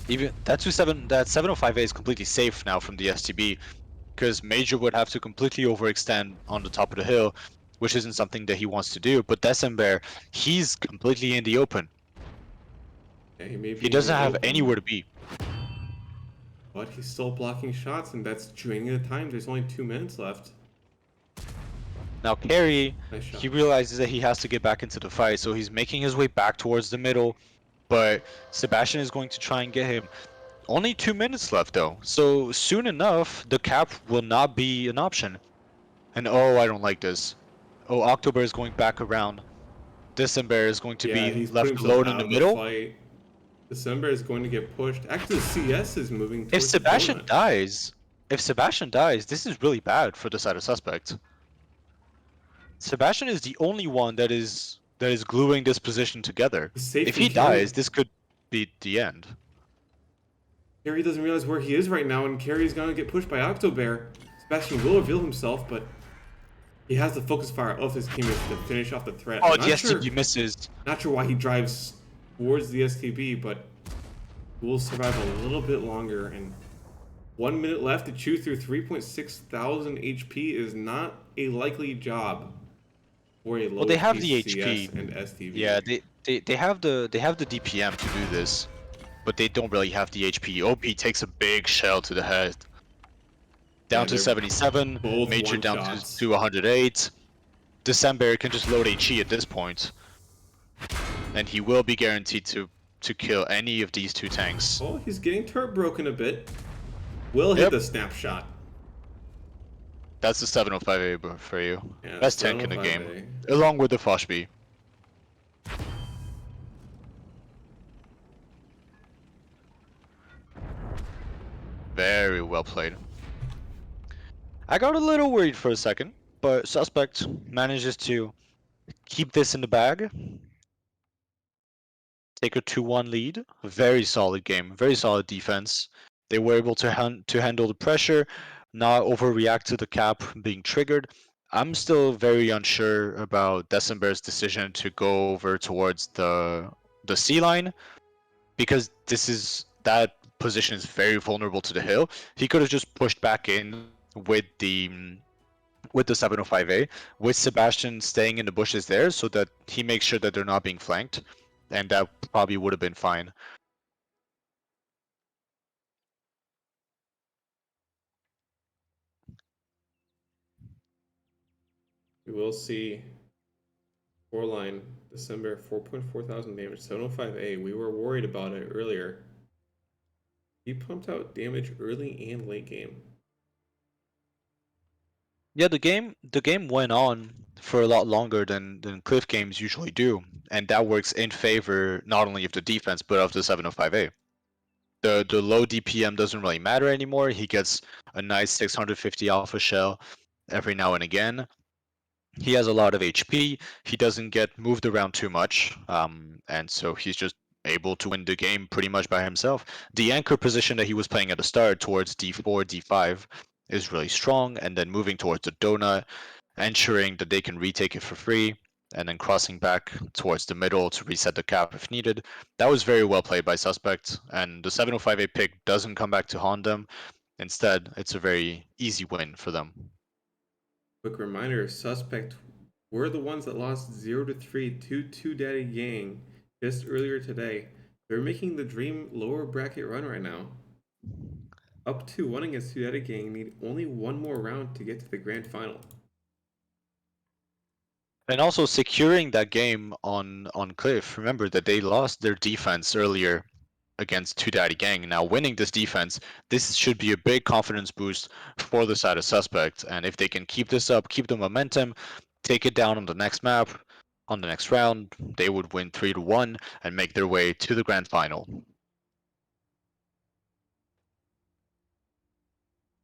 Even that 705A is completely safe now from the STB because Major would have to completely overextend on the top of the hill, which isn't something that he wants to do. But December, he's completely in the open. Yeah, he may be He in doesn't the have open, anywhere to be. but he's still blocking shots, and that's draining the time. There's only 2 minutes left. Now Carey, Nice shot. he realizes that he has to get back into the fight, so he's making his way back towards the middle. But Sebastian is going to try and get him. Only 2 minutes left though, so soon enough the cap will not be an option. And oh, I don't like this. Oh, October is going back around. December is going to Yeah, be he's left putting himself alone in out the of the middle. fight. December is going to get pushed. Actually, the CS is moving If towards the Sebastian donut. dies, this is really bad for the side of suspect. Sebastian is the only one that is gluing this position together. He's safe If from he Carey. dies, this could be the end. Carey doesn't realize where he is right now, and Carey's going to get pushed by Octobear. Sebastian will reveal himself, but he has the focus fire of his teammates to finish off the threat. Oh, I'm the not sure, STB misses. not sure why he drives towards the STB, but will survive a little bit longer. And 1 minute left to chew through 3.6 thousand HP is not a likely job for a low Well, they have the CS HP. and STB. Yeah, they have the DPM to do this, but they don't really have the HP. OP takes a big shell to the head. Down Yeah, to they're 77, both Major one down shots. to 108. December can just load HE at this point, and he will be guaranteed to kill any of these two tanks. Oh, he's getting turret broken a bit. Will hit Yep. the snapshot. That's the 705A for you. Yeah, Best tank in the 705A. game, along with the Foshby. Very well played. I got a little worried for a second, but Suspect manages to keep this in the bag. Take a 2-1 lead. Very solid game. Very solid defense. They were able to handle the pressure, not overreact to the cap being triggered. I'm still very unsure about December's decision to go over towards the C line, because that position is very vulnerable to the hill. He could have just pushed back in with the 705A, with Sebastian staying in the bushes there, so that he makes sure that they're not being flanked, and that probably would have been fine. We will see 4 line December 4.4 thousand damage 705A. We were worried about it earlier. He pumped out damage early and late game. Yeah, the game went on for a lot longer than Cliff games usually do, and that works in favor not only of the defense but of the 705A. The low DPM doesn't really matter anymore. He gets a nice 650 alpha shell every now and again. He has a lot of HP. He doesn't get moved around too much, and so he's just able to win the game pretty much by himself. The anchor position that he was playing at the start towards D4, D5 is really strong, and then moving towards the donut, ensuring that they can retake it for free, and then crossing back towards the middle to reset the cap if needed. That was very well played by Suspect, and the 705A pick doesn't come back to haunt them. Instead, it's a very easy win for them. Quick reminder, Suspect were the ones that lost 0-3 to Two Daddy Gang just earlier today. They're making the dream lower bracket run right now. Up 2-1 against Two Daddy Gang, need only one more round to get to the grand final. And also securing that game on Cliff. Remember that they lost their defense earlier against Two Daddy Gang. Now winning this defense, this should be a big confidence boost for the side of Suspect. And if they can keep this up, keep the momentum, take it down on the next map, on the next round, they would win 3-1 and make their way to the grand final.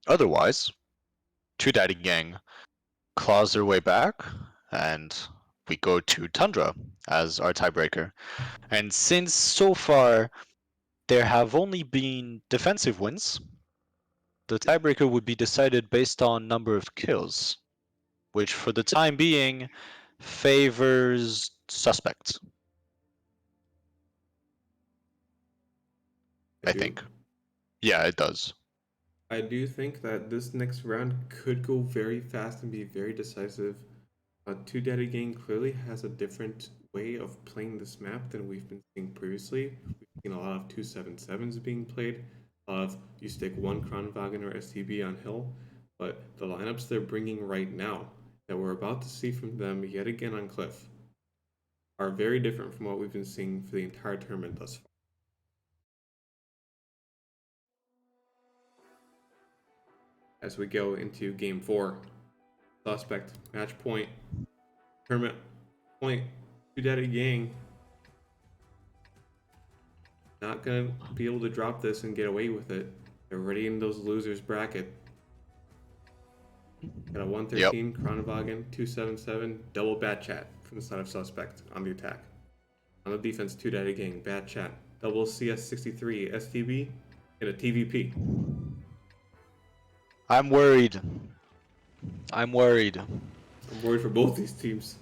Otherwise, Two Daddy Gang claws their way back, and we go to Tundra as our tiebreaker. And since so far there have only been defensive wins, the tiebreaker would be decided based on number of kills, which for the time being favors Suspect, I do- think. Yeah, it does. I do think that this next round could go very fast and be very decisive. Two Daddy Gang clearly has a different way of playing this map than we've been seeing previously. We've seen a lot of 277s being played, a lot of you stick one Kranvagn or STB on hill, but the lineups they're bringing right now that we're about to see from them yet again on Cliff are very different from what we've been seeing for the entire tournament thus far. As we go into game 4, Suspect, match point, tournament point, Two Daddy Gang. Not gonna be able to drop this and get away with it. They're already in those losers bracket. Got a 113, Kranvagn, 277, double Bat Chat from the side of Suspect on the attack. On the defense, Two Daddy Gang, Bat Chat, double CS63, STB, and a TVP. I'm worried. I'm worried. I'm worried for both these teams.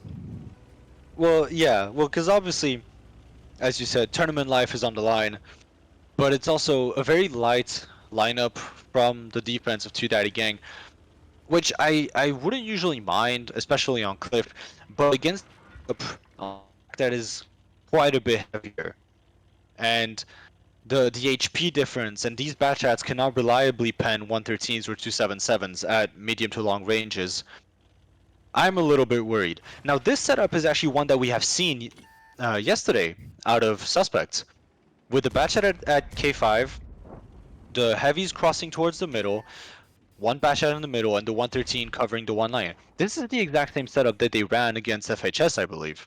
Well, yeah, well, because obviously, as you said, tournament life is on the line, but it's also a very light lineup from the defense of Two Daddy Gang, which I wouldn't usually mind, especially on Cliff, but against a that is quite a bit heavier, and the HP difference, and these Bat Chats cannot reliably pen 113s or 277s at medium to long ranges. I'm a little bit worried. Now, this setup is actually one that we have seen yesterday out of Suspects. With the Bat Chat at K5, the heavies crossing towards the middle, one Bat Chat in the middle, and the 113 covering the one line. This is the exact same setup that they ran against FHS, I believe.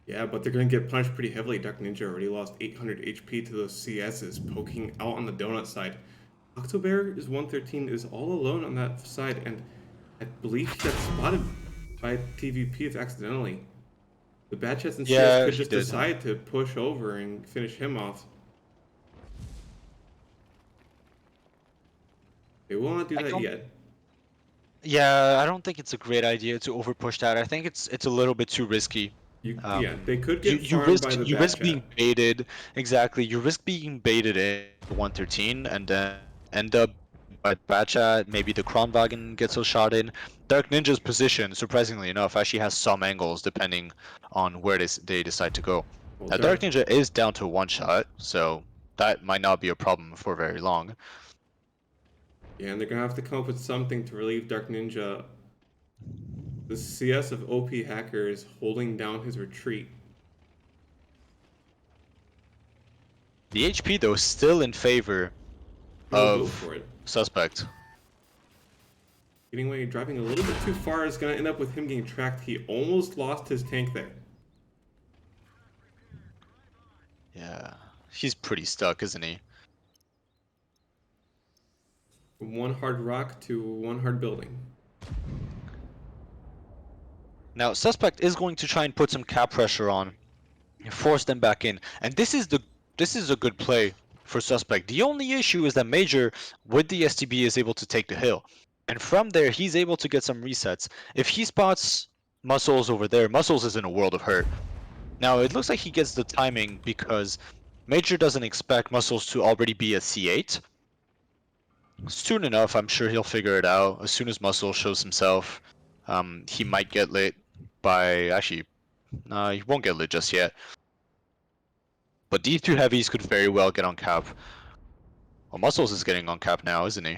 Yeah, but they're going to get punished pretty heavily. Dark Ninja already lost 800 HP to those CSs, poking out on the donut side. Octobear is 113, is all alone on that side, and I believe he got spotted by TVP if accidentally. The Bad Chats and CS could he just did. decide to push over and finish him off. They will not do I that don't- yet. Yeah, I don't think it's a great idea to overpush that. I think it's a little bit too risky. Yeah, they could You, get you farmed risk by the you Bad risk Chat. being baited. Exactly, you risk being baited in 113 and then end up at Bad Chat. Maybe the Kranvagn gets a shot in. Dark Ninja's position, surprisingly enough, actually has some angles depending on where they decide to go. Well, Now, Dark Ninja is down to one shot, so that might not be a problem for very long. Yeah, and they're gonna have to come up with something to relieve Dark Ninja. The CS of OP Hacker is holding down his retreat. The HP though is still in favor He'll go of for it. Suspect. Getting away, driving a little bit too far is gonna end up with him getting tracked. He almost lost his tank there. Yeah, he's pretty stuck, isn't he? From one hard rock to one hard building. Now, Suspect is going to try and put some cap pressure on, force them back in, and this is a good play for Suspect. The only issue is that Major, with the STB, is able to take the hill, and from there he's able to get some resets. If he spots Muscles over there, Muscles is in a world of hurt. Now, it looks like he gets the timing because Major doesn't expect Muscles to already be at C8. Soon enough, I'm sure he'll figure it out. As soon as Muscle shows himself, he might get lit by... Actually, no, he won't get lit just yet. But these two heavies could very well get on cap. Well, Muscles is getting on cap now, isn't he?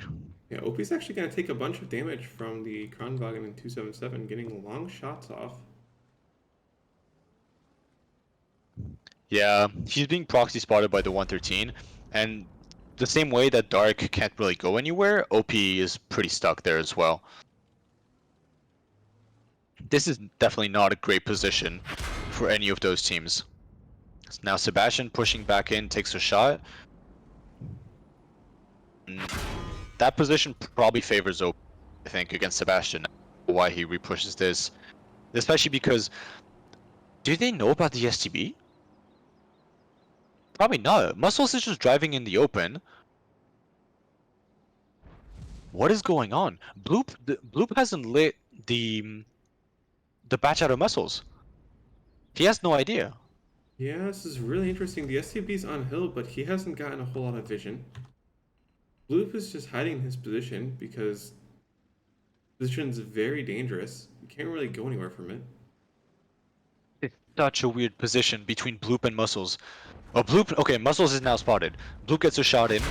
Yeah, OP's actually gonna take a bunch of damage from the Kranvagn in 277, getting long shots off. Yeah, he's being proxy spotted by the 113, and the same way that Dark can't really go anywhere, OP is pretty stuck there as well. This is definitely not a great position for any of those teams. Now Sebastian pushing back in takes a shot. That position probably favors OP. I think, against Sebastian. Why he repushes this, especially because do they know about the STB? Probably not. Muscles is just driving in the open. What is going on? Bloop hasn't lit the batch out of Muscles. He has no idea. Yeah, this is really interesting. The STB's on hill, but he hasn't gotten a whole lot of vision. Bloop is just hiding his position because position's very dangerous. You can't really go anywhere from it. It's such a weird position between Bloop and Muscles. Oh, Bloop. Okay, Muscles is now spotted. Bloop gets a shot in.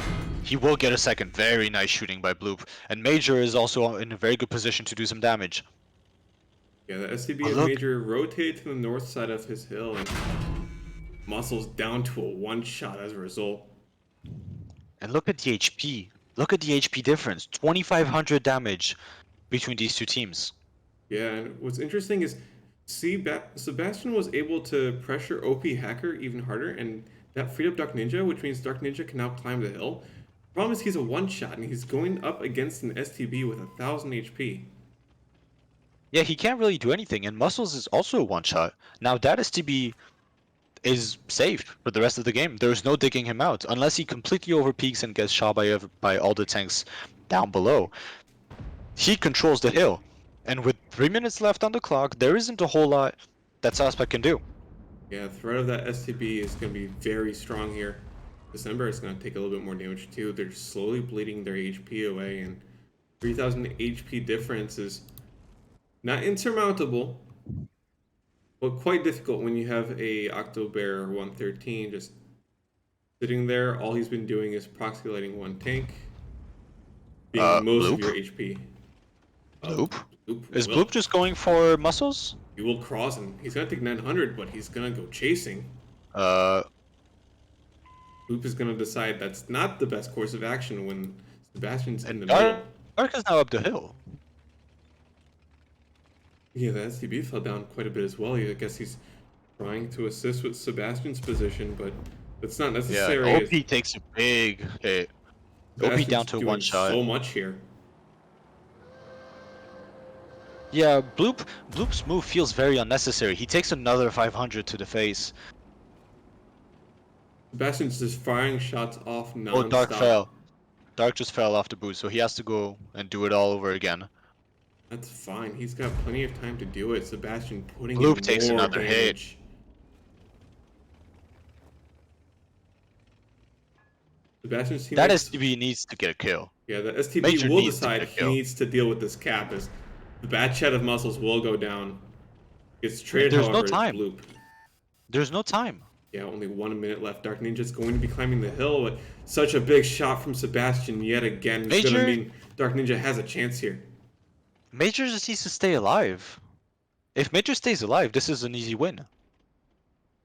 He will get a second. Very nice shooting by Bloop. And Major is also in a very good position to do some damage. Yeah, the STB Oh, of look. Major rotated to the north side of his hill, and Muscles down to a one shot as a result. And look at the HP. Look at the HP difference. 2,500 damage between these two teams. Yeah, and what's interesting is Sebastian was able to pressure OP Hacker even harder, and that freed up Dark Ninja, which means Dark Ninja can now climb the hill. Problem is he's a one shot, and he's going up against an STB with 1,000 HP. Yeah, he can't really do anything, and Muscles is also a one-shot. Now that STB is safe for the rest of the game. There's no digging him out, unless he completely overpeaks and gets shot by all the tanks down below. He controls the hill, and with 3 minutes left on the clock, there isn't a whole lot that Suspect can do. Yeah, the threat of that STB is going to be very strong here. December is going to take a little bit more damage too. They're slowly bleeding their HP away, and 3,000 HP difference is not insurmountable, but quite difficult when you have a Octobear 113 just sitting there. All he's been doing is proxy lighting one tank, being most of Bloop? your HP. Bloop? Bloop Is will. Bloop just going for Muscles? He will cross, and he's going to take 900, but he's going to go chasing. Uh, Bloop is going to decide that's not the best course of action when Sebastian's in the Dark, middle. Dark is now up the hill. Yeah, the STB fell down quite a bit as well. I guess he's trying to assist with Sebastian's position, but that's not Yeah, necessary. OP takes a big hit. OP down to doing one shot. so much here. Yeah, Bloop's move feels very unnecessary. He takes another 500 to the face. Sebastian's just firing shots off non-stop. Oh, Dark fell. Dark just fell off the boot, so he has to go and do it all over again. That's fine. He's got plenty of time to do it. Sebastian putting Bloop in takes more another hit. damage. Sebastian's team That makes- STB needs to get a kill. Yeah, the STB Major will needs to decide get he killed. needs to deal with this cap as the bad chat of Muscles will go down. It's traded, There's no however, is time. Bloop. There's no time. Yeah, only 1 minute left. Dark Ninja's going to be climbing the hill, but such a big shot from Sebastian yet again. It's going to Major- mean Dark Ninja has a chance here. Major just needs to stay alive. If Major stays alive, this is an easy win.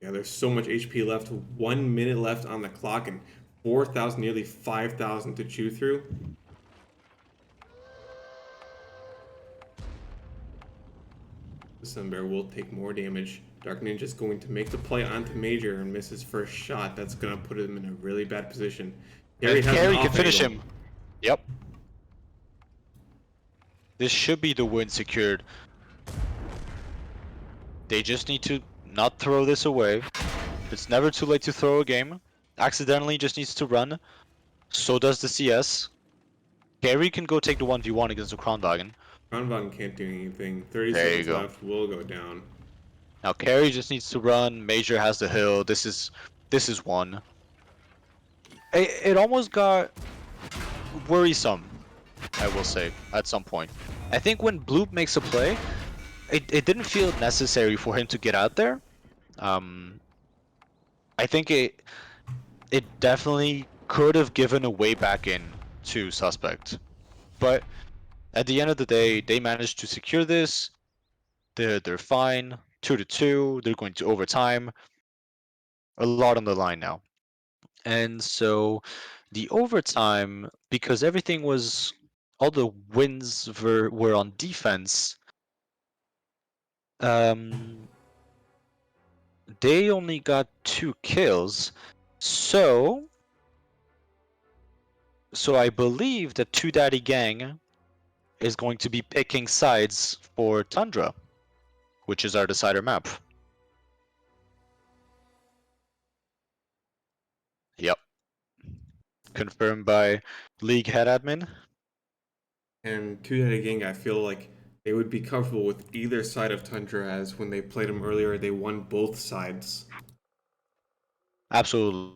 Yeah, there's so much HP left. 1 minute left on the clock and 4,000, nearly 5,000 to chew through. December will take more damage. Dark Ninja's going to make the play onto Major and miss his first shot. That's going to put him in a really bad position. And has an Carry can off finish angle. him. Yep. This should be the win secured. They just need to not throw this away. It's never too late to throw a game. Accidentally just needs to run. So does the CS. Carry can go take the 1v1 against the Kronwagen. Kronwagen can't do anything. 30 There you seconds go. left. Will go down. Now Carry just needs to run. Major has the hill. This is one. It almost got worrisome, I will say, at some point. I think when Bloop makes a play, it didn't feel necessary for him to get out there. I think it definitely could have given a way back in to Suspect. But at the end of the day, they managed to secure this. They're fine. 2-2. They're going to overtime. A lot on the line now. And so the overtime, because everything was, all the wins were on defense, they only got 2 kills. So I believe that Two Daddy Gang is going to be picking sides for Tundra, which is our decider map. Yep. Confirmed by League head admin. And Two Daddy Gang, I feel like they would be comfortable with either side of Tundra, as when they played them earlier, they won both sides. Absolutely.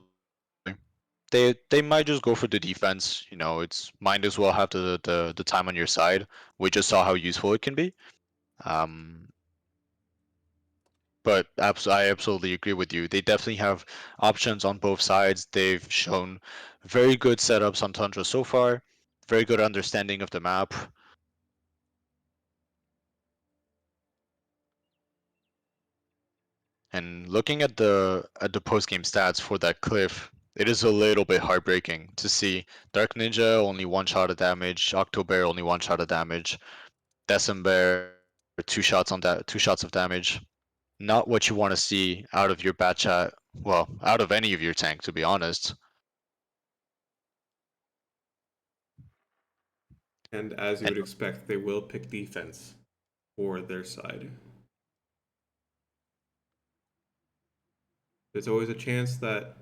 They might just go for the defense. You know, it's might as well have the time on your side. We just saw how useful it can be. But I absolutely agree with you. They definitely have options on both sides. They've shown very good setups on Tundra so far, very good understanding of the map. And looking at the post-game stats for that Cliff, it is a little bit heartbreaking to see Dark Ninja only one shot of damage, Octobear only one shot of damage, December two shots of damage. Not what you want to see out of your bat chat. Well, out of any of your tank, to be honest. And as you would expect, they will pick defense for their side. There's always a chance that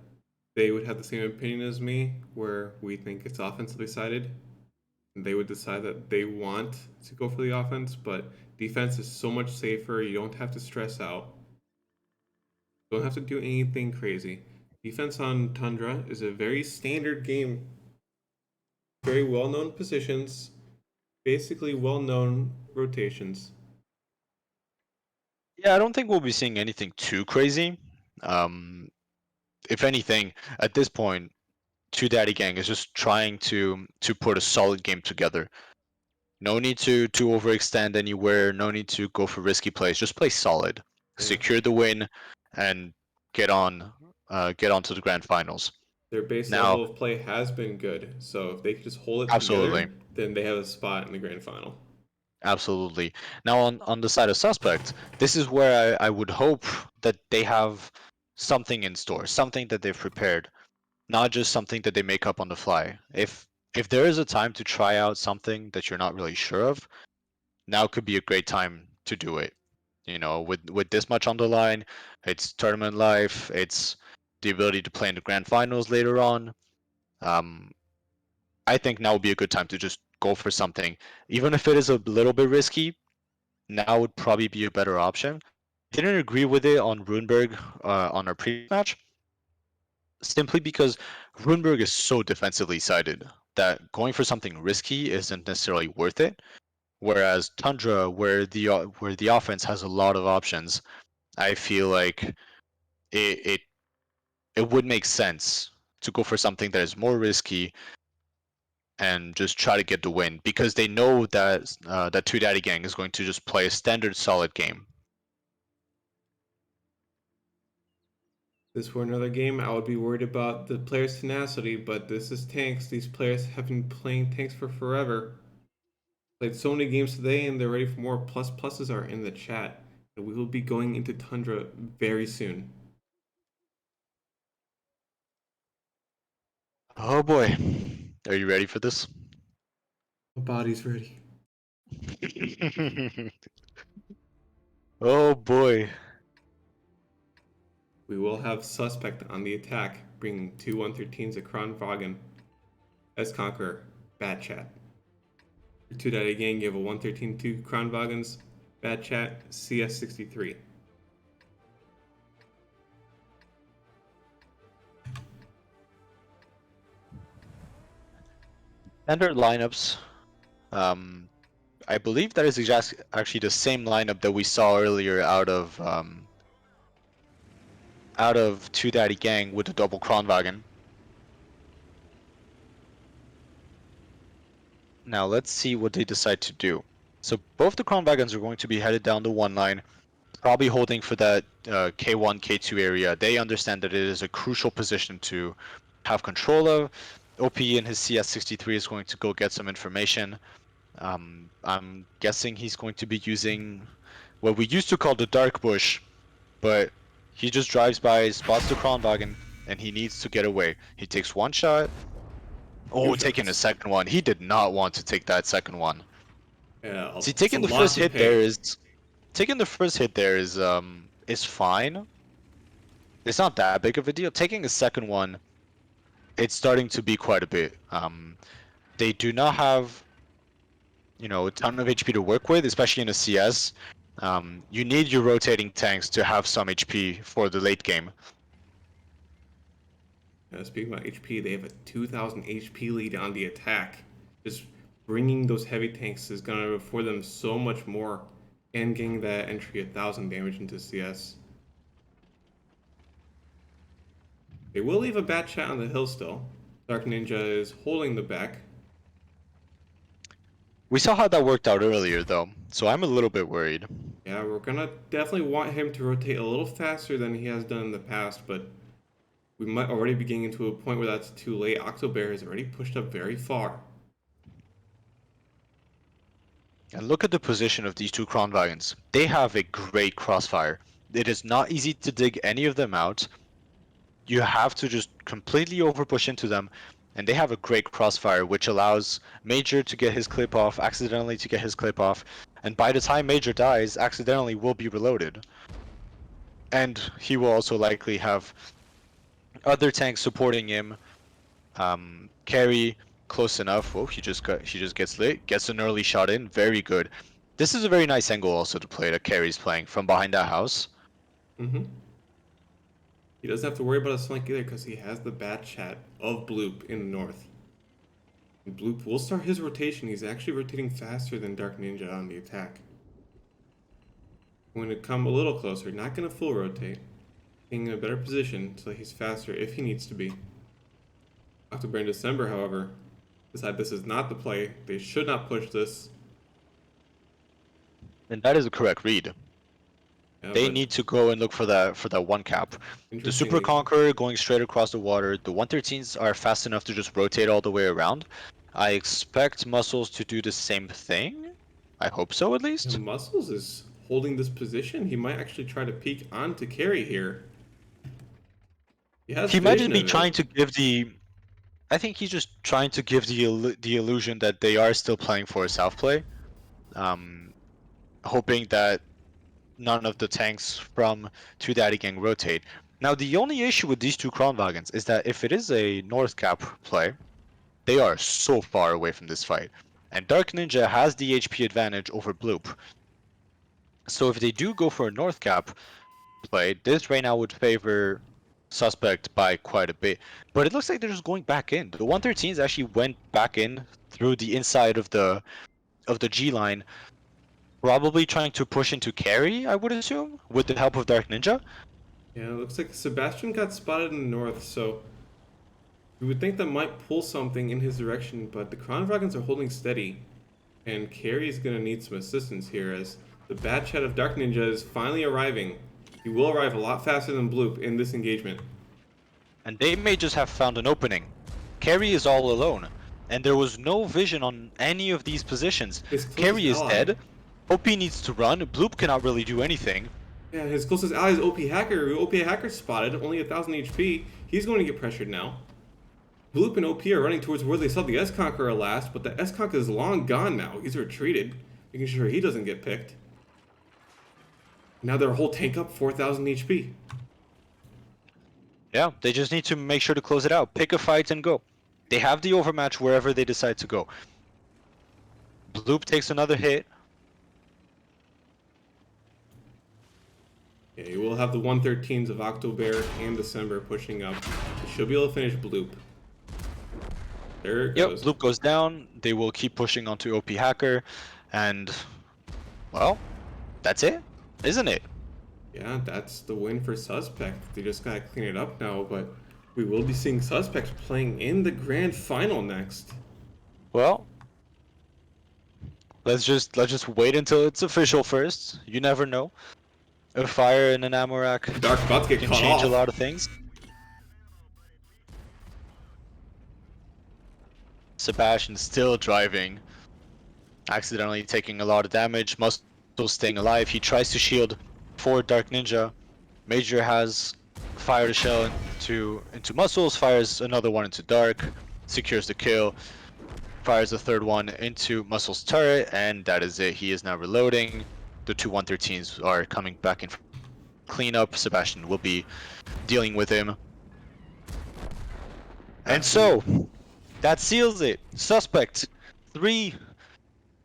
they would have the same opinion as me, where we think it's offensively sided. And they would decide that they want to go for the offense, but defense is so much safer. You don't have to stress out. Don't have to do anything crazy. Defense on Tundra is a very standard game. Very well-known positions, basically well-known rotations. Yeah, I don't think we'll be seeing anything too crazy. If anything, at this point, Two Daddy Gang is just trying to put a solid game together. No need to overextend anywhere. No need to go for risky plays. Just play solid, Yeah. secure the win, and get on to the grand finals. Their base Now- level of play has been good, so if they could just hold it Absolutely. together, then they have a spot in the grand final. Absolutely. Now on the side of Suspect, this is where I would hope that they have something in store, something that they've prepared, not just something that they make up on the fly. If there is a time to try out something that you're not really sure of, now could be a great time to do it. You know, with this much on the line, it's tournament life, it's the ability to play in the grand finals later on. I think now would be a good time to just go for something, even if it is a little bit risky. Now would probably be a better option. Didn't agree with it on Runeberg on our previous match, simply because Runeberg is so defensively sided that going for something risky isn't necessarily worth it. Whereas Tundra, where the offense has a lot of options, I feel like it would make sense to go for something that is more risky and just try to get the win, because they know that that Two Daddy Gang is going to just play a standard solid game. This were another game, I would be worried about the players' tenacity, but this is tanks. These players have been playing tanks for forever. Played so many games today, and they're ready for more. Pluses are in the chat, and we will be going into Tundra very soon. Oh boy, are you ready for this? My body's ready. Oh boy. We will have Suspect on the attack, bringing two 113s at Kronwagen. As Conqueror, Bad Chat. For Two Daddy Gang, you have a 113 2 Kronwagens, Bad Chat, CS63. Standard lineups. I believe that is actually the same lineup that we saw earlier out of Two Daddy Gang with the double Kronwagen. Now let's see what they decide to do. So both the Kronwagens are going to be headed down the one line, probably holding for that K1, K2 area. They understand that it is a crucial position to have control of. OP in his CS63 is going to go get some information. I'm guessing he's going to be using what we used to call the Dark Bush, but he just drives by, spots the Kronwagen, and he needs to get away. He takes one shot. Oh, taking a second one. He did not want to take that second one. Yeah, See, it's taking a the lot first to hit pay. there is fine. It's not that big of a deal. Taking a second one, it's starting to be quite a bit. They do not have, a ton of HP to work with, especially in a CS. You need your rotating tanks to have some HP for the late game. Speaking about HP, they have a 2,000 HP lead on the attack. Just bringing those heavy tanks is going to afford them so much more and getting that entry 1,000 damage into CS. They will leave a bat chat on the hill still. Dark Ninja is holding the back. We saw how that worked out earlier, though, so I'm a little bit worried. Yeah, we're going to definitely want him to rotate a little faster than he has done in the past, but we might already be getting into a point where that's too late. Octobear has already pushed up very far. And look at the position of these two Kronwagens. They have a great crossfire. It is not easy to dig any of them out. You have to just completely overpush into them, and they have a great crossfire, which allows Major to get his clip off, accidentally to get his clip off, and by the time Major dies, accidentally will be reloaded. And he will also likely have other tanks supporting him. Carry close enough. Oh, he just gets lit, gets an early shot in. Very good. This is a very nice angle also to play that Carry's playing from behind that house. Mm-hmm. He doesn't have to worry about a flank either because he has the bat chat of Bloop in the north. And Bloop will start his rotation. He's actually rotating faster than Dark Ninja on the attack. Going to come a little closer, not going to full rotate. Being in a better position so he's faster if he needs to be. October and December, however, decide this is not the play. They should not push this. And that is a correct read. Yeah, They but need to go and look for that one cap. The Super interestingly, Conqueror going straight across the water. The 113s are fast enough to just rotate all the way around. I expect Muscles to do the same thing. I hope so, at least. Muscles is holding this position. He might actually try to peek onto Carry here. He might just be trying to give the. I think he's just trying to give the illusion that they are still playing for a south play, hoping that none of the tanks from Two Daddy Gang rotate. Now the only issue with these two Kronwagens is that if it is a north cap play, they are so far away from this fight, and Dark Ninja has the HP advantage over Bloop. So if they do go for a north cap play, this right now would favor Suspect by quite a bit. But it looks like they're just going back in. The 113s actually went back in through the inside of the G line, probably trying to push into Carry, I would assume, with the help of Dark Ninja. Yeah, it looks like Sebastian got spotted in the north, so we would think that might pull something in his direction, but the Kronwagens are holding steady, and Carry is going to need some assistance here as the bad chat of Dark Ninja is finally arriving. He will arrive a lot faster than Bloop in this engagement. And they may just have found an opening. Carry is all alone, and there was no vision on any of these positions. His closest Carry is ally- dead. OP needs to run. Bloop cannot really do anything. Yeah, his closest ally is OP Hacker. OP Hacker spotted, only 1,000 HP. He's going to get pressured now. Bloop and OP are running towards where they saw the S-Conqueror last, but the S-Conqueror is long gone now. He's retreated, making sure he doesn't get picked. Now their whole tank up 4,000 HP. Yeah, they just need to make sure to close it out. Pick a fight and go. They have the overmatch wherever they decide to go. Bloop takes another hit. Yeah, you will have the 113s of Octobear and December pushing up. They should be able to finish Bloop. There it Yep, goes. Bloop goes down. They will keep pushing onto OP Hacker. And, well, that's it, isn't it? Yeah, that's the win for Suspect. They just gotta clean it up now, but we will be seeing Suspects playing in the grand final next. Well, let's just wait until it's official first. You never know. A fire in an Amorak Dark about to get can cut change off. a lot of things. Sebastian still driving, accidentally taking a lot of damage. Muscle staying alive. He tries to shield for Dark Ninja. Major has fired a shell into Muscles, fires another one into Dark, secures the kill. fires the third one into Muscle's turret, and that is it. He is now reloading. The two 113s are coming back in for cleanup. Sebastian will be dealing with him. And so, that seals it. Suspect 3,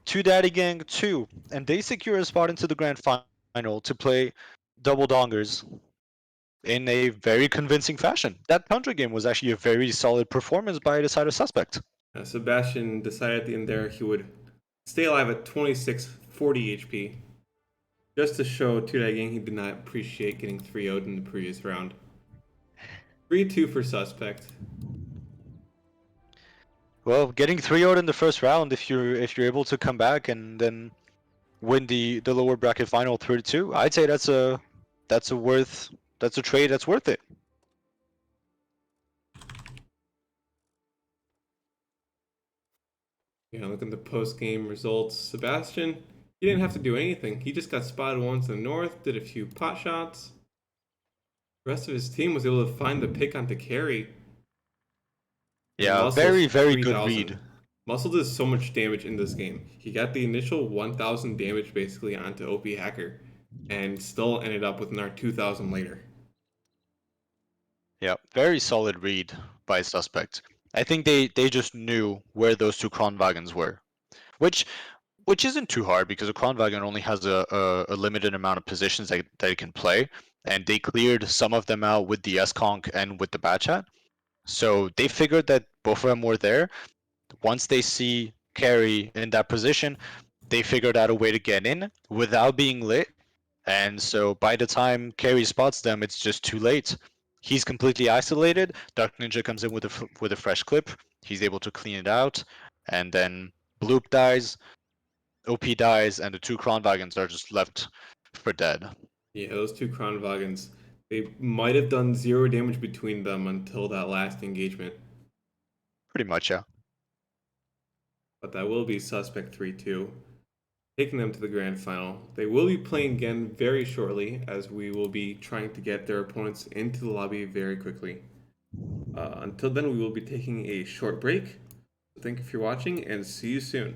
Two Daddy Gang 2, and they secure a spot into the grand final to play double dongers in a very convincing fashion. That Tundra game was actually a very solid performance by the side of Suspect. Sebastian decided at the end there he would stay alive at 2640 HP, just to show Tudai Gang he did not appreciate getting 3-0'd in the previous round. 3-2 for Suspect. Well, getting 3-0'd in the first round, if you're able to come back and then win the lower bracket final 3-2, I'd say that's a trade that's worth it. Yeah, look at the post-game results. Sebastian, he didn't have to do anything. He just got spotted once in the north, did a few pot shots. The rest of his team was able to find the pick onto carry. Yeah, Muscle's very, very good 3,000. read. Muscle does so much damage in this game. He got the initial 1,000 damage basically onto OP Hacker, and still ended up with another 2,000 later. Yeah, very solid read by Suspect. I think they just knew where those two Kronwagens were, which isn't too hard because a Kronwagen only has a limited amount of positions that it can play, and they cleared some of them out with the S-Conk and with the Batchat. So they figured that both of them were there. Once they see Carry in that position, they figured out a way to get in without being lit. And so by the time Carry spots them, it's just too late. He's completely isolated. Dark Ninja comes in with a fresh clip. He's able to clean it out, and then Bloop dies, OP dies, and the two Kronwagens are just left for dead. Yeah, those two Kronwagens, they might have done 0 damage between them until that last engagement. Pretty much, yeah. But that will be Suspect 3-2, taking them to the grand final. They will be playing again very shortly, as we will be trying to get their opponents into the lobby very quickly. Until then, we will be taking a short break. Thank you for watching, and see you soon.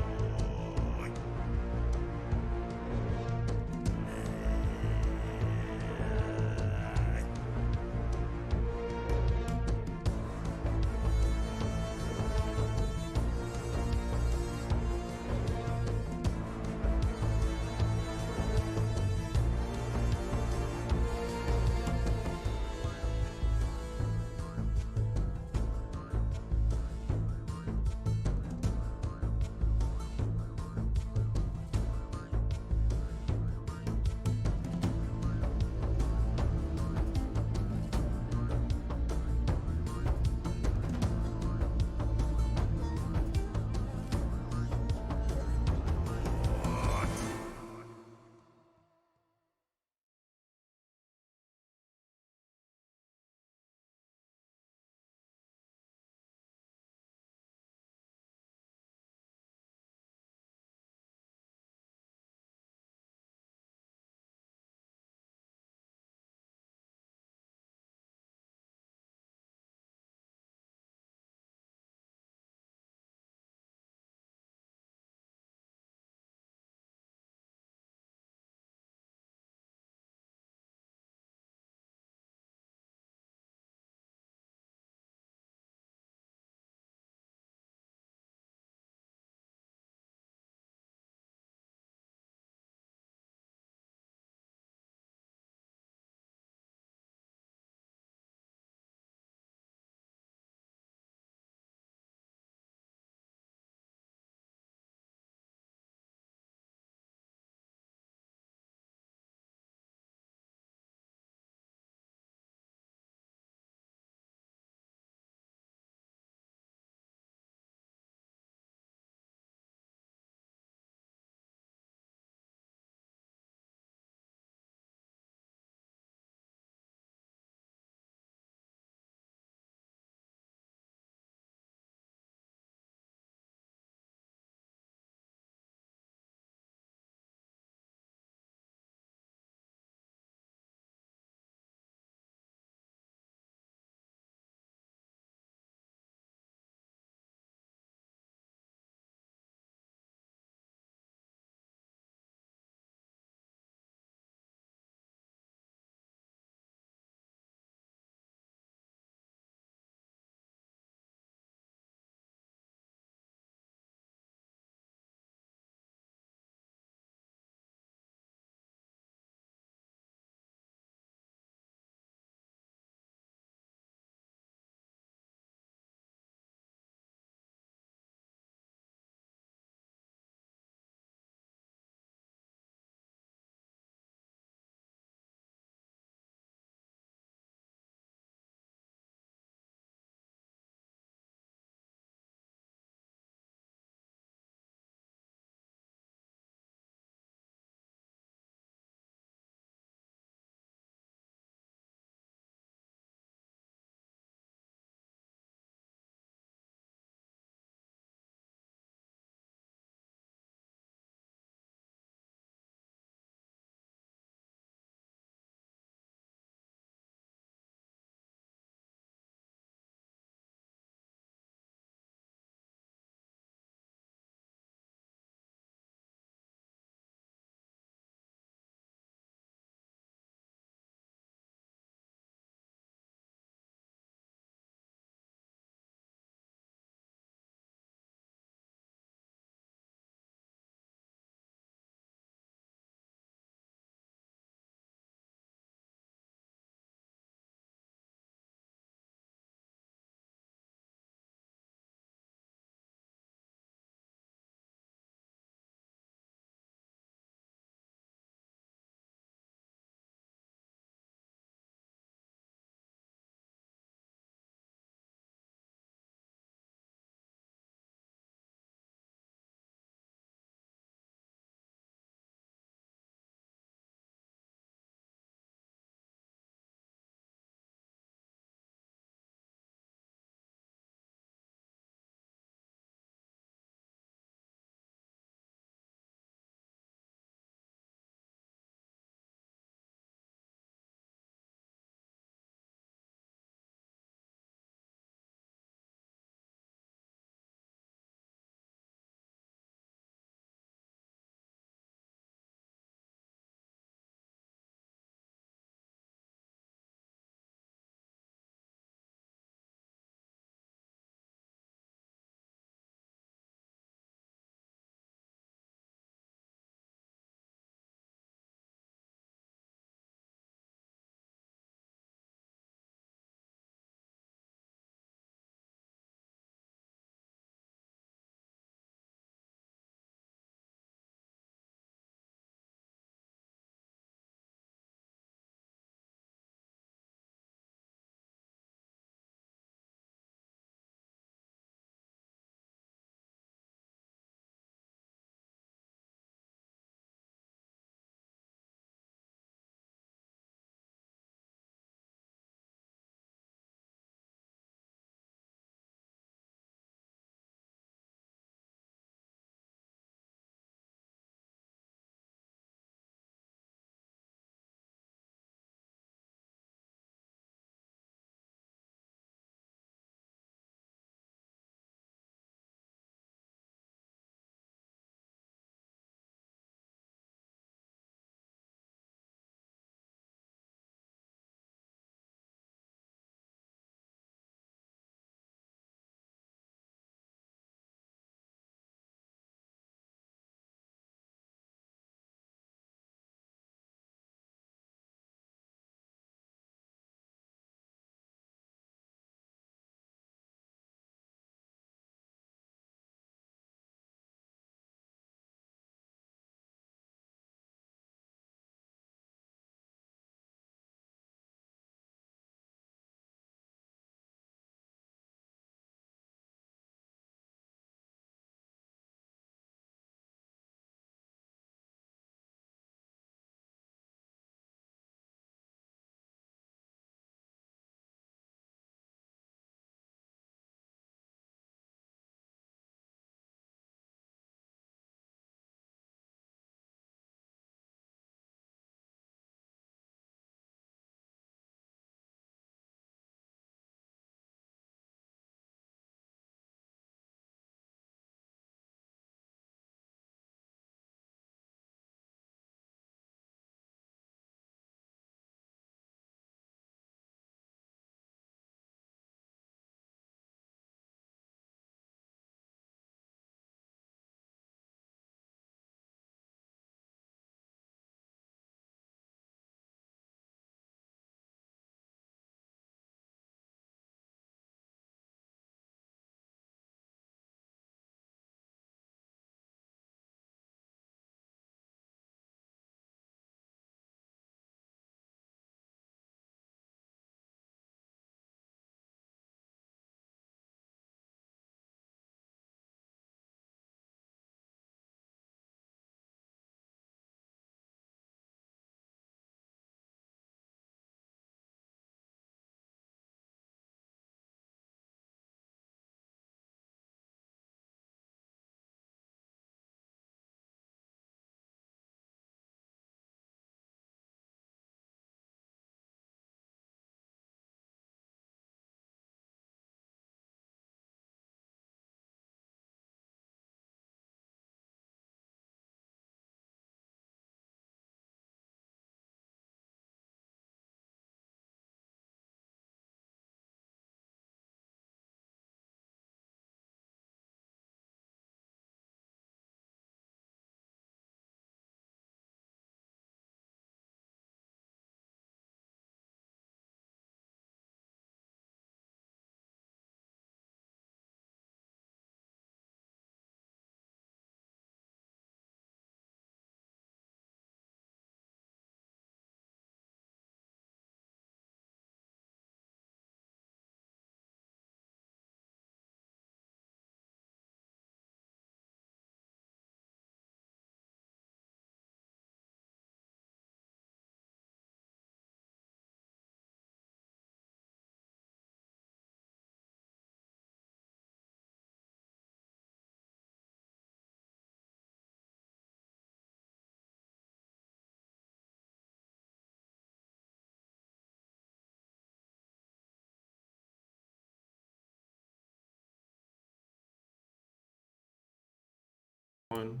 One.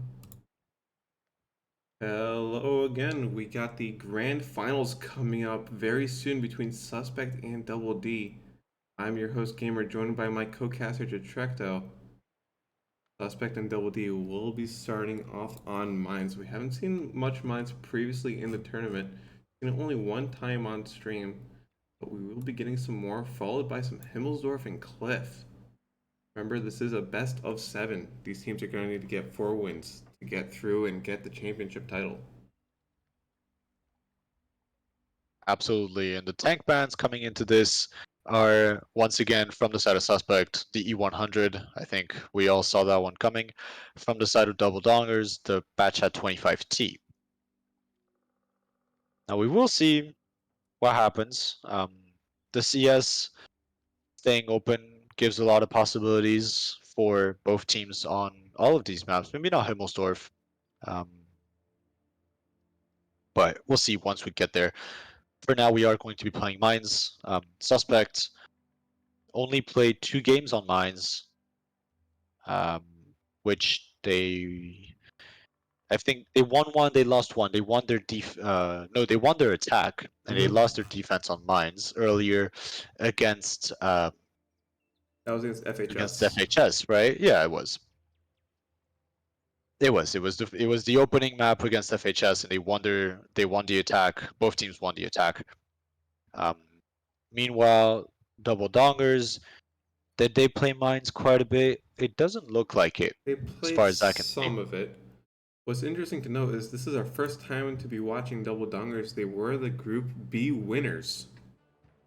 Hello again. We got the grand finals coming up very soon between Suspect and Double D. I'm your host Gamer, joined by my co-caster Jetrecto. Suspect and Double D will be starting off on mines. We haven't seen much mines previously in the tournament. Seen it only one time on stream, but we will be getting some more, followed by some Himmelsdorf and Cliff. Remember, this is a best of 7. These teams are going to need to get 4 wins to get through and get the championship title. Absolutely. And the tank bans coming into this are once again from the side of Suspect, the E100. I think we all saw that one coming. From the side of Double Dongers, the Batchat 25T. Now we will see what happens. The CS staying open gives a lot of possibilities for both teams on all of these maps. Maybe not Himmelsdorf, but we'll see once we get there. For now, we are going to be playing Mines. Suspect only played 2 games on Mines, which I think they won one, they lost one. They won their they won their attack, and they lost their defense on Mines earlier against That was against FHS. Against FHS, right? Yeah, it was. It was the opening map against FHS, and they won the attack. Both teams won the attack. Meanwhile, Double Dongers, did they play Mines quite a bit? It doesn't look like it, They played as far as I can see. some of it. What's interesting to note is this is our first time to be watching Double Dongers. They were the Group B winners.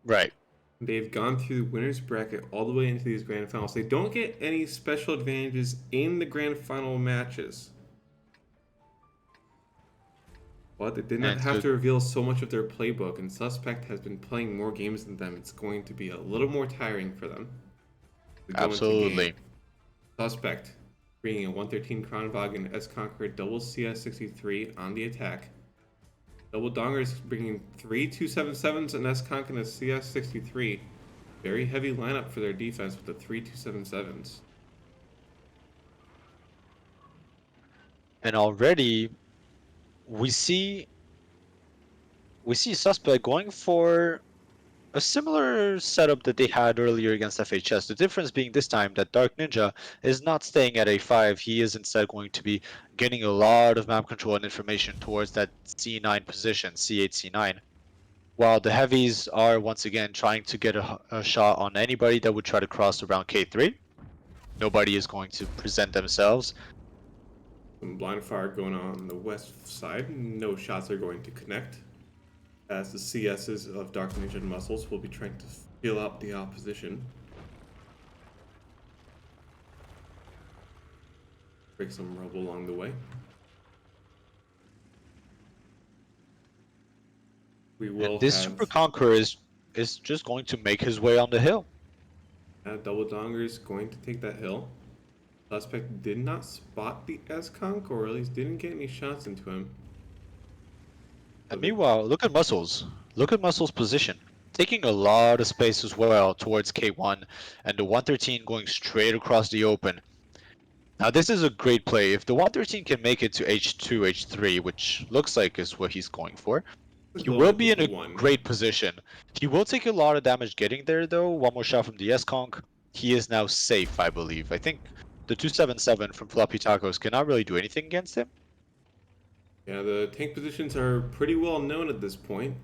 Right. They've gone through the winners bracket all the way into these grand finals. They don't get any special advantages in the grand final matches. But they did not have to reveal so much of their playbook, and Suspect has been playing more games than them. It's going to be a little more tiring for them. Absolutely. Suspect bringing a 113 Kronwagen S-Conqueror double CS63 on the attack. Double Dongers bringing 3 277s, an S-Conch, and a CS63. Very heavy lineup for their defense with the 3 277s. And already, we see Suspect going for a similar setup that they had earlier against FHS. The difference being this time that Dark Ninja is not staying at A5. He is instead going to be getting a lot of map control and information towards that C9 position, C8, C9. While the heavies are once again trying to get a shot on anybody that would try to cross around K3. Nobody is going to present themselves. Some blind fire going on the west side. No shots are going to connect, as the CSs of Dark Ninja and Muscles will be trying to fill out the opposition. Break some rubble along the way. We will This have Super Conqueror is just going to make his way on the hill. Double Donger is going to take that hill. Suspect did not spot the S-Conch, or at least didn't get any shots into him. And meanwhile, look at Muscles. Look at Muscles' position. Taking a lot of space as well towards K1, and the 113 going straight across the open. Now this is a great play. If the 113 can make it to H2, H3, which looks like is what he's going for, he will be in a great position. He will take a lot of damage getting there though. One more shot from the S-Conch. He is now safe, I believe. I think the 277 from Floppy Tacos cannot really do anything against him. Yeah, the tank positions are pretty well known at this point.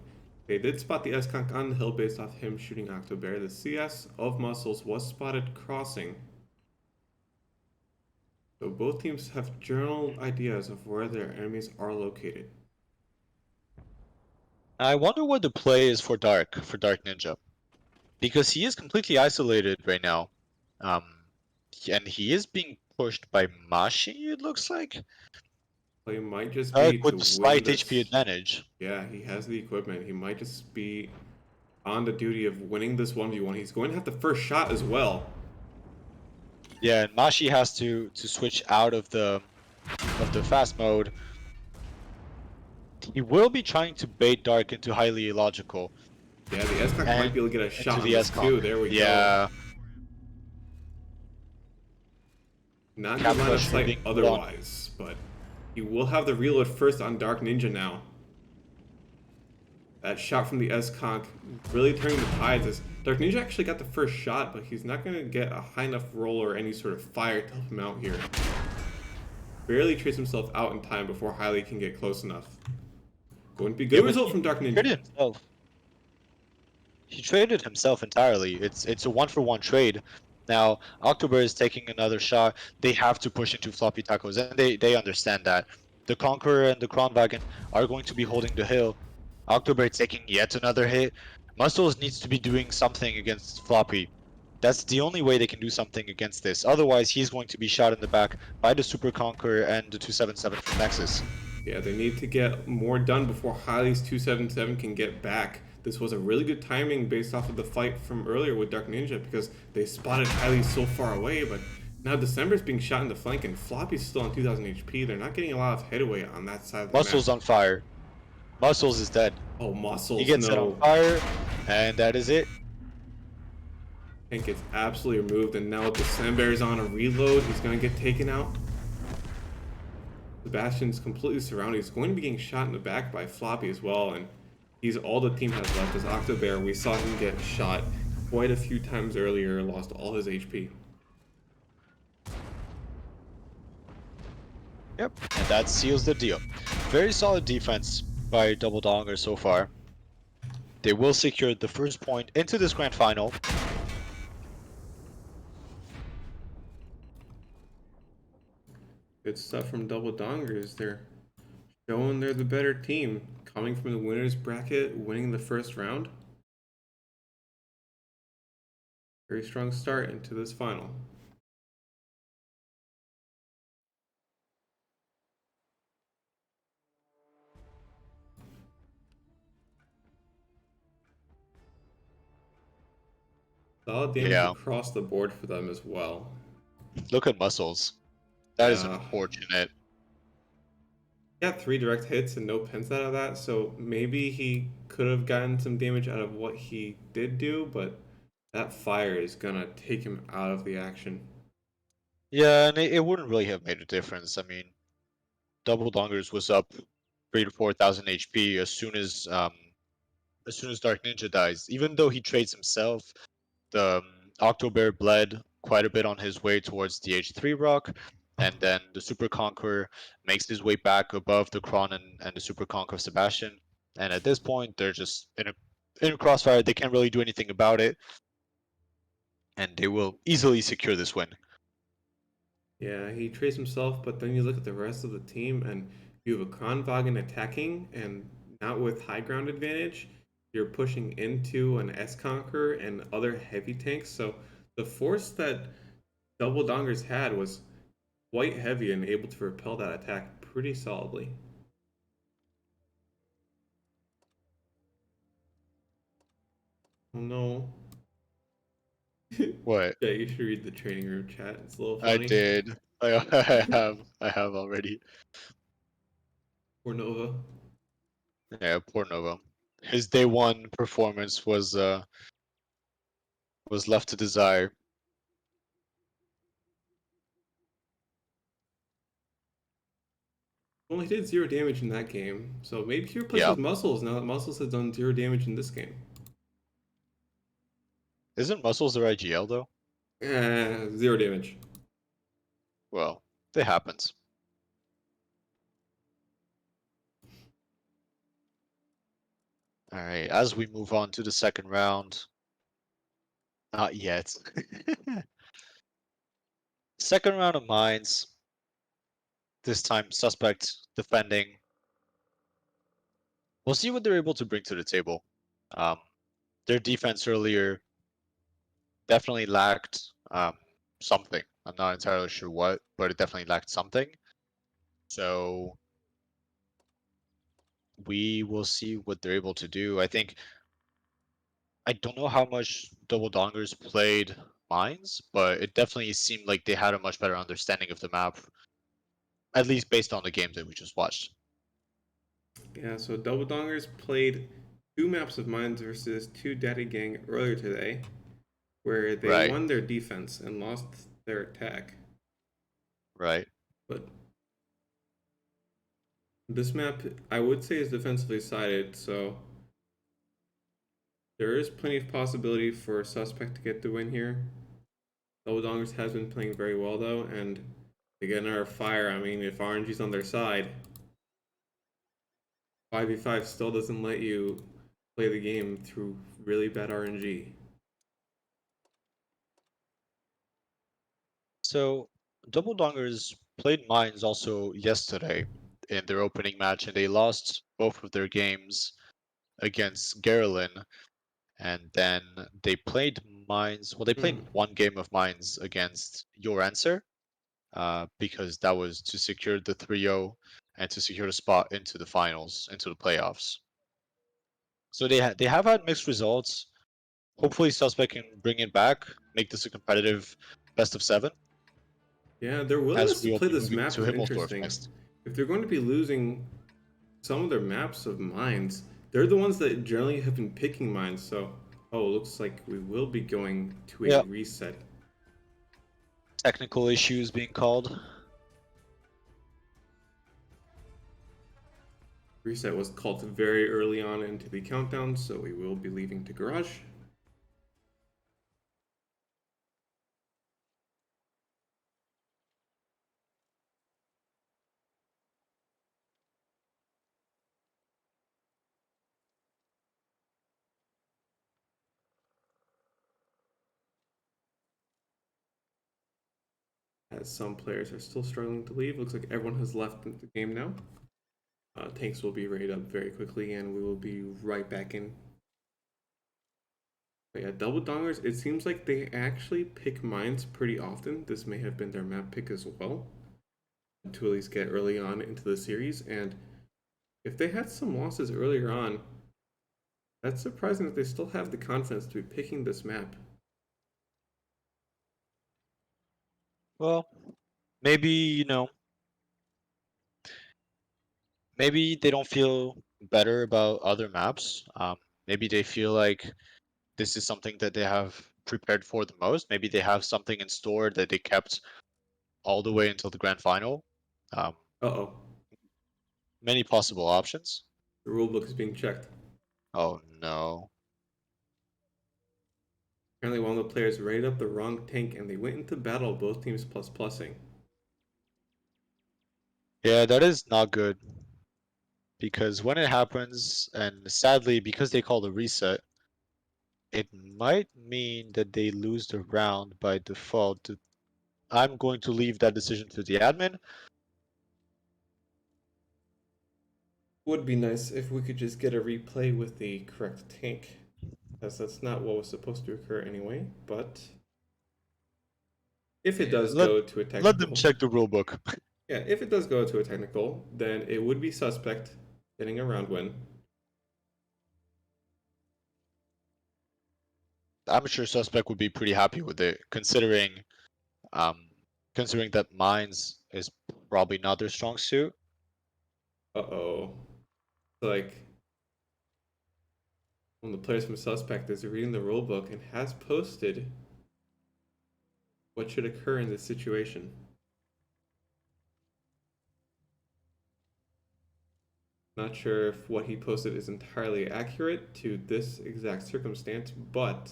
They did spot the S-Conch on the hill based off him shooting Octobear. The CS of Muscles was spotted crossing. So both teams have general ideas of where their enemies are located. I wonder what the play is for Dark Ninja. Because he is completely isolated right now. And he is being pushed by Mashi, it looks like. Play might just Dark be with to slight win this. HP advantage. Yeah, he has the equipment. He might just be on the duty of winning this 1v1. He's going to have the first shot as well. Yeah, and Mashi has to switch out of the fast mode. He will be trying to bait Dark into highly illogical. Yeah, the S-Conch might be able to get a shot on the this too. There we go. Yeah. Not Cap good line of pressure sight being put on. otherwise, but he will have the reload first on Dark Ninja now. That shot from the S-Conk really turning the tides as Dark Ninja actually got the first shot, but he's not going to get a high enough roll or any sort of fire to help him out here. Barely trades himself out in time before Hylie can get close enough. Going to be a good result from Dark Ninja. Traded himself. He traded himself entirely. It's a 1-for-1 trade. Now October is taking another shot. They have to push into floppy tacos, and they understand that. The Conqueror and the Kronwagen are going to be holding the hill. October taking yet another hit. Muscles needs to be doing something against floppy. That's the only way they can do something against this. Otherwise, he's going to be shot in the back by the Super Conqueror and the 277 from Nexus. Yeah, they need to get more done before Hylie's 277 can get back. This was a really good timing based off of the fight from earlier with Dark Ninja because they spotted Hylie so far away, but now December's being shot in the flank and Floppy's still on 2000 HP. They're not getting a lot of headway on that side of the Muscles map. on fire. Muscles is dead. Oh, Muscles, He gets set no. on fire, and that is it. Tank gets absolutely removed, and now December's on a reload. He's going to get taken out. Sebastian's completely surrounded. He's going to be getting shot in the back by Floppy as well, and he's all the team has left is Octobear. We saw him get shot quite a few times earlier, lost all his HP. Yep, and that seals the deal. Very solid defense by Double Donger so far. They will secure the first point into this grand final. Good stuff from Double Dongers. They're showing they're the better team. Coming from the winner's bracket, winning the first round. Very strong start into this final. Solid damage Yeah. across the board for them as well. Look at Muscles. That is Yeah. unfortunate. He got 3 direct hits and no pens out of that, so maybe he could have gotten some damage out of what he did do, but that fire is gonna take him out of the action. Yeah, and it wouldn't really have made a difference. I mean, Double Dongers was up 3 to 4,000 HP as soon as Dark Ninja dies. Even though he trades himself, the Octobear bled quite a bit on his way towards the H3 rock, and then the Super Conqueror makes his way back above the Kron and the Super Conqueror of Sebastian. And at this point, they're just in a crossfire. They can't really do anything about it, and they will easily secure this win. Yeah, he trades himself, but then you look at the rest of the team, and you have a Kronwagen attacking, and not with high ground advantage. You're pushing into an S-Conqueror and other heavy tanks, so the force that Double Dongers had was quite heavy and able to repel that attack pretty solidly. Oh no. What? Yeah, you should read the training room chat. It's a little I funny. did. I have already. Or Nova. Yeah, poor Nova. His day one performance was left to desire. Well, he did 0 damage in that game, so maybe he replaces Yeah. Muscles now that Muscles has done 0 damage in this game. Isn't Muscles their IGL though? 0 damage. Well, it happens. All right, as we move on to the second round. Not yet. Second round of Mines. This time, Suspect defending. We'll see what they're able to bring to the table. Their defense earlier definitely lacked something. I'm not entirely sure what, but it definitely lacked something. So we will see what they're able to do. I don't know how much Double Dongers played Mines, but it definitely seemed like they had a much better understanding of the map, at least based on the games that we just watched. Yeah, so Double Dongers played 2 maps of Mines versus 2 Daddy Gang earlier today, where they Right. won their defense and lost their attack. Right. But this map, I would say, is defensively sided, so there is plenty of possibility for Suspect to get the win here. Double Dongers has been playing very well though, and they get another fire. I mean, if RNG's on their side, 5v5 still doesn't let you play the game through really bad RNG. So Double Dongers played Mines also yesterday in their opening match, and they lost both of their games against Gerlin. And then they played Mines. Well, they played one game of Mines against Your Answer, because that was to secure the 3-0 and to secure the spot into the finals, into the playoffs. So they have had mixed results. Hopefully, Suspect can bring it back, make this a competitive best of 7. Yeah, their willingness As to we will play be this moving map to is Himmelsdorf interesting. next. If they're going to be losing some of their maps of mines, they're the ones that generally have been picking mines. So, oh, looks like we will be going to a Yep. reset. Technical issues being called. Reset was called very early on into the countdown, so we will be leaving to garage. As some players are still struggling to leave, looks like everyone has left the game now. Tanks will be raided up very quickly, and we will be right back in. But yeah, Double Dongers, it seems like they actually pick mines pretty often. This may have been their map pick as well, to at least get early on into the series. And if they had some losses earlier on, that's surprising that they still have the confidence to be picking this map. Well, maybe, maybe they don't feel better about other maps. Maybe they feel like this is something that they have prepared for the most. Maybe they have something in store that they kept all the way until the grand final. Um, Uh-oh, Many possible options. the rulebook is being checked. Oh no. Apparently one of the players raided up the wrong tank and they went into battle, both teams plus-plussing. Yeah, that is not good. Because when it happens, and sadly, because they call the reset, it might mean that they lose the round by default. I'm going to leave that decision to the admin. Would be nice if we could just get a replay with the correct tank, as that's not what was supposed to occur anyway, but if it does go to a technical... Let them check the rulebook. Yeah, if it does go to a technical, then it would be Suspect getting a round win. I'm sure Suspect would be pretty happy with it, considering that Mines is probably not their strong suit. Uh-oh. Like, one of the players from Suspect is reading the rulebook and has posted what should occur in this situation. Not sure if what he posted is entirely accurate to this exact circumstance, but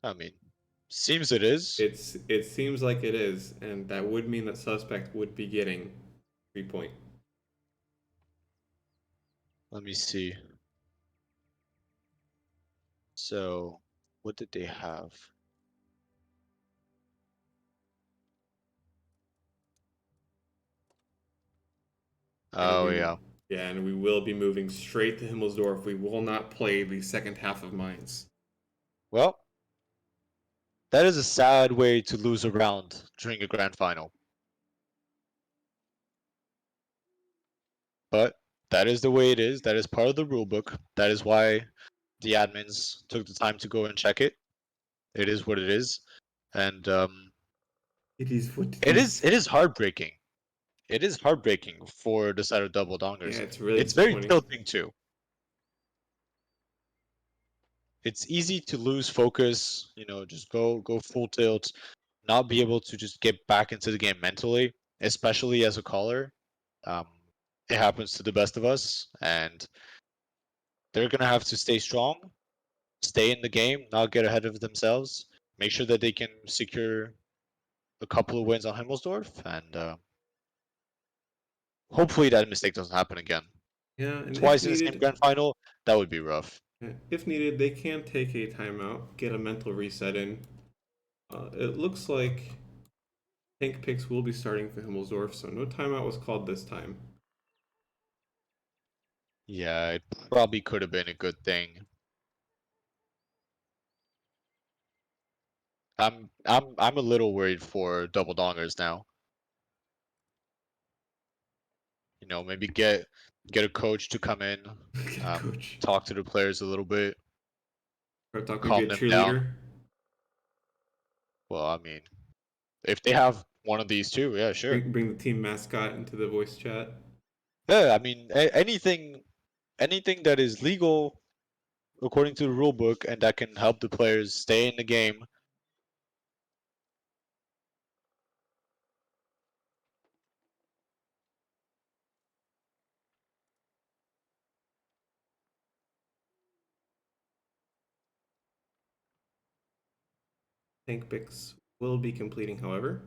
I mean, seems it is. it seems like it is, and that would mean that Suspect would be getting 3 point. Let me see. So, what did they have? Oh, yeah. Yeah, and we will be moving straight to Himmelsdorf. We will not play the second half of Mines. Well, that is a sad way to lose a round during a grand final. But that is the way it is. That is part of the rulebook. That is why the admins took the time to go and check it. It is what it is. And It is what it is heartbreaking. It is heartbreaking for the side of Double Dongers. Yeah, it's really It's very disappointing. tilting too. It's easy to lose focus, just go full tilt, not be able to just get back into the game mentally, especially as a caller. Um, it happens to the best of us, and they're gonna have to stay strong, stay in the game, not get ahead of themselves, make sure that they can secure a couple of wins on Himmelsdorf, and hopefully that mistake doesn't happen again. Yeah, and if Twice in the same needed, grand final, that would be rough. they can take a timeout, get a mental reset in. It looks like Tank Picks will be starting for Himmelsdorf, so no timeout was called this time. Yeah, it probably could have been a good thing. I'm a little worried for double dongers now. You know, maybe get a coach to come in, Get a coach. talk to the players a little bit, Or talk maybe calm a them down. cheerleader. Well, I mean, if they have one of these two, yeah, sure. Bring the team mascot into the voice chat. Yeah, I mean, anything that is legal according to the rule book and that can help the players stay in the game. Tank Picks will be completing, however.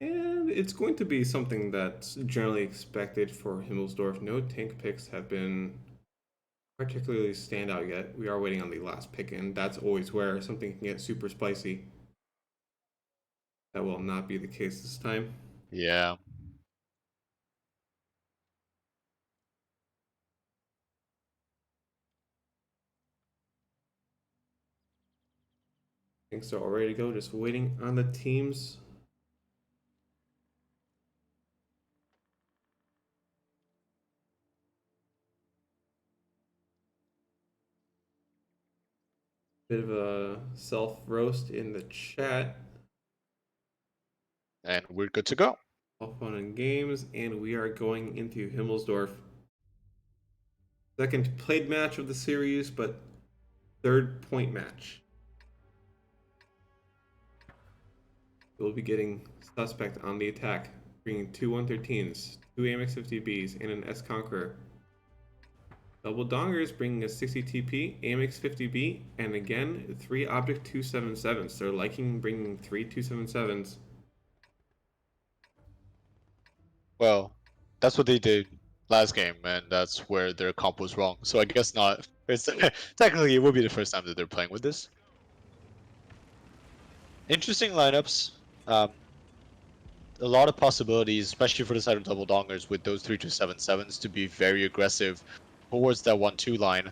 And it's going to be something that's generally expected for Himmelsdorf. No tank picks have been particularly standout yet. We are waiting on the last pick, and that's always where something can get super spicy. That will not be the case this time. Yeah. Things are all ready to go, just waiting on the teams. Bit of a self roast in the chat. And we're good to go. All fun and games, and we are going into Himmelsdorf. Second played match of the series, but third point match. We'll be getting Suspect on the attack, bringing two 113s, two AMX 50Bs, and an S Conqueror. Double Dongers bringing a 60 TP, AMX 50B, and again, three Object 277s. They're liking bringing three 277s. Well, that's what they did last game, and that's where their comp was wrong. So I guess not. It's technically it would be the first time that they're playing with this. Interesting lineups. A lot of possibilities, especially for the side of double dongers with those 3-2-7-7s to be very aggressive towards that 1-2 line.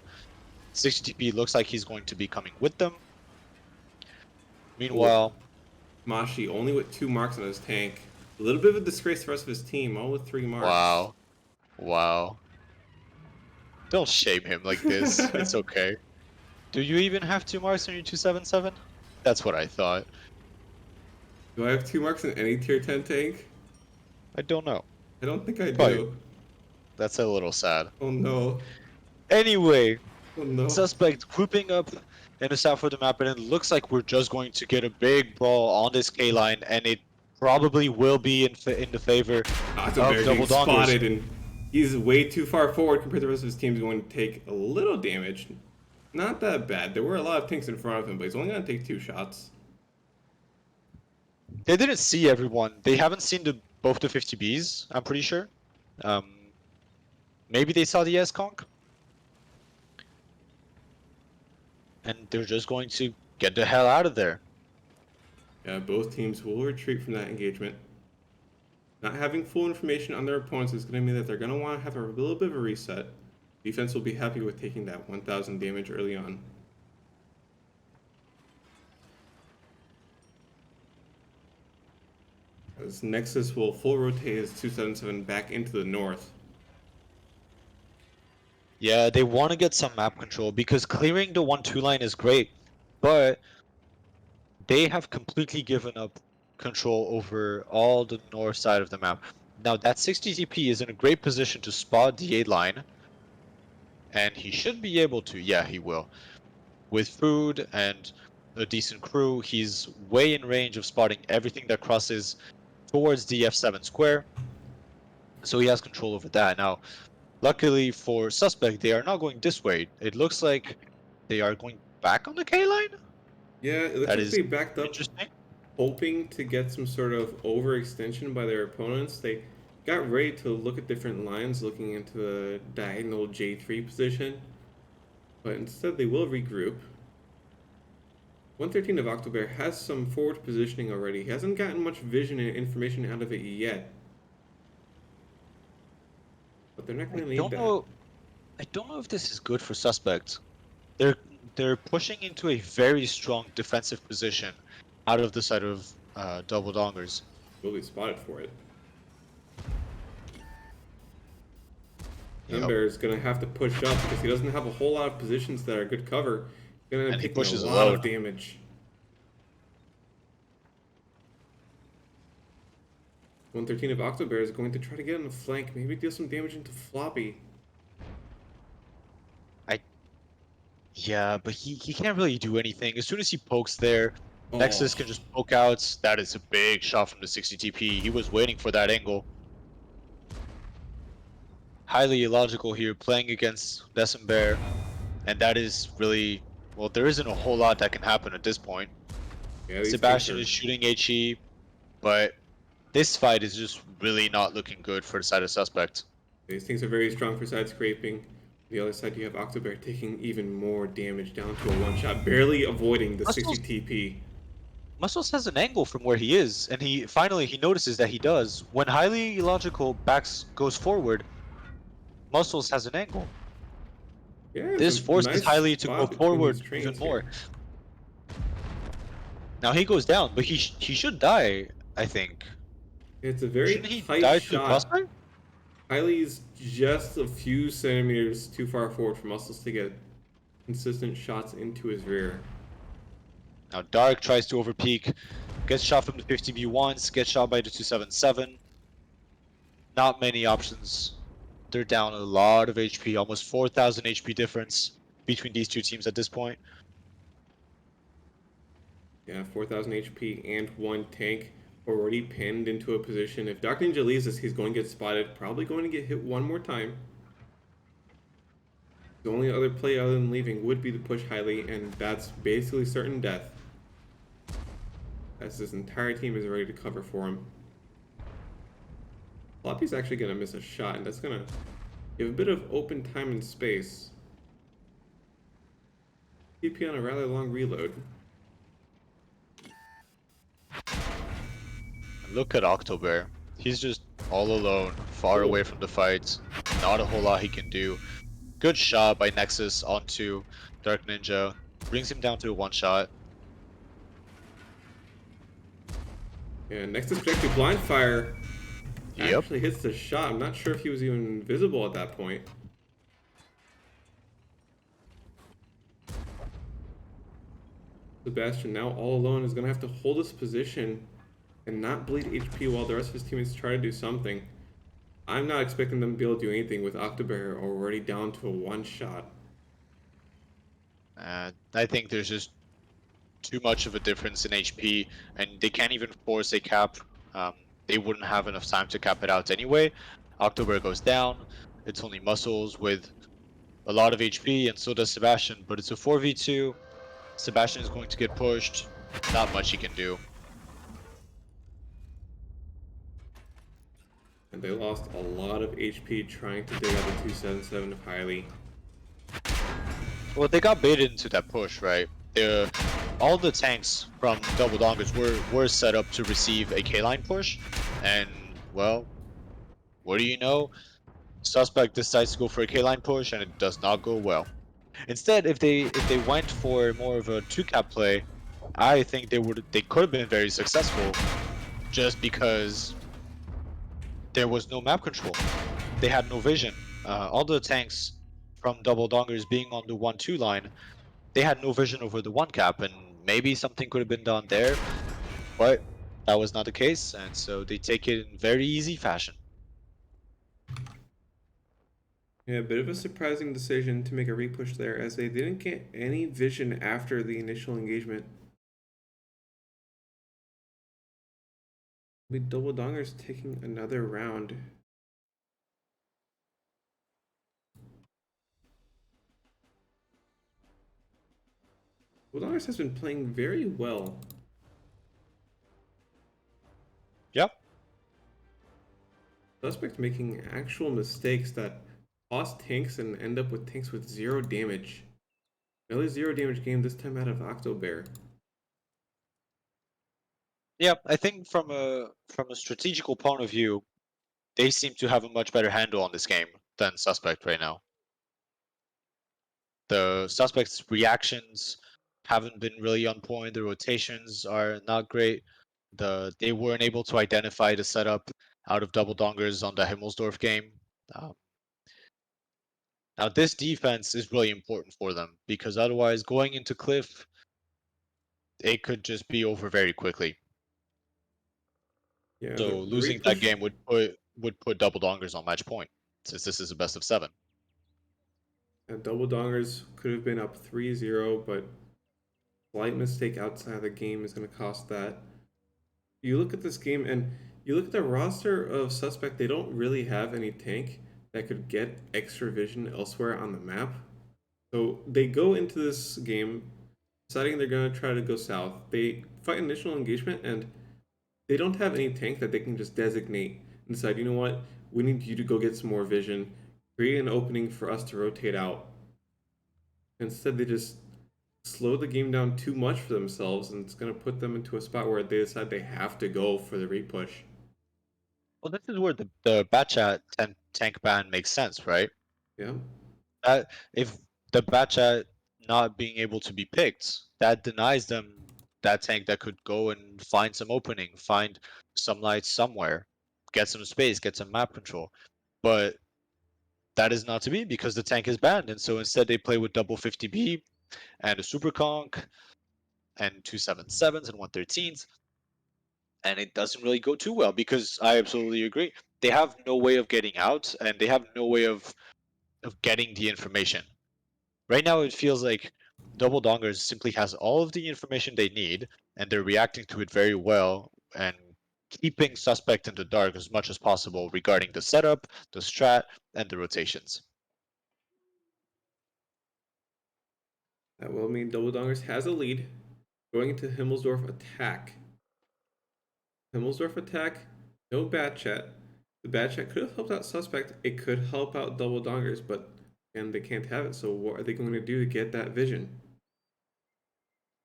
60 TP looks like he's going to be coming with them. Meanwhile, Mashi only with 2 marks on his tank. A little bit of a disgrace to the rest of his team, all with 3 marks. Wow. Don't shame him like this. It's okay. Do you even have 2 marks on your 277? That's what I thought. Do I have 2 marks in any tier 10 tank? I don't know. I don't think I do. Probably. That's a little sad. Oh no. Anyway, Oh no. Suspect grouping up in the south of the map, and it looks like we're just going to get a big brawl on this K line, and it probably will be in the favor That's of being double dongers. spotted, and he's way too far forward compared to the rest of his team. He's going to take a little damage. Not that bad. There were a lot of tanks in front of him, but he's only going to take 2 shots. They didn't see everyone. They haven't seen both the 50Bs, I'm pretty sure. Maybe they saw the S-Conk. And they're just going to get the hell out of there. Yeah, both teams will retreat from that engagement. Not having full information on their opponents is going to mean that they're going to want to have a little bit of a reset. Defense will be happy with taking that 1,000 damage early on. As Nexus will full rotate his 277 back into the north. Yeah, they want to get some map control because clearing the 1-2 line is great, but they have completely given up control over all the north side of the map. Now that 60 TP is in a great position to spot the 8 line, and he should be able to. Yeah, he will. with food and a decent crew, he's way in range of spotting everything that crosses towards the F7 square. So he has control over that. Now, luckily for Suspect, they are not going this way. It looks like they are going back on the K line. Yeah, it looks That like is they backed up, interesting. hoping to get some sort of overextension by their opponents. They got ready to look at different lines, looking into the diagonal J3 position, but instead they will regroup. 113 of October has some forward positioning already. He hasn't gotten much vision and information out of it yet. But they're not going to need that. I don't know if this is good for Suspect. They're pushing into a very strong defensive position out of the side of Double Dongers. Will be spotted for it. Yep. Ember is going to have to push up because he doesn't have a whole lot of positions that are good cover. He's going to And he take pushes a a lot of load. damage. 113 of Octobear is going to try to get on the flank, maybe deal some damage into Floppy. Yeah, but he can't really do anything. As soon as he pokes there, Oh. Nexus can just poke out. That is a big shot from the 60 TP. He was waiting for that angle. Highly illogical here, playing against December. And that is really... Well, there isn't a whole lot that can happen at this point. Yeah, these Sebastian things is shooting HE, but this fight is just really not looking good for the side of Suspect. These things are very strong for side scraping. The other side, you have Octobear taking even more damage down to a one-shot, barely avoiding the 60 TP. Muscles has an angle from where he is, and he notices that he does. When highly illogical goes forward, Muscles has an angle. Yeah, it's This a forces nice Highly to go spot between forward these trains even here. more. Now he goes down, but he should die, I think. It's a very Shouldn't he tight die to shot. crossfire? Hiley's just a few centimeters too far forward for Muscles to get consistent shots into his rear. Now Dark tries to overpeak, gets shot from the 50B once, gets shot by the 277. Not many options. They're down a lot of HP, almost 4,000 HP difference between these two teams at this point. Yeah, 4,000 HP and one tank already pinned into a position. If Dark Ninja leaves this, he's going to get spotted. Probably going to get hit one more time. The only other play other than leaving would be to push Highly, and that's basically certain death. As this entire team is ready to cover for him. Floppy's actually going to miss a shot, and that's going to give a bit of open time and space. TP on a rather long reload. Look at October. He's just all alone, far away from the fight. Not a whole lot he can do. Good shot by Nexus onto Dark Ninja. Brings him down to a one shot. Yeah, Nexus projected blind fire. Yep. Actually hits the shot. I'm not sure if he was even visible at that point. Sebastian now all alone is going to have to hold his position and not bleed HP while the rest of his teammates try to do something. I'm not expecting them to be able to do anything with Octobear already down to a one shot. I think there's just too much of a difference in HP, and they can't even force a cap. They wouldn't have enough time to cap it out anyway. October goes down. It's only Muscles with a lot of HP, and so does Sebastian, but it's a 4v2. Sebastian is going to get pushed. Not much he can do. And they lost a lot of HP trying to dig out the 277 of Highly. Well, they got baited into that push, right? All the tanks from Double Dongers were set up to receive a K-line push, and well, what do you know? Suspect decides to go for a K-line push, and it does not go well. Instead, if they went for more of a 2-cap play, I think they could have been very successful, just because there was no map control. They had no vision. All the tanks from Double Dongers being on the 1-2 line, they had no vision over the 1-cap, and maybe something could have been done there, but that was not the case, and so they take it in very easy fashion. Yeah, Yeah, a bit of a surprising decision to make a repush there, as they didn't get any vision after the initial engagement. Be Double Dongers taking another round. Double Dongers has been playing very well. Yep. Suspect making actual mistakes that cost tanks and end up with tanks with 0 damage. Another 0 damage game, this time out of Octobear. Yeah, I think from a strategical point of view, they seem to have a much better handle on this game than Suspect right now. The Suspect's reactions haven't been really on point. The rotations are not great. They weren't able to identify the setup out of double dongers on the Himmelsdorf game. Um, Now this defense is really important for them because otherwise going into Cliff, it could just be over very quickly. Yeah, So the losing that repush. game would put double dongers on match point, since this is a best of 7. Double Dongers could have been up 3-0, but slight mistake outside of the game is going to cost that. You look at this game and you look at the roster of Suspect, they don't really have any tank that could get extra vision elsewhere on the map. So they go into this game deciding they're going to try to go south. They fight initial engagement and they don't have any tank that they can just designate and decide, you know what, we need you to go get some more vision, create an opening for us to rotate out. Instead, they just slow the game down too much for themselves, and it's going to put them into a spot where they decide they have to go for the repush. Well, this is where the Batchat tank ban makes sense, right? Yeah. If the Batchat not being able to be picked, that denies them that tank that could go and find some opening, find some light somewhere, get some space, get some map control. But that is not to be because the tank is banned, and so instead they play with double 50B and a super conk and 277s and 113s, and it doesn't really go too well because I absolutely agree. They have no way of getting out, and they have no way of getting the information. Right now, it feels like Double Dongers simply has all of the information they need, and they're reacting to it very well and keeping Suspect in the dark as much as possible regarding the setup, the strat, and the rotations. That will mean Double Dongers has a lead going into Himmelsdorf attack. Himmelsdorf attack, no bad chat. The bad chat could have helped out Suspect. It could help out Double Dongers, but and they can't have it. So what are they going to do to get that vision?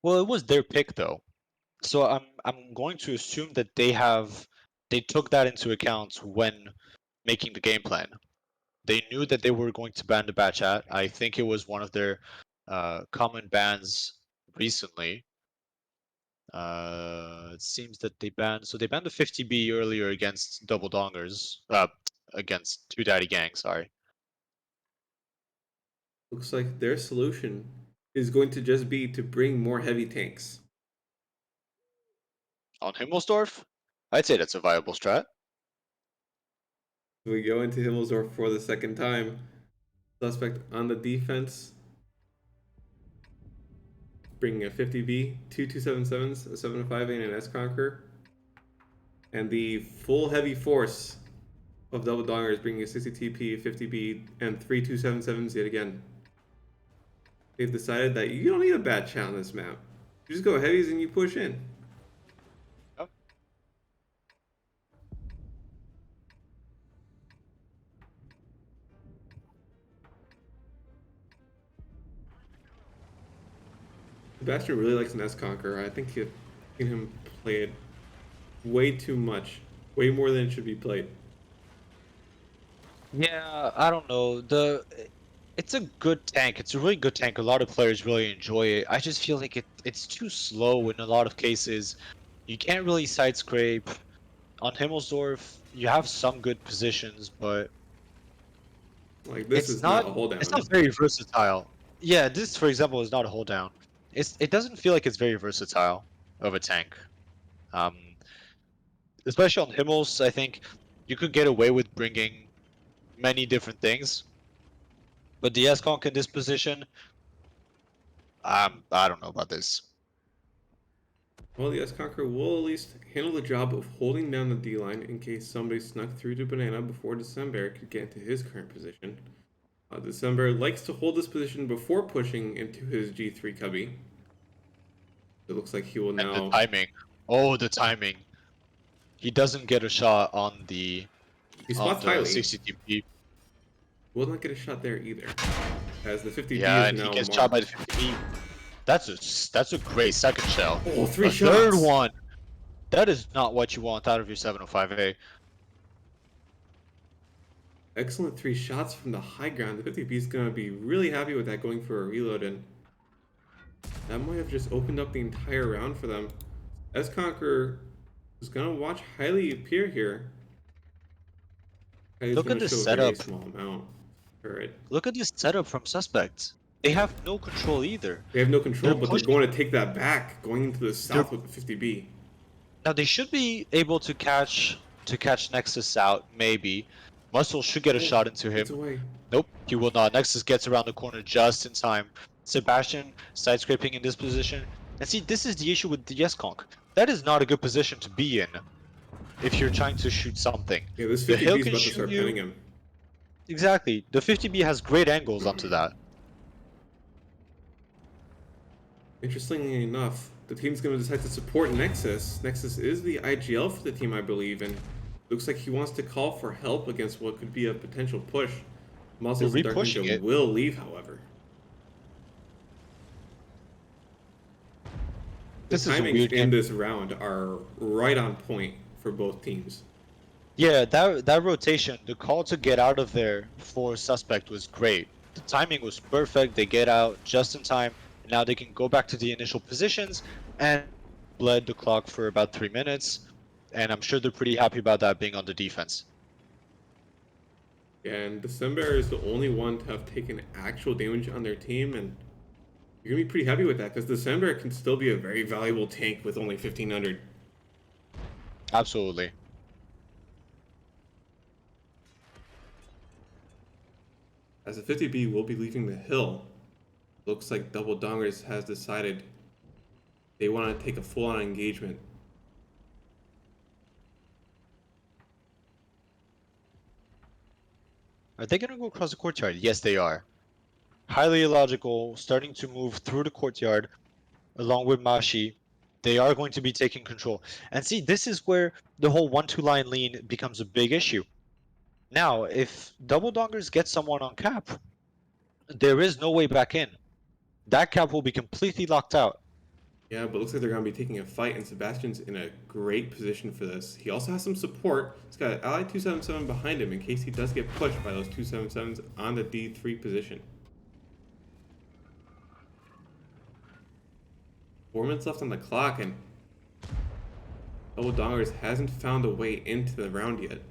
Well, it was their pick though, so I'm going to assume that they took that into account when making the game plan. They knew that they were going to ban the bat chat. I think it was one of their common bans recently. It seems that they banned the 50B earlier against double dongers, against two daddy gang. Sorry. Looks like their solution is going to just be to bring more heavy tanks. On Himmelsdorf, I'd say that's a viable strat. We go into Himmelsdorf for the second time. Suspect on the defense, bringing a 50B, two 277s, a 7.5 and an S Conqueror, and the full heavy force of Double Dongers bringing a 60 TP, 50B, and three 277s yet again. They've decided that you don't need a bad chat on this map. You just go heavies and you push in. Yep. Sebastian really likes an S Conqueror. I think you've seen him play it way too much, way more than it should be played. Yeah, I don't know. It's a good tank. It's a really good tank. A lot of players really enjoy it. I just feel like it's too slow in a lot of cases. You can't really side scrape. On Himmelsdorf, you have some good positions, but Like this it's is not a hold it's down. not very versatile. Yeah, this for example is not a hold down. It doesn't feel like it's very versatile of a tank. Um, Especially on Himmels, I think you could get away with bringing many different things. But the S-Conk in this position, I don't know about this. Well, the S-Conqueror will at least handle the job of holding down the D-line in case somebody snuck through to Banana before December could get into his current position. December likes to hold this position before pushing into his G3 cubby. It looks like he will And now... the timing. Oh, the timing. He doesn't get a shot on the He spots highly. 60 TP. Will not get a shot there either, as the 50B Yeah, is and now he gets marked. shot by the 50B. That's a great second shell. Oh, 3 A shots! third one. That is not what you want out of your 705A. Excellent 3 shots from the high ground. The 50B is going to be really happy with that, going for a reload, and that might have just opened up the entire round for them. S-Conqueror is going to watch Highly appear here. Highly's Look gonna at this show a very setup. small amount. Alright. Look at this setup from Suspects. They have no control either. They have no control, They're but pushing- they're going to take that back, going into the south with the 50B. Now they should be able to catch Nexus out, maybe. Muscle should get a shot into him. It's away. Nope, he will not. Nexus gets around the corner just in time. Sebastian side scraping in this position. And see, this is the issue with the S-Conk. That is not a good position to be in if you're trying to shoot something. Yeah, this The 50B hill is can about to shoot start you. pinning him. Exactly. The 50B has great angles onto that. Interestingly enough, the team's going to decide to support Nexus. Nexus is the IGL for the team, I believe, and looks like he wants to call for help against what could be a potential push. Muscles They're and Dark re-pushing Ninja it. will leave, however. The This is a timings weird in game. this round are right on point for both teams. Yeah, that rotation, the call to get out of there for Suspect was great. The timing was perfect. They get out just in time. And now they can go back to the initial positions and bled the clock for about 3 minutes. And I'm sure they're pretty happy about that being on the defense. And December is the only one to have taken actual damage on their team, and you're going to be pretty happy with that, because December can still be a very valuable tank with only 1500. Absolutely. As the 50B will be leaving the hill, looks like Double Dongers has decided they want to take a full-on engagement. Are they going to go across the courtyard? Yes, they are. Highly illogical, starting to move through the courtyard along with Mashi. They are going to be taking control. And see, this is where the whole 1-2 line lean becomes a big issue. Now, if Double Dongers get someone on cap, there is no way back in. That cap will be completely locked out. Yeah, but looks like they're going to be taking a fight, and Sebastian's in a great position for this. He also has some support. He's got Ally 277 behind him in case he does get pushed by those 277s on the D3 position. 4 minutes left on the clock, and Double Dongers hasn't found a way into the round yet.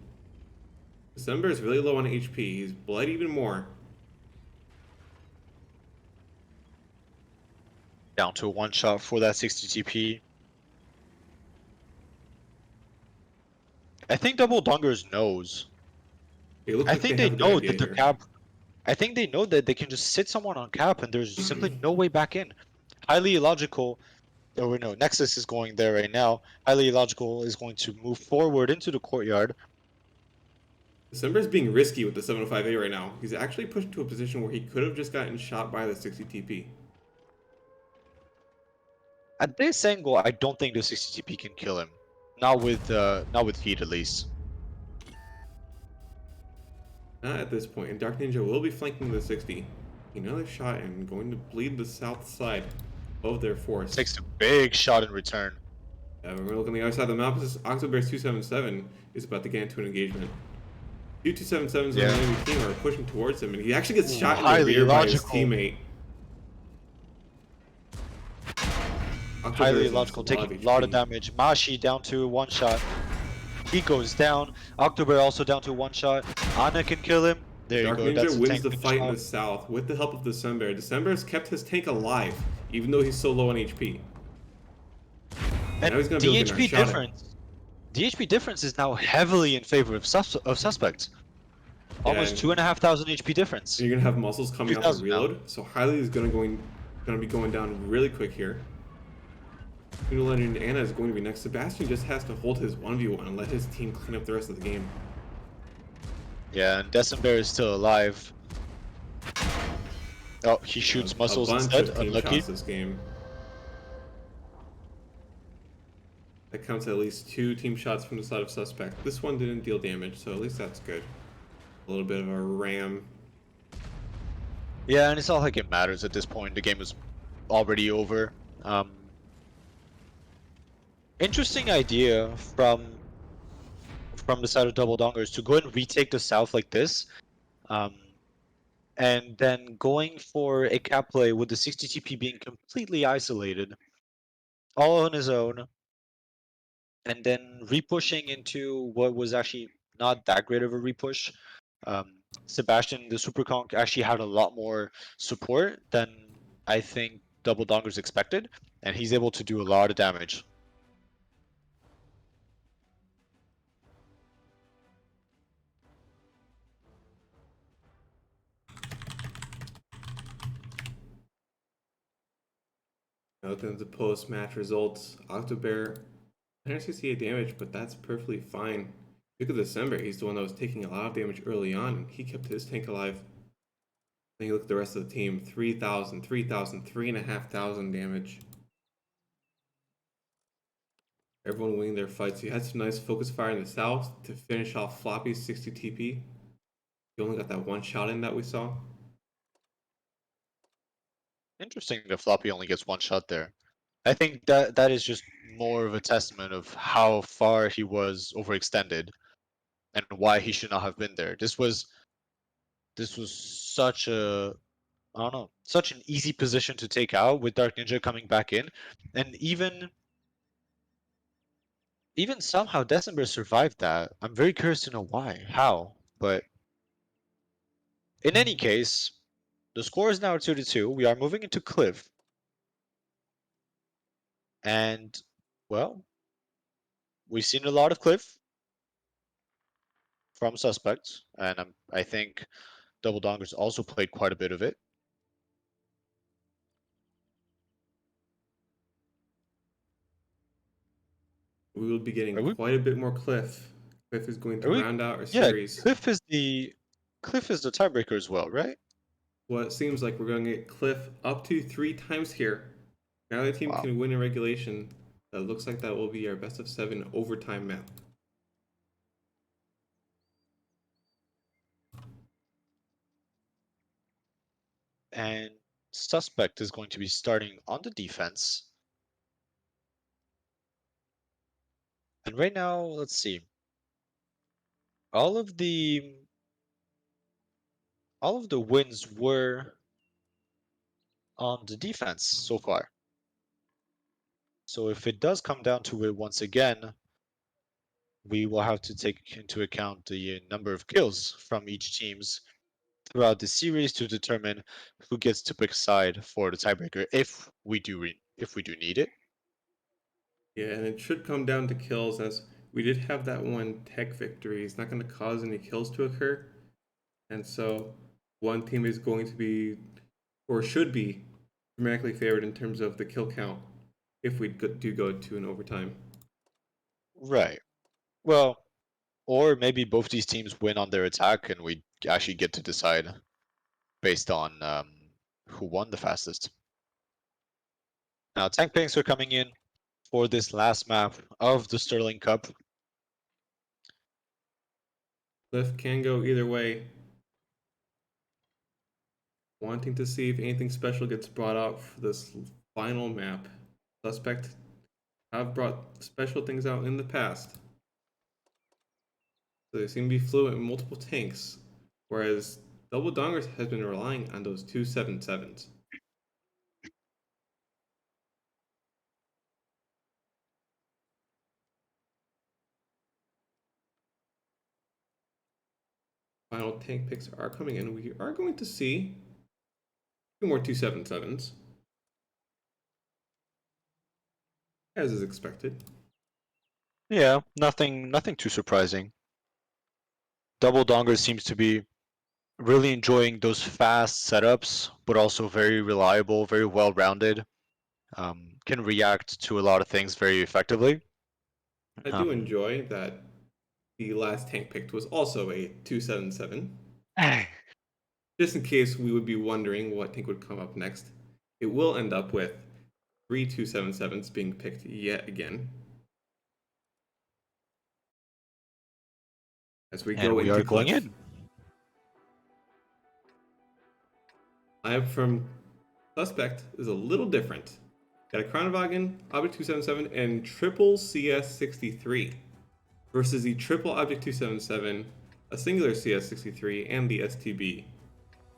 December is really low on HP. He's bled even more. Down to a 1-shot for that 60 TP. I think Double Dongers knows. It looks I like think they they have a good know idea that the here. cap. I think they know that they can just sit someone on cap and there's simply no way back in. Highly illogical. Oh no, Nexus is going there right now. Highly illogical is going to move forward into the courtyard. December's being risky with the 705A right now. He's actually pushed to a position where he could have just gotten shot by the 60 TP. At this angle, I don't think the 60 TP can kill him. Not with heat at least. Not at this point, and Dark Ninja will be flanking the 60. Another shot and going to bleed the south side of their force. Takes a big shot in return. When we're looking on the other side of the map, this Octobear's 277 is about to get into an engagement. Two 277s on the enemy team are pushing towards him, and he actually gets shot in the highly rear by his illogical. teammate. Highly Octobear's illogical, lost taking a lot of HP. damage. Mashi down to 1-shot. He goes down. October also down to 1-shot. Ana can kill him. There Dark you go. Ninja That's a wins tank the finish fight in off. the south with the help of December. December has kept his tank alive, even though he's so low on HP. And now he's gonna the be looking HP at shot. difference. The HP difference is now heavily in favor of suspects. Almost and 2,500 HP difference. you're gonna have muscles coming out to 2,000 now. reload. So Hylie is gonna be going down really quick here. Unilad and Anna is going to be next. Sebastian just has to hold his 1v1 and let his team clean up the rest of the game. Yeah, and December is still alive. Oh, he shoots muscles a bunch instead. of team Unlucky. shots this game. That counts at least 2 team shots from the side of Suspect. This one didn't deal damage, so at least that's good. A little bit of a ram. Yeah, and it's not like it matters at this point. The game is already over. Interesting idea from the side of Double Dongers to go and retake the south like this, and then going for a cap play with the 60 TP being completely isolated, all on his own, and then repushing into what was actually not that great of a repush. Sebastian, the Super Conk, actually had a lot more support than I think Double Dongers expected, and he's able to do a lot of damage. Looking at the post-match results, Octobear 168 damage, but that's perfectly fine. Look at December, he's the one that was taking a lot of damage early on, and he kept his tank alive. Then you look at the rest of the team, 3,000, 3,000, 3,500 damage. Everyone winning their fights. You had some nice focus fire in the south to finish off Floppy's 60 TP. You only got that one shot in that we saw. Interesting that Floppy only gets one shot there. I think that is just more of a testament of how far he was overextended and why he should not have been there. This was such a, I don't know, such an easy position to take out with Dark Ninja coming back in, and even somehow December survived that. I'm very curious to know why, how, but in any case, the score is now 2-2. We are moving into Cliff, and well, we've seen a lot of Cliff from Suspect, and I think Double Dongers also played quite a bit of it. We will be getting Are we? quite a bit more Cliff. Cliff is going to Are we? round out our Yeah, series. Cliff is the tiebreaker as well, right? Well, it seems like we're going to get Cliff up to 3 times here. Now the team Wow. can win in regulation. That looks like that will be our best of 7 overtime map. And Suspect is going to be starting on the defense. And right now, let's see. All of the wins were on the defense so far. So if it does come down to it once again, we will have to take into account the number of kills from each teams throughout the series to determine who gets to pick side for the tiebreaker if we do need it. Yeah, and it should come down to kills, as we did have that one tech victory. It's not going to cause any kills to occur. And so one team is going to be, or should be, dramatically favored in terms of the kill count if we do go to an overtime. Right. Well, or maybe both these teams win on their attack and we actually get to decide based on who won the fastest. Now, Tank Pinks are coming in for this last map of the Sterling Cup. Cliff can go either way. Wanting to see if anything special gets brought out for this final map. Suspect have brought special things out in the past. So they seem to be fluent in multiple tanks, whereas Double Dongers has been relying on those 277s. Final tank picks are coming in. We are going to see 2 more 277s, as is expected. Yeah, nothing too surprising. Double Donger seems to be really enjoying those fast setups, but also very reliable, very well-rounded. Can react to a lot of things very effectively. I do enjoy that the last tank picked was also a 277. Just in case we would be wondering what tank would come up next, it will end up with 3 277s being picked yet again. As we And go we into are going clutch. in. Live from Suspect is a little different. Got a Chronovagon, Object 277, and triple CS63 versus the triple Object 277, a singular CS63, and the STB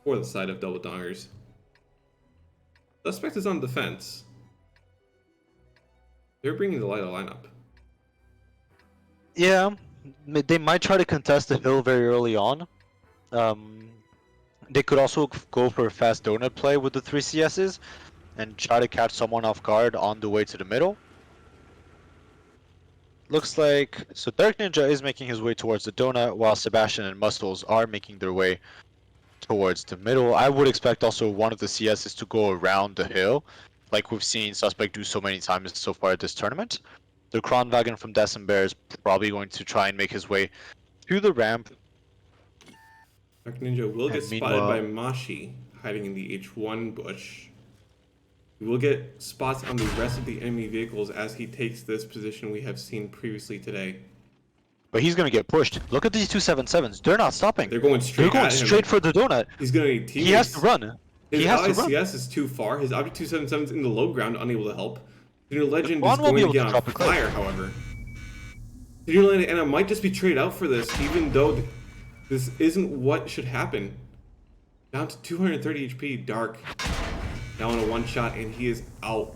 for the side of Double Dongers. Suspect is on defense. They're bringing the light of lineup. Yeah, they might try to contest the hill very early on. They could also go for a fast donut play with the 3 CSs and try to catch someone off guard on the way to the middle. Looks like so Dark Ninja is making his way towards the donut while Sebastian and Muscles are making their way towards the middle. I would expect also one of the CSs to go around the hill, like we've seen Suspect do so many times so far at this tournament. The Kronwagen from December is probably going to try and make his way to the ramp. Dark Ninja will get And spotted by meanwhile- Mashi hiding in the H1 bush. He will get spots on the rest of the enemy vehicles as he takes this position we have seen previously today. But he's going to get pushed. Look at these 277s. They're not stopping. They're going straight They're going at him. straight for the donut. He's going to need teammates. He has to run. His He has to run. LICS is too far. His Object 277 is in the low ground, unable to help. Senior Legend Quan is won't be going to able get to on drop a clip. fire, however. Senior Legend and Anna might just be traded out for this, even though this isn't what should happen. Down to 230 HP, Dark. Now on a one shot, and he is out.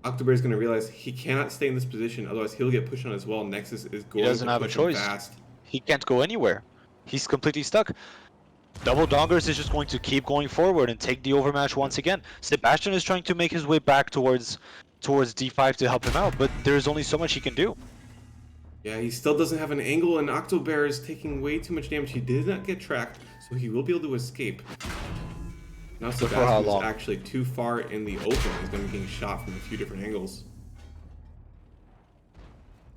Octobear is going to realize he cannot stay in this position, otherwise he'll get pushed on as well. Nexus is going doesn't to have a push him choice. fast. He can't go anywhere. He's completely stuck. Double Dongers is just going to keep going forward and take the overmatch once again. Sebastian is trying to make his way back towards D5 to help him out, but there's only so much he can do. Yeah, he still doesn't have an angle, and Octobear is taking way too much damage. He did not get tracked, so he will be able to escape. Now for how Sebastian is long? actually too far in the open. He's going to be getting shot from a few different angles.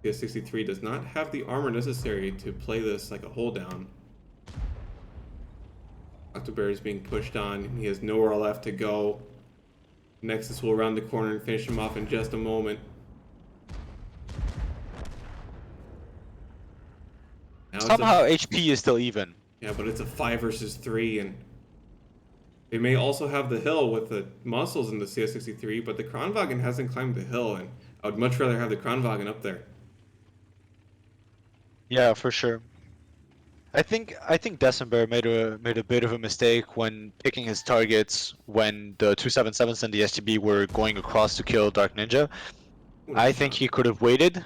CS63 does not have the armor necessary to play this like a hold down. Octobear is being pushed on, and he has nowhere left to go. Nexus will round the corner and finish him off in just a moment. Now it's a- Somehow HP is still even. Yeah, but it's a 5 versus 3, and they may also have the hill with the muscles in the CS63, but the Kronwagen hasn't climbed the hill, and I would much rather have the Kronwagen up there. Yeah, for sure. I think December made a bit of a mistake when picking his targets when the 277s and the STB were going across to kill Dark Ninja. I think he could have waited.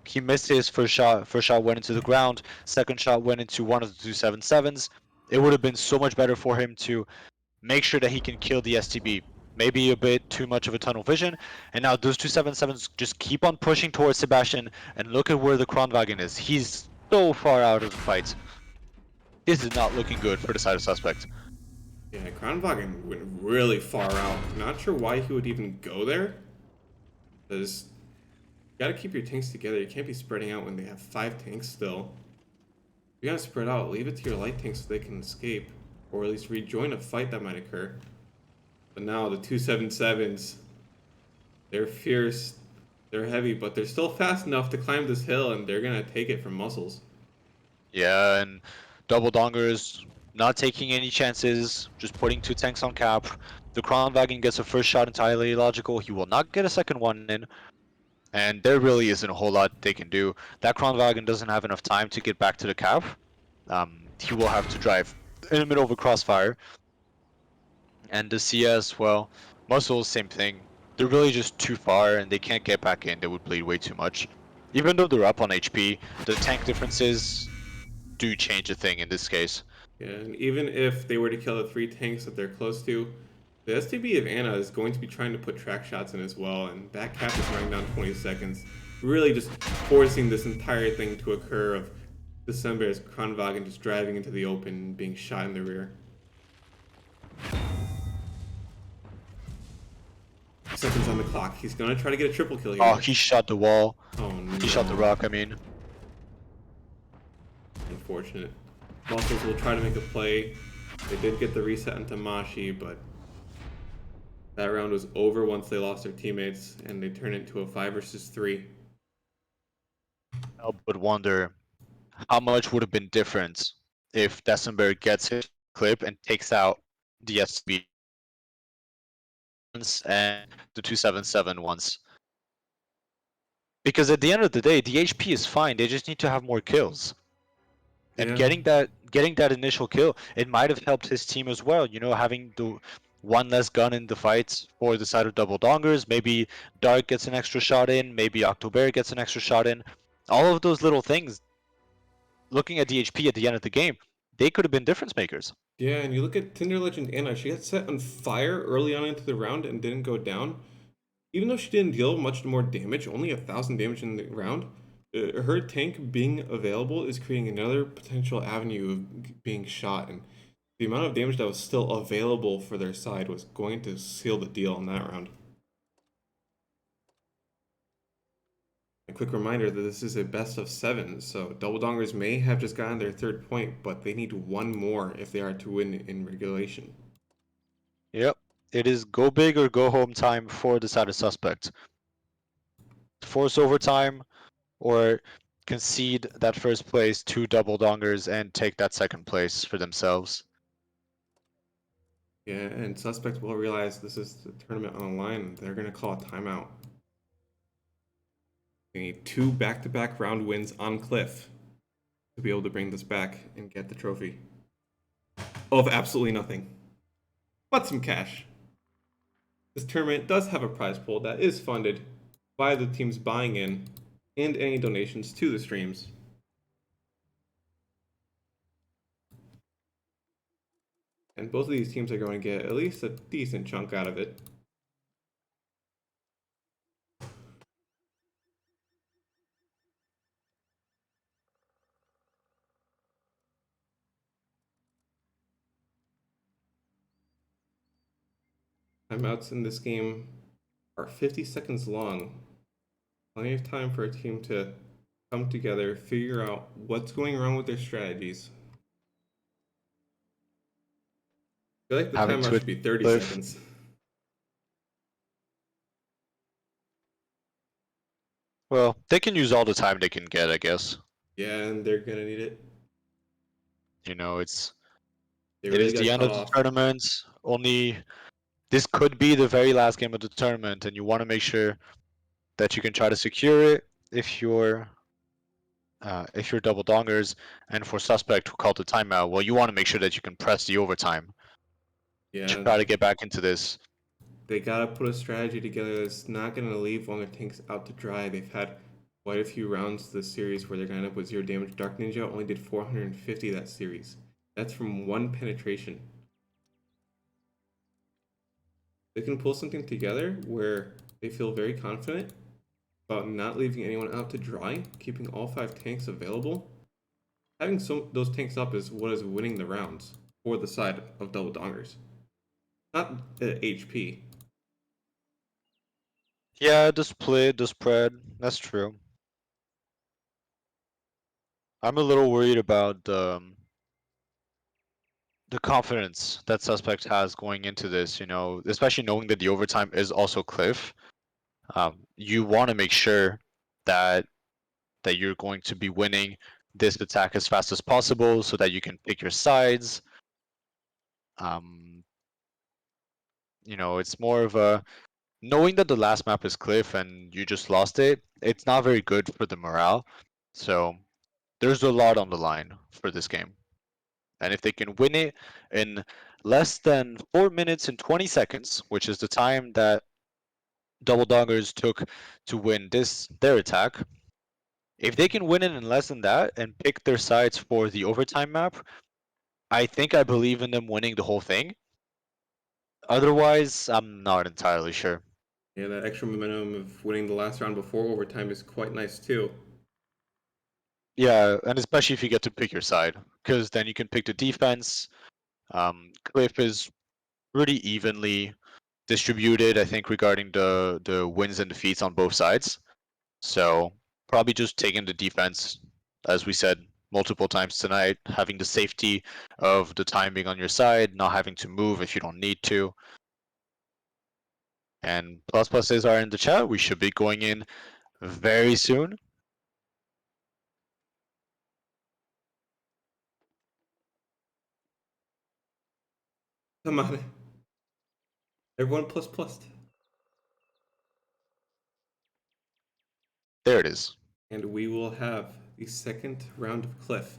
He missed his first shot. First shot went into the ground. Second shot went into one of the 277s. It would have been so much better for him to make sure that he can kill the STB. Maybe a bit too much of a tunnel vision. And now those 277s just keep on pushing towards Sebastian. And look at where the Kronwagen is. He's so far out of the fight. This is not looking good for the side of Suspect. Yeah, Kronwagen went really far out. Not sure why he would even go there. Because you gotta keep your tanks together. You can't be spreading out when they have 5 tanks still. You gotta spread out. Leave it to your light tanks so they can escape. Or at least rejoin a fight that might occur. But now the 277s, they're fierce, they're heavy, but they're still fast enough to climb this hill, and they're gonna take it from muscles. Yeah, and Double Dongers not taking any chances, just putting 2 tanks on cap. The Kronwagen gets a first shot entirely illogical. He will not get a second one in. And there really isn't a whole lot they can do. That Kronwagen doesn't have enough time to get back to the cap. He will have to drive in the middle of a crossfire. And the CS, well, Muscles, same thing. They're really just too far and they can't get back in. They would bleed way too much. Even though they're up on HP, the tank differences do change a thing in this case. Yeah, and even if they were to kill the 3 tanks that they're close to, the STB of Anna is going to be trying to put track shots in as well, and that cap is running down 20 seconds. Really just forcing this entire thing to occur of December is Kronwagen just driving into the open, being shot in the rear. Seconds on the clock. He's gonna try to get a triple kill here. Oh, he shot the wall. Oh no. He shot the rock, I mean. Unfortunate. Muscles will try to make a play. They did get the reset into Mashi, but that round was over once they lost their teammates, and they turned it into a 5 versus 3. I would wonder how much would have been different if Desenberg gets his clip and takes out the SB and the 277 ones. Because at the end of the day, the HP is fine. They just need to have more kills. And Yeah. getting that initial kill, it might have helped his team as well. You know, having the one less gun in the fights for the side of double dongers. Maybe Dark gets an extra shot in. Maybe October gets an extra shot in. All of those little things. Looking at the HP at the end of the game, they could have been difference makers. Yeah, and you look at Tinder Legend Anna, she got set on fire early on into the round and didn't go down. Even though she didn't deal much more damage, only 1,000 damage in the round, her tank being available is creating another potential avenue of being shot, and the amount of damage that was still available for their side was going to seal the deal in that round. A quick reminder that this is a best of 7, so Double Dongers may have just gotten their 3rd point, but they need one more if they are to win in regulation. Yep. It is go big or go home time for the side of Suspect. Force overtime or concede that first place to Double Dongers and take that second place for themselves. Yeah, and Suspect will realize this is the tournament on the line. They're going to call a timeout. They need 2 back-to-back round wins on Cliff to be able to bring this back and get the trophy. Of absolutely nothing. But some cash. This tournament does have a prize pool that is funded by the teams buying in and any donations to the streams. And both of these teams are going to get at least a decent chunk out of it. Timeouts in this game are 50 seconds long. Plenty of time for a team to come together, figure out what's going wrong with their strategies. I feel like the Having timeout to should be 30 live. seconds. Well, they can use all the time they can get, I guess. Yeah, and they're gonna need it. You know, it They is got the end cut of the off. tournament. This could be the very last game of the tournament, and you want to make sure that you can try to secure it if you're double dongers. And for Suspect who called the timeout, well, you want to make sure that you can press the overtime. Yeah, Try to get back into this. they gotta put a strategy together that's not gonna leave one of their tanks out to dry. They've had quite a few rounds this series where they're gonna end up with 0 damage. Dark Ninja only did 450 that series. That's from 1 penetration. They can pull something together where they feel very confident about not leaving anyone out to dry, keeping all 5 tanks available. Having those tanks up is what is winning the rounds for the side of Double Dongers. Not the HP. Yeah, the split, the spread, that's true. I'm a little worried about the confidence that Suspect has going into this, you know, especially knowing that the overtime is also Cliff. You want to make sure that you're going to be winning this attack as fast as possible so that you can pick your sides. You know, it's more of a knowing that the last map is Cliff and you just lost it, it's not very good for the morale. So there's a lot on the line for this game. And if they can win it in less than 4 minutes and 20 seconds, which is the time that Double Dongers took to win their attack, if they can win it in less than that and pick their sides for the overtime map, I believe in them winning the whole thing. Otherwise, I'm not entirely sure. Yeah, that extra momentum of winning the last round before overtime is quite nice too. Yeah, and especially if you get to pick your side, because then you can pick the defense. Cliff is pretty evenly distributed, I think, regarding the wins and defeats on both sides. So probably just taking the defense, as we said multiple times tonight, having the safety of the time being on your side, not having to move if you don't need to. And pluses are in the chat. We should be going in very soon. Come on. Everyone plus plus. There it is. And we will have the second round of Cliff.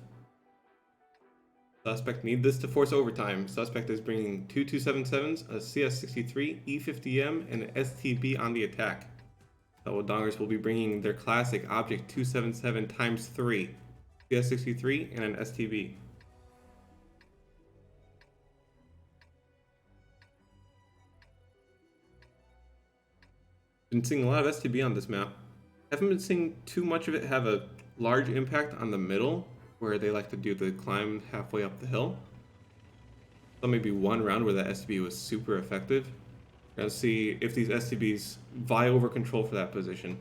Suspect need this to force overtime. Suspect is bringing two 277s, a CS63, E50M, and an STB on the attack. Double Dongers will be bringing their classic Object 277 times 3, CS63, and an STB. Been seeing a lot of STB on this map. Haven't been seeing too much of it have a large impact on the middle, where they like to do the climb halfway up the hill. So maybe one round where the STB was super effective. We're gonna see if these STBs vie over control for that position.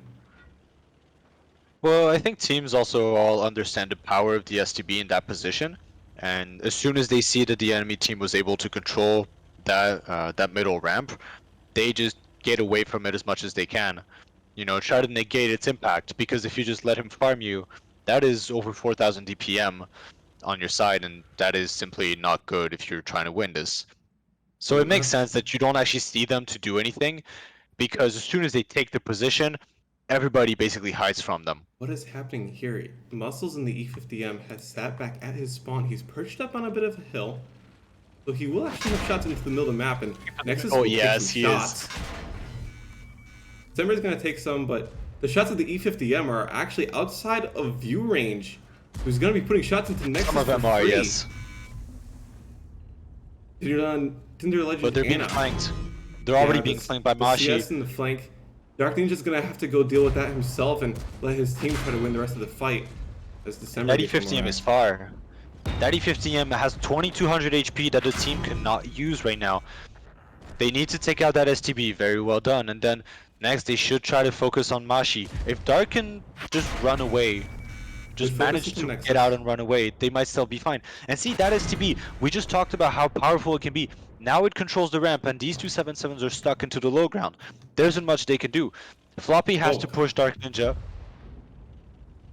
Well, I think teams also all understand the power of the STB in that position, and as soon as they see that the enemy team was able to control that middle ramp, they just get away from it as much as they can. You know, try to negate its impact, because if you just let him farm you, that is over 4,000 DPM on your side, and that is simply not good if you're trying to win this. So it makes sense that you don't actually see them to do anything, because as soon as they take the position, everybody basically hides from them. What is happening here? Muscles in the E50M has sat back at his spawn. He's perched up on a bit of a hill. So he will actually have shots into the middle of the map, and Nexus will take some shots. Semmer's gonna take some, but the shots of the E50M are actually outside of view range. Who's gonna be putting shots into Nexus? Some of them are, yes. Tinder Legend, but they're being flanked. They're already being flanked by Mashi. CS in the flank. Dark Ninja's gonna have to go deal with that himself and let his team try to win the rest of the fight. As December That E50M is far. That E50M has 2200 HP that the team cannot use right now. They need to take out that STB, very well done. And then next they should try to focus on Mashi. If Dark can just run away, just manage to get out and run away, they might still be fine. And see, that STB, we just talked about how powerful it can be. Now it controls the ramp, and these 277s are stuck into the low ground. There isn't much they can do. Floppy has to push Dark Ninja.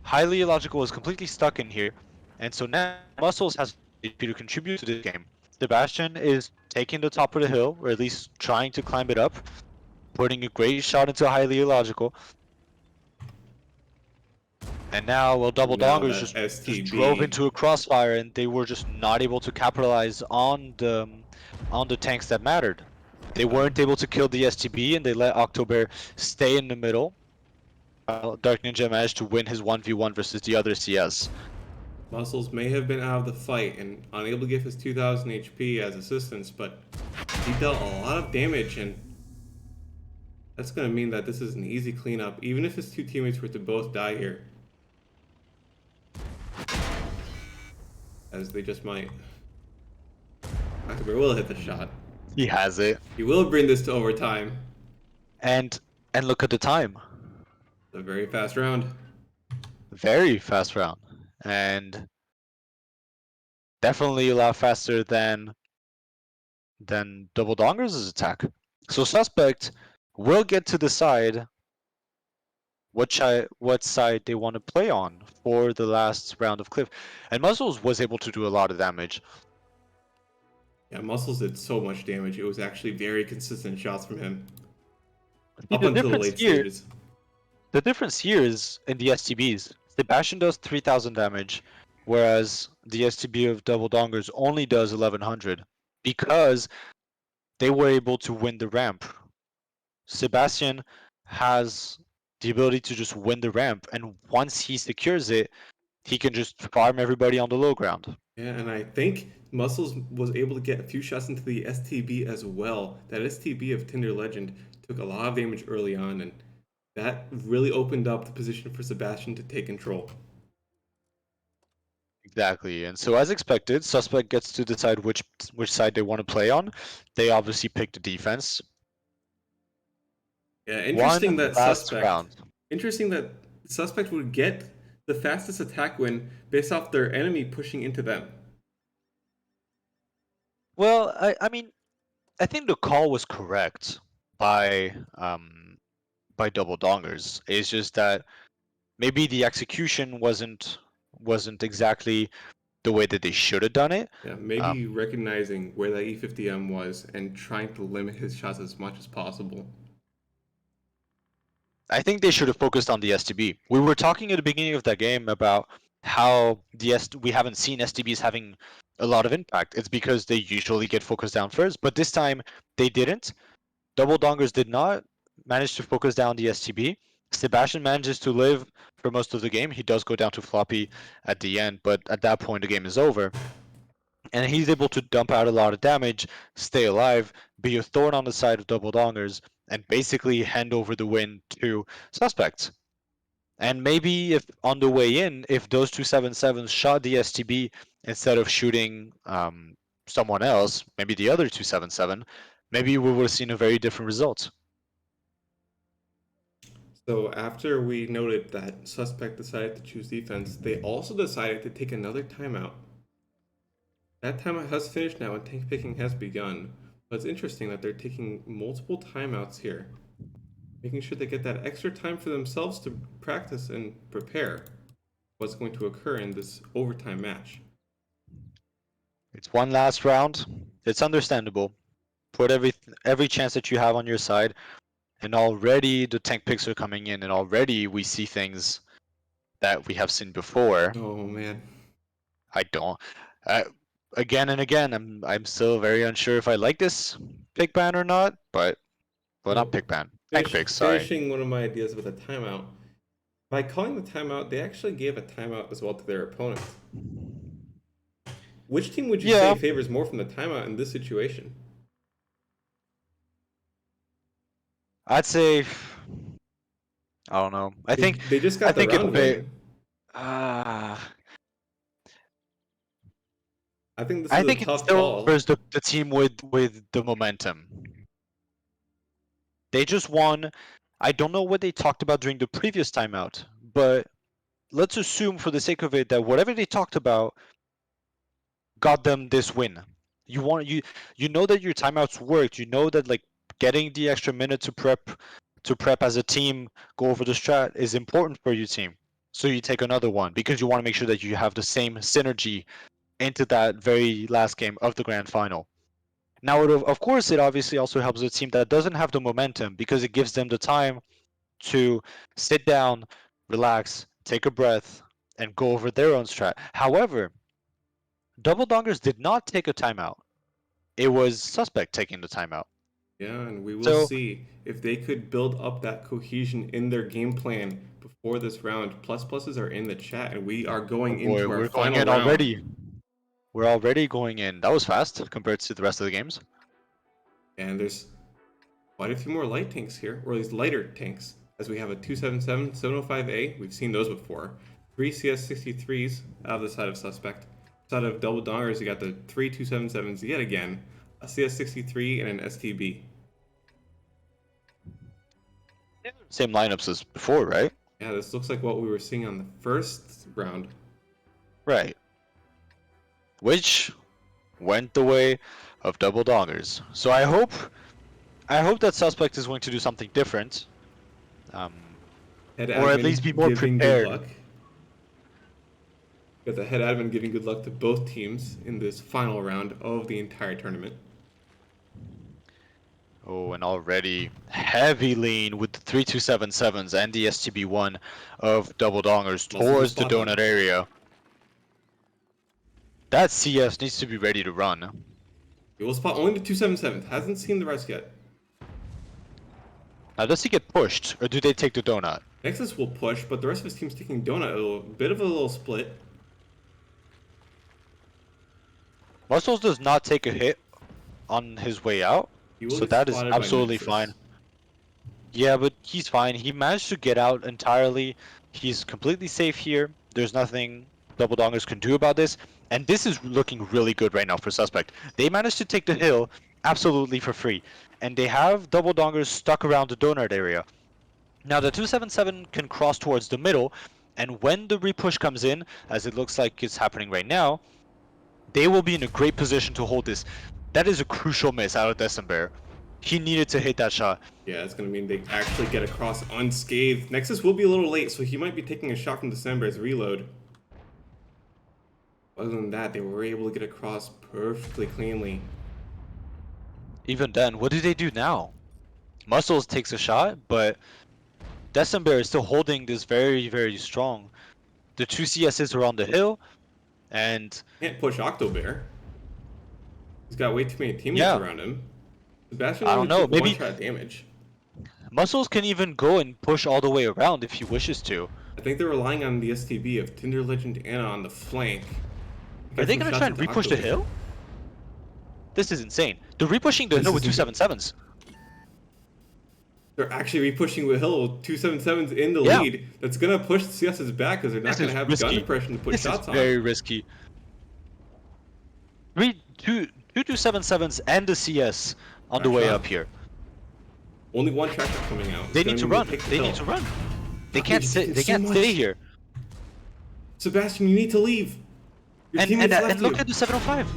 Highly Illogical is completely stuck in here. And so now Muscles has to contribute to this game. Sebastian is taking the top of the hill, or at least trying to climb it up, putting a great shot into Highly Illogical. And now, well, Double Dongers just drove into a crossfire, and they were just not able to capitalize on the tanks that mattered. They weren't able to kill the STB, and they let October stay in the middle. Dark Ninja managed to win his 1v1 versus the other CS. Muscles may have been out of the fight and unable to give his 2000 HP as assistance, but he dealt a lot of damage, and that's going to mean that this is an easy cleanup, even if his two teammates were to both die here. As they just might. October will hit the shot. He has it. He will bring this to overtime. And look at the time. It's a very fast round. Very fast round. And definitely a lot faster than Double Dongers' attack. So Suspect will get to decide what side they want to play on for the last round of Cliff. And Muscles was able to do a lot of damage. Yeah, Muscles did so much damage. It was actually very consistent shots from him. See, Up until the late stages. The difference here is in the STBs. Sebastian does 3000 damage, whereas the STB of Double Dongers only does 1100, because they were able to win the ramp. Sebastian has the ability to just win the ramp, and once he secures it, he can just farm everybody on the low ground. Yeah, and I think Muscles was able to get a few shots into the STB as well. That STB of Tinder Legend took a lot of damage early on, and that really opened up the position for Sebastian to take control. Exactly, and so as expected, Suspect gets to decide which side they want to play on. They obviously pick the defense. Yeah, One last round. interesting that Suspect would get the fastest attack win based off their enemy pushing into them. Well, I mean, I think the call was correct by Double Dongers. It's just that maybe the execution wasn't exactly the way that they should have done it. Yeah, maybe recognizing where that E50M was and trying to limit his shots as much as possible. I think they should have focused on the STB. We were talking at the beginning of that game about how we haven't seen STBs having a lot of impact. It's because they usually get focused down first, but this time they didn't. Double Dongers did not manage to focus down the STB. Sebastian manages to live for most of the game. He does go down to floppy at the end, but at that point the game is over. And he's able to dump out a lot of damage, stay alive, be a thorn on the side of Double Dongers, and basically hand over the win to Suspects. And maybe if on the way in, if those 277s shot the STB instead of shooting someone else, maybe the other 277, maybe we would have seen a very different result. So after we noted that Suspect decided to choose defense, they also decided to take another timeout. That timeout has finished now and tank picking has begun. But it's interesting that they're taking multiple timeouts here, making sure they get that extra time for themselves to practice and prepare what's going to occur in this overtime match. It's one last round. It's understandable. Put every chance that you have on your side, and already the tank picks are coming in, and already we see things that we have seen before. Oh man. I don't. Again and again, I'm still very unsure if I like this pick ban or not, but well, not pick ban. Tank picks, sorry. Finishing one of my ideas with a timeout. By calling the timeout, they actually gave a timeout as well to their opponent. Which team would you say favors more from the timeout in this situation? I'd say, I don't know. I think they just got the round win. I think this is a tough call. It still the team with the momentum. They just won. I don't know what they talked about during the previous timeout, but let's assume for the sake of it that whatever they talked about got them this win. You know that your timeouts worked. You know that like getting the extra minute to prep as a team, go over the strat is important for your team. So you take another one because you want to make sure that you have the same synergy into that very last game of the grand final. Now, of course, it obviously also helps a team that doesn't have the momentum because it gives them the time to sit down, relax, take a breath, and go over their own strat. However, Double Dongers did not take a timeout. It was Suspect taking the timeout. Yeah, and we will see if they could build up that cohesion in their game plan before this round. Pluses are in the chat, and we are going into our final round. Already. We're already going in. That was fast compared to the rest of the games. And there's quite a few more light tanks here, or at least lighter tanks, as we have a 277, 705A. We've seen those before. 3 CS63s out of the side of Suspect. Side of Double Dongers, you got the 3 277s yet again, a CS63 and an STB. Same lineups as before, right? Yeah, this looks like what we were seeing on the first round. Right. Which went the way of Double Dongers. So I hope that Suspect is going to do something different, or at least be more prepared. Got the head admin giving good luck to both teams in this final round of the entire tournament. Oh, and already heavy lean with the 3277s and the STB1 of Double Dongers towards the donut area. That CS needs to be ready to run. He will spot only the 277s. Hasn't seen the rest yet. Now, does he get pushed, or do they take the donut? Nexus will push, but the rest of his team's taking donut. A bit of a little split. Muscles does not take a hit on his way out, so that is absolutely fine. Yeah, but he's fine. He managed to get out entirely. He's completely safe here. There's nothing Double Dongers can do about this. And this is looking really good right now for Suspect. They managed to take the hill absolutely for free. And they have Double Dongers stuck around the donut area. Now the 277 can cross towards the middle, and when the repush comes in, as it looks like it's happening right now, they will be in a great position to hold this. That is a crucial miss out of December. He needed to hit that shot. Yeah, it's gonna mean they actually get across unscathed. Nexus will be a little late, so he might be taking a shot from December's reload. Other than that, they were able to get across perfectly cleanly. Even then, what do they do now? Muscles takes a shot, but December is still holding this very, very strong. The two CSs are on the hill, and Can't push Octobear. He's got way too many teammates Yeah. around him. Sebastian I don't only know, took maybe- one-shot damage. Muscles can even go and push all the way around if he wishes to. I think they're relying on the STB of Tinder Legend Anna on the flank. Are they gonna try and repush the hill? This is insane. They're repushing the This hill with is- 277s. They're actually repushing the hill with 277s in the Yeah. lead. That's gonna push the CS's back because they're not This gonna is have risky. gun depression to put This shots is on. very risky. Two 277s and the CS on the Back way shot. up here. Only one tractor coming out. They It's need to gonna mean run. take the They hill. need to run. They How can't could you sit. do They so can't much? stay here. Sebastian, you need to leave. Your And teammates left and look you. at the 705.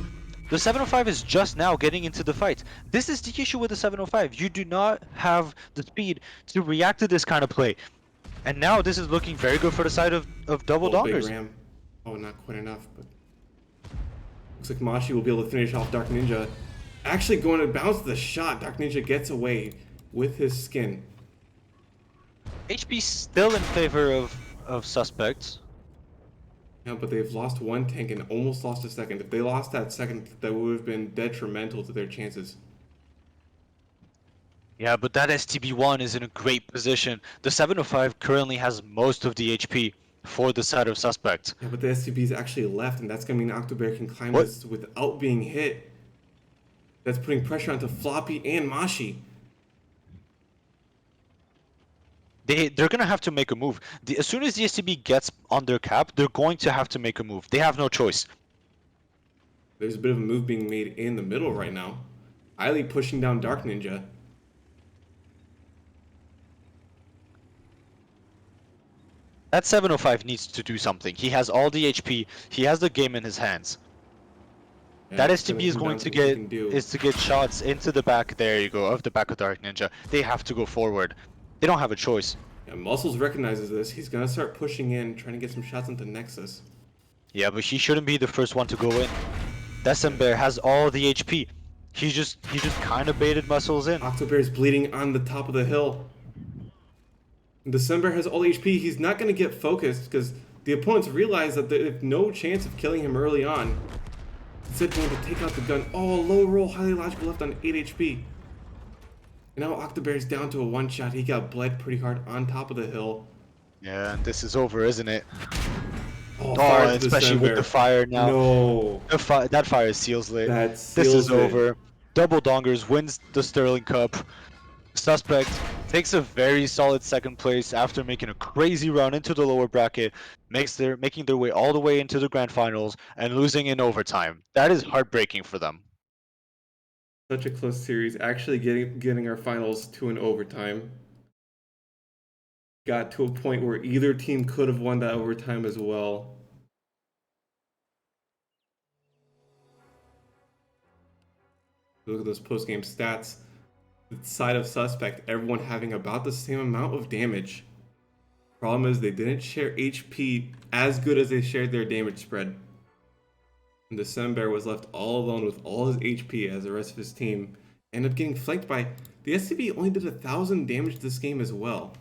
The 705 is just now getting into the fight. This is the issue with the 705. You do not have the speed to react to this kind of play. And now this is looking very good for the side of Double Oh, big Dongers. ram. Oh, not quite enough, but looks like Mashi will be able to finish off Dark Ninja. Actually going to bounce the shot. Dark Ninja gets away with his skin. HP still in favor of Suspects. Yeah, but they've lost one tank and almost lost a second. If they lost that second, that would have been detrimental to their chances. Yeah, but that STB1 is in a great position. The 705 currently has most of the HP for the side of Suspect. Yeah, but the SCB's actually left, and that's going to mean Octobear can climb What? this without being hit. That's putting pressure onto Floppy and Mashi. They're gonna have to make a move. As soon as the STB gets on their cap, they're going to have to make a move. They have no choice. There's a bit of a move being made in the middle right now. Eiley pushing down Dark Ninja. That 705 needs to do something. He has all the HP. He has the game in his hands. Yeah, That it's STB is come going down to what they get can do. is to get shots into the back. There you go, of the back of Dark Ninja. They have to go forward. They don't have a choice. Yeah, Muscles recognizes this. He's going to start pushing in, trying to get some shots into Nexus. Yeah, but he shouldn't be the first one to go in. December has all the HP. He just kind of baited Muscles in. Octobear's bleeding on the top of the hill. December has all HP. He's not going to get focused because the opponents realize that they have no chance of killing him early on. Instead, going to take out the gun. Oh, low roll, highly logical left on 8 HP. And now Octobear's down to a one shot. He got bled pretty hard on top of the hill. Yeah, and this is over, isn't it? Oh, Oh, fire to especially with the December. fire now. No. That fire seals it. That This seals is it. over. Double Dongers wins the Sterling Cup. Suspect takes a very solid second place after making a crazy run into the lower bracket, making their way all the way into the grand finals and losing in overtime. That is heartbreaking for them. Such a close series. Actually getting our finals to an overtime. Got to a point where either team could have won that overtime as well. Look at those post-game stats. The side of Suspect, everyone having about the same amount of damage. Problem is they didn't share HP as good as they shared their damage spread. And December was left all alone with all his HP as the rest of his team ended up getting flanked by... The SCB only did 1,000 damage this game as well.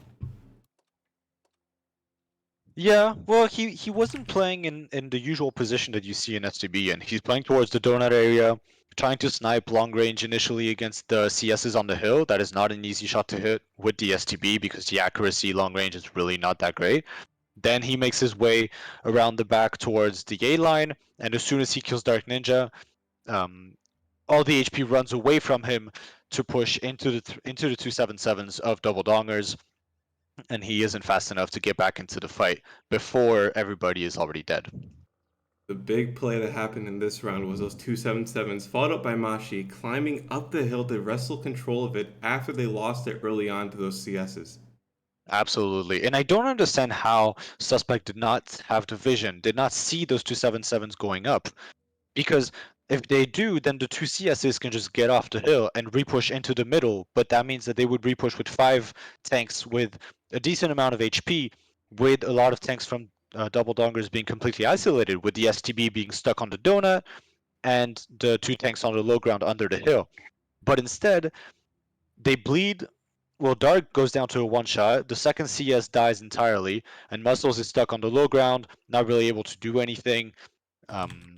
Yeah, well, he wasn't playing in the usual position that you see in STB, and he's playing towards the donut area, trying to snipe long range initially against the CSs on the hill. That is not an easy shot to hit with the STB because the accuracy long range is really not that great. Then he makes his way around the back towards the A line, and as soon as he kills Dark Ninja, all the HP runs away from him to push into the 277s of Double Dongers, and he isn't fast enough to get back into the fight before everybody is already dead. The big play that happened in this round was those 277s, followed up by Mashi climbing up the hill to wrestle control of it after they lost it early on to those CSs. Absolutely. And I don't understand how Suspect did not have the vision, did not see those 277s going up. Because if they do, then the two CSs can just get off the hill and repush into the middle. But that means that they would repush with 5 tanks with a decent amount of HP, with a lot of tanks from Double Dongers being completely isolated, with the STB being stuck on the donut and the 2 tanks on the low ground under the hill. But instead, they bleed. Well, Dark goes down to a one shot. The second CS dies entirely, and Muscles is stuck on the low ground, not really able to do anything. Um,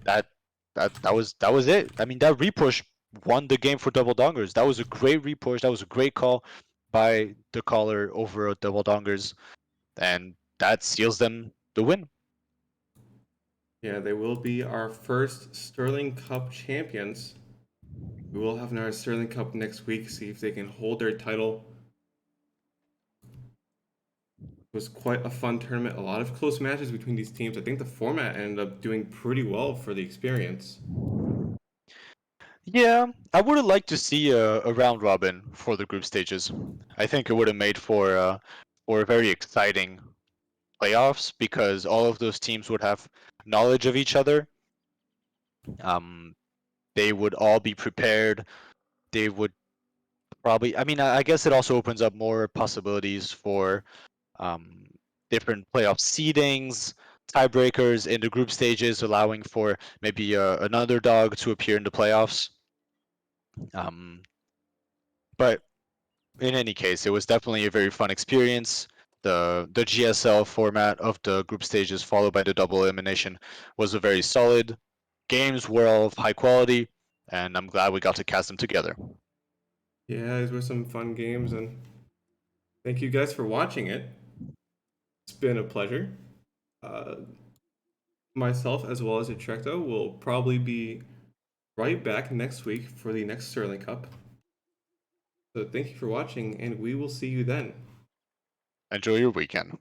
that that was it. I mean, that repush won the game for Double Dongers. That was a great repush. That was a great call by the caller over at Double Dongers, and that seals them the win. Yeah, they will be our first Sterling Cup champions. We will have another Sterling Cup next week, see if they can hold their title. It was quite a fun tournament, a lot of close matches between these teams. I think the format ended up doing pretty well for the experience. Yeah, I would have liked to see a round robin for the group stages. I think it would have made for a very exciting playoffs because all of those teams would have knowledge of each other. They would all be prepared. They would probably. I mean, I guess it also opens up more possibilities for um, different playoff seedings, tiebreakers in the group stages, allowing for maybe an underdog to appear in the playoffs. Um, but in any case, it was definitely a very fun experience. The GSL format of the group stages followed by the double elimination was a very solid. Games were all of high quality, and I'm glad we got to cast them together. Yeah, these were some fun games, and thank you guys for watching it. It's been a pleasure. Uh, Myself, as well as Etrecto, will probably be right back next week for the next Sterling Cup. So thank you for watching, and we will see you then. Enjoy your weekend.